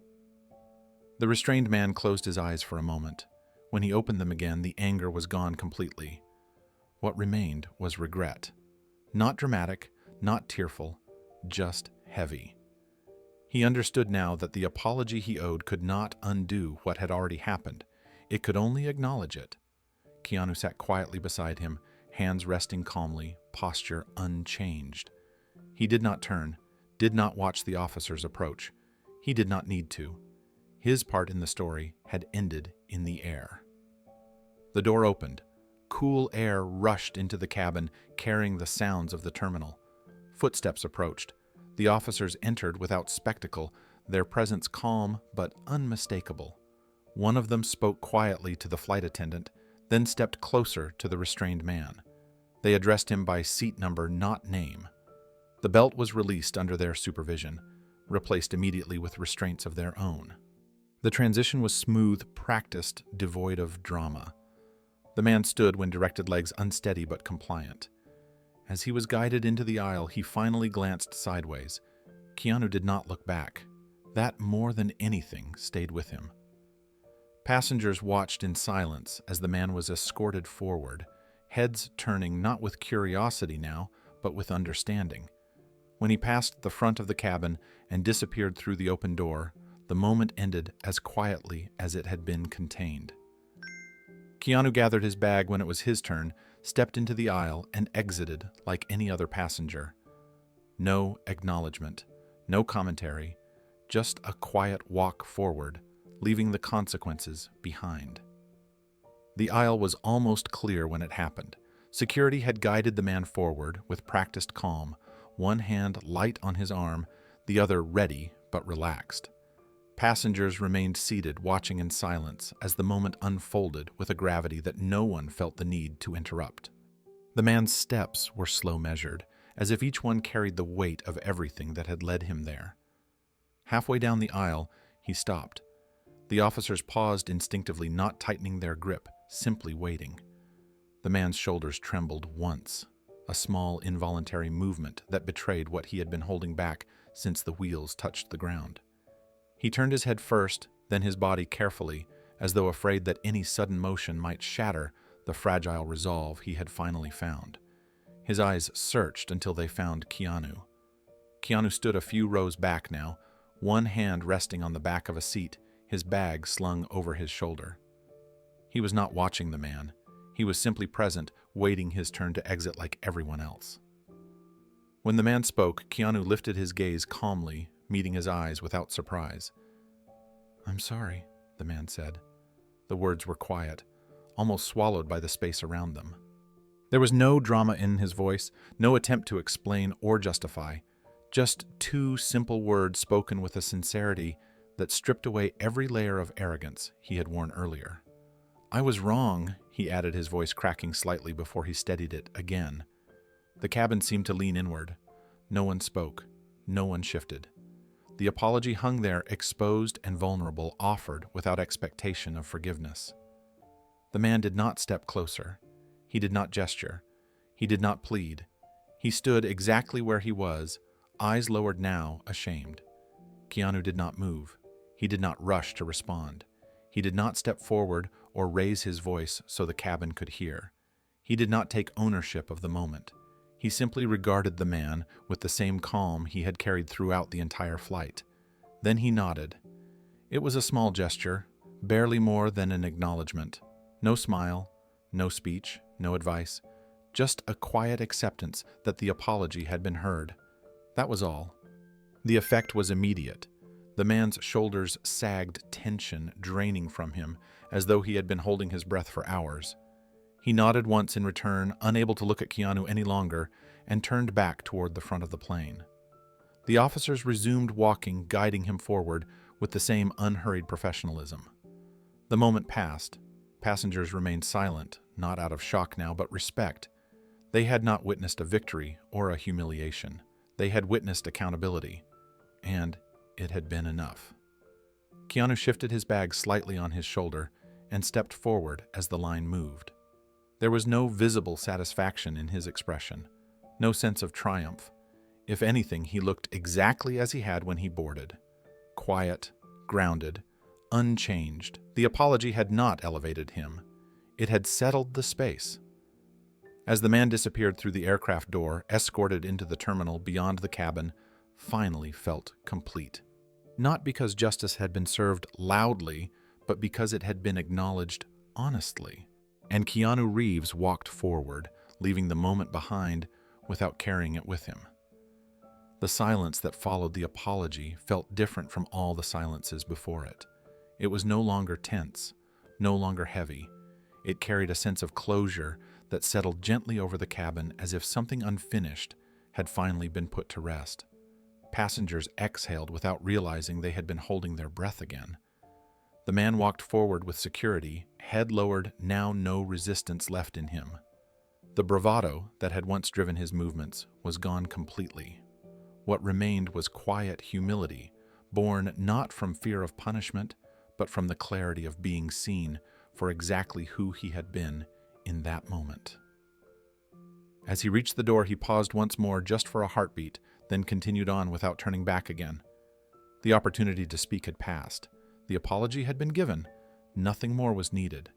The restrained man closed his eyes for a moment. When he opened them again, the anger was gone completely. What remained was regret. Not dramatic, not tearful, just heavy. He understood now that the apology he owed could not undo what had already happened. It could only acknowledge it. Keanu sat quietly beside him, hands resting calmly, posture unchanged. He did not turn, did not watch the officers approach. He did not need to. His part in the story had ended in the air. The door opened. Cool air rushed into the cabin, carrying the sounds of the terminal. Footsteps approached. The officers entered without spectacle, their presence calm but unmistakable. One of them spoke quietly to the flight attendant, then stepped closer to the restrained man. They addressed him by seat number, not name. The belt was released under their supervision, replaced immediately with restraints of their own. The transition was smooth, practiced, devoid of drama. The man stood when directed, legs unsteady but compliant. As he was guided into the aisle, he finally glanced sideways. Keanu did not look back. That, more than anything, stayed with him. Passengers watched in silence as the man was escorted forward, heads turning not with curiosity now, but with understanding. When he passed the front of the cabin and disappeared through the open door, the moment ended as quietly as it had been contained. Keanu gathered his bag when it was his turn, stepped into the aisle, and exited like any other passenger. No acknowledgement, no commentary, just a quiet walk forward, leaving the consequences behind. The aisle was almost clear when it happened. Security had guided the man forward with practiced calm, one hand light on his arm, the other ready but relaxed. Passengers remained seated, watching in silence as the moment unfolded with a gravity that no one felt the need to interrupt. The man's steps were slow measured, as if each one carried the weight of everything that had led him there. Halfway down the aisle, he stopped. The officers paused instinctively, not tightening their grip, simply waiting. The man's shoulders trembled once, a small involuntary movement that betrayed what he had been holding back since the wheels touched the ground. He turned his head first, then his body carefully, as though afraid that any sudden motion might shatter the fragile resolve he had finally found. His eyes searched until they found Keanu. Keanu stood a few rows back now, one hand resting on the back of a seat, his bag slung over his shoulder. He was not watching the man. He was simply present, waiting his turn to exit like everyone else. When the man spoke, Keanu lifted his gaze calmly, meeting his eyes without surprise. "I'm sorry," the man said. The words were quiet, almost swallowed by the space around them. There was no drama in his voice, no attempt to explain or justify, just two simple words spoken with a sincerity that stripped away every layer of arrogance he had worn earlier. "I was wrong," he added, his voice cracking slightly before he steadied it again. The cabin seemed to lean inward. No one spoke. No one shifted. The apology hung there, exposed and vulnerable, offered without expectation of forgiveness. The man did not step closer. He did not gesture. He did not plead. He stood exactly where he was, eyes lowered now, ashamed. Keanu did not move. He did not rush to respond. He did not step forward or raise his voice so the cabin could hear. He did not take ownership of the moment. He simply regarded the man with the same calm he had carried throughout the entire flight. Then he nodded. It was a small gesture, barely more than an acknowledgement. No smile, no speech, no advice, just a quiet acceptance that the apology had been heard. That was all. The effect was immediate. The man's shoulders sagged, tension draining from him, as though he had been holding his breath for hours. He nodded once in return, unable to look at Keanu any longer, and turned back toward the front of the plane. The officers resumed walking, guiding him forward with the same unhurried professionalism. The moment passed. Passengers remained silent, not out of shock now, but respect. They had not witnessed a victory or a humiliation. They had witnessed accountability, and it had been enough. Keanu shifted his bag slightly on his shoulder and stepped forward as the line moved. There was no visible satisfaction in his expression, no sense of triumph. If anything, he looked exactly as he had when he boarded. Quiet, grounded, unchanged. The apology had not elevated him. It had settled the space. As the man disappeared through the aircraft door, escorted into the terminal beyond the cabin, finally felt complete. Not because justice had been served loudly, but because it had been acknowledged honestly. And Keanu Reeves walked forward, leaving the moment behind without carrying it with him. The silence that followed the apology felt different from all the silences before it. It was no longer tense, no longer heavy. It carried a sense of closure that settled gently over the cabin, as if something unfinished had finally been put to rest. Passengers exhaled without realizing they had been holding their breath again. The man walked forward with security, head lowered, now no resistance left in him. The bravado that had once driven his movements was gone completely. What remained was quiet humility, born not from fear of punishment, but from the clarity of being seen for exactly who he had been in that moment. As he reached the door, he paused once more just for a heartbeat, then continued on without turning back again. The opportunity to speak had passed. The apology had been given. Nothing more was needed.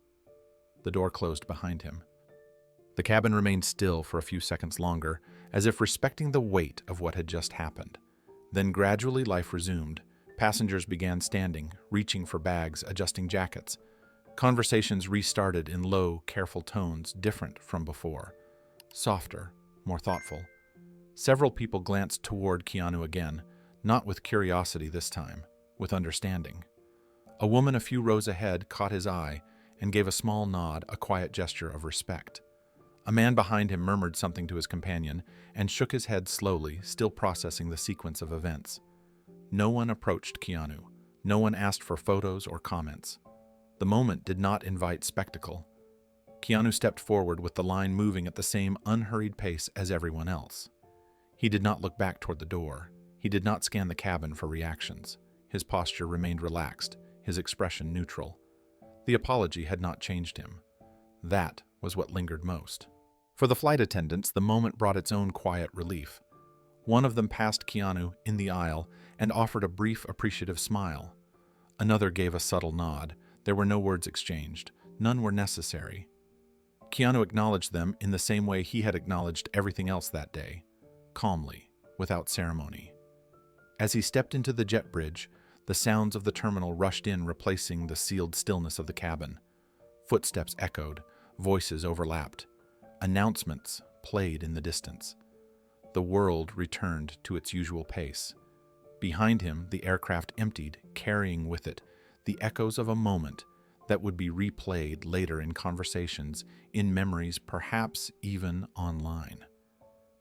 The door closed behind him. The cabin remained still for a few seconds longer, as if respecting the weight of what had just happened. Then gradually life resumed. Passengers began standing, reaching for bags, adjusting jackets. Conversations restarted in low, careful tones, different from before. Softer, more thoughtful. Several people glanced toward Keanu again, not with curiosity this time, with understanding. A woman a few rows ahead caught his eye and gave a small nod, a quiet gesture of respect. A man behind him murmured something to his companion and shook his head slowly, still processing the sequence of events. No one approached Keanu. No one asked for photos or comments. The moment did not invite spectacle. Keanu stepped forward with the line moving at the same unhurried pace as everyone else. He did not look back toward the door. He did not scan the cabin for reactions. His posture remained relaxed, his expression neutral. The apology had not changed him. That was what lingered most. For the flight attendants, the moment brought its own quiet relief. One of them passed Keanu in the aisle and offered a brief, appreciative smile. Another gave a subtle nod. There were no words exchanged. None were necessary. Keanu acknowledged them in the same way he had acknowledged everything else that day, calmly, without ceremony. As he stepped into the jet bridge, the sounds of the terminal rushed in, replacing the sealed stillness of the cabin. Footsteps echoed, voices overlapped. Announcements played in the distance. The world returned to its usual pace. Behind him, the aircraft emptied, carrying with it the echoes of a moment that would be replayed later in conversations, in memories, perhaps even online.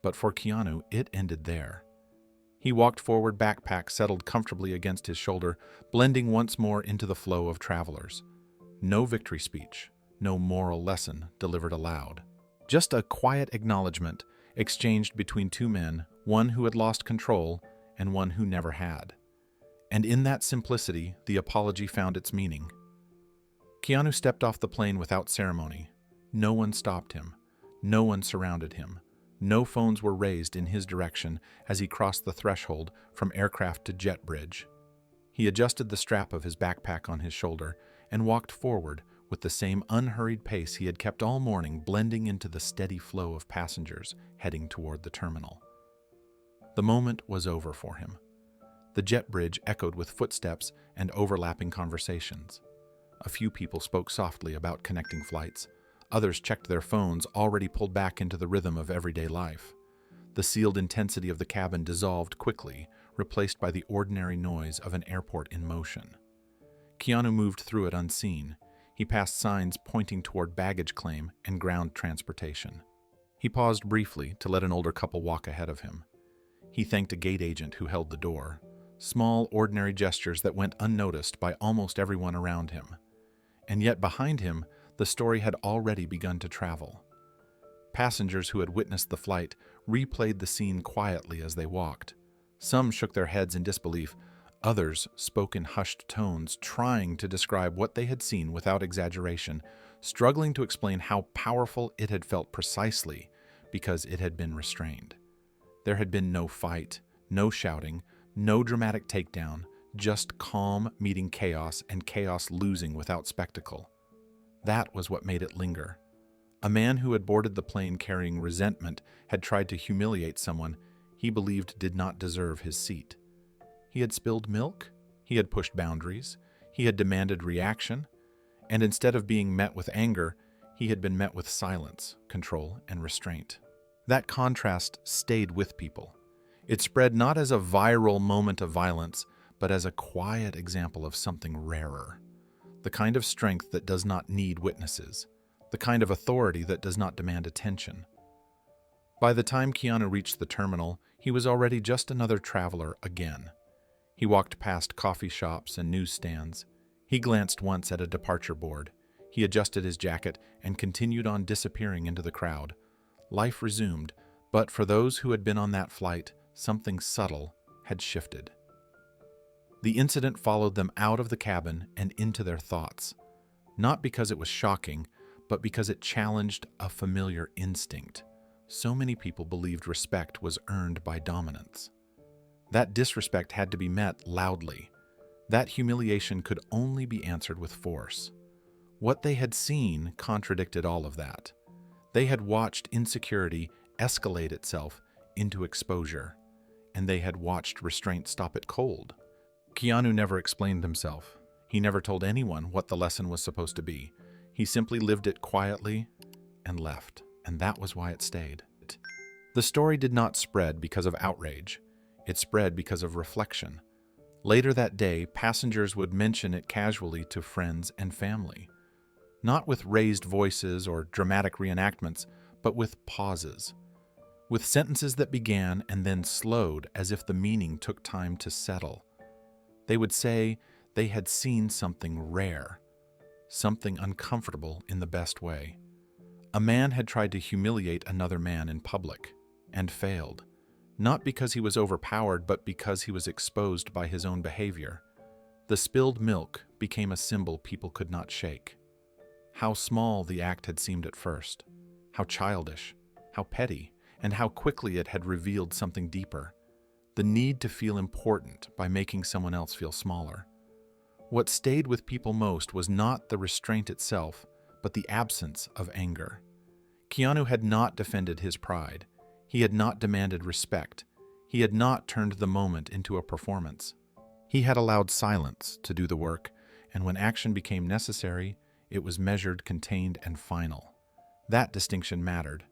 But for Keanu, it ended there. He walked forward, backpack settled comfortably against his shoulder, blending once more into the flow of travelers. No victory speech, no moral lesson delivered aloud. Just a quiet acknowledgement exchanged between two men, one who had lost control and one who never had. And in that simplicity, the apology found its meaning. Keanu stepped off the plane without ceremony. No one stopped him. No one surrounded him. No phones were raised in his direction as he crossed the threshold from aircraft to jet bridge. He adjusted the strap of his backpack on his shoulder and walked forward with the same unhurried pace he had kept all morning, blending into the steady flow of passengers heading toward the terminal. The moment was over for him. The jet bridge echoed with footsteps and overlapping conversations. A few people spoke softly about connecting flights. Others checked their phones, already pulled back into the rhythm of everyday life. The sealed intensity of the cabin dissolved quickly, replaced by the ordinary noise of an airport in motion. Keanu moved through it unseen. He passed signs pointing toward baggage claim and ground transportation. He paused briefly to let an older couple walk ahead of him. He thanked a gate agent who held the door. Small, ordinary gestures that went unnoticed by almost everyone around him. And yet behind him, the story had already begun to travel. Passengers who had witnessed the flight replayed the scene quietly as they walked. Some shook their heads in disbelief. Others spoke in hushed tones, trying to describe what they had seen without exaggeration, struggling to explain how powerful it had felt precisely because it had been restrained. There had been no fight, no shouting, no dramatic takedown, just calm meeting chaos and chaos losing without spectacle. That was what made it linger. A man who had boarded the plane carrying resentment had tried to humiliate someone he believed did not deserve his seat. He had spilled milk, he had pushed boundaries, he had demanded reaction, and instead of being met with anger, he had been met with silence, control, and restraint. That contrast stayed with people. It spread not as a viral moment of violence, but as a quiet example of something rarer. The kind of strength that does not need witnesses. The kind of authority that does not demand attention. By the time Keanu reached the terminal, he was already just another traveler again. He walked past coffee shops and newsstands. He glanced once at a departure board. He adjusted his jacket and continued on disappearing into the crowd. Life resumed, but for those who had been on that flight, something subtle had shifted. The incident followed them out of the cabin and into their thoughts, not because it was shocking, but because it challenged a familiar instinct. So many people believed respect was earned by dominance. That disrespect had to be met loudly. That humiliation could only be answered with force. What they had seen contradicted all of that. They had watched insecurity escalate itself into exposure, and they had watched restraint stop it cold. Keanu never explained himself. He never told anyone what the lesson was supposed to be. He simply lived it quietly and left, and that was why it stayed. The story did not spread because of outrage. It spread because of reflection. Later that day, passengers would mention it casually to friends and family. Not with raised voices or dramatic reenactments, but with pauses. With sentences that began and then slowed as if the meaning took time to settle. They would say they had seen something rare, something uncomfortable in the best way. A man had tried to humiliate another man in public, and failed. Not because he was overpowered, but because he was exposed by his own behavior. The spilled milk became a symbol people could not shake. How small the act had seemed at first, how childish, how petty, and how quickly it had revealed something deeper. The need to feel important by making someone else feel smaller. What stayed with people most was not the restraint itself, but the absence of anger. Keanu had not defended his pride. He had not demanded respect. He had not turned the moment into a performance. He had allowed silence to do the work, and when action became necessary, it was measured, contained, and final. That distinction mattered.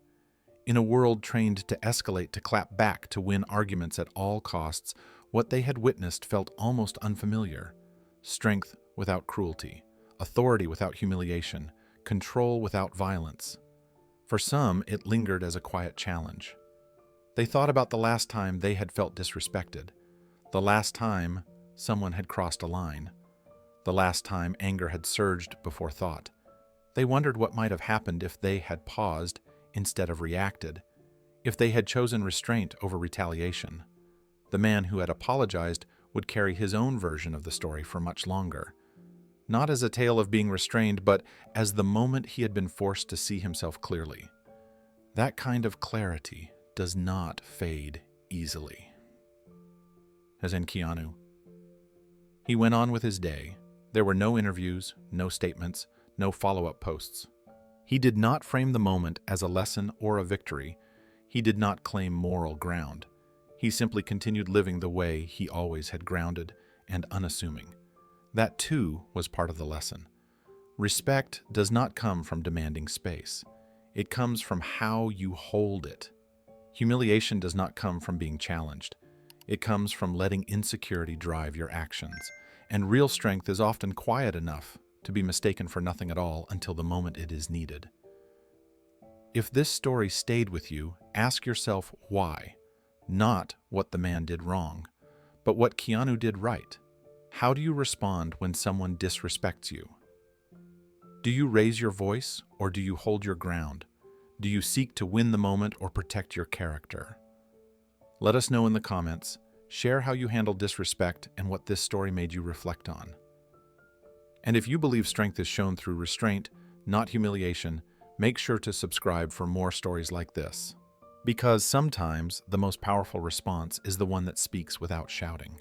In a world trained to escalate, to clap back, to win arguments at all costs, what they had witnessed felt almost unfamiliar. Strength without cruelty, authority without humiliation, control without violence. For some, it lingered as a quiet challenge. They thought about the last time they had felt disrespected, the last time someone had crossed a line, the last time anger had surged before thought. They wondered what might have happened if they had paused instead of reacted, if they had chosen restraint over retaliation. The man who had apologized would carry his own version of the story for much longer, not as a tale of being restrained, but as the moment he had been forced to see himself clearly. That kind of clarity does not fade easily. As in Keanu. He went on with his day. There were no interviews, no statements, no follow-up posts. He did not frame the moment as a lesson or a victory. He did not claim moral ground. He simply continued living the way he always had, grounded and unassuming. That, too, was part of the lesson. Respect does not come from demanding space. It comes from how you hold it. Humiliation does not come from being challenged. It comes from letting insecurity drive your actions. And real strength is often quiet enough to be mistaken for nothing at all until the moment it is needed. If this story stayed with you, ask yourself why. Not what the man did wrong, but what Keanu did right. How do you respond when someone disrespects you? Do you raise your voice or do you hold your ground? Do you seek to win the moment or protect your character? Let us know in the comments. Share how you handle disrespect and what this story made you reflect on. And if you believe strength is shown through restraint, not humiliation, make sure to subscribe for more stories like this. Because sometimes the most powerful response is the one that speaks without shouting.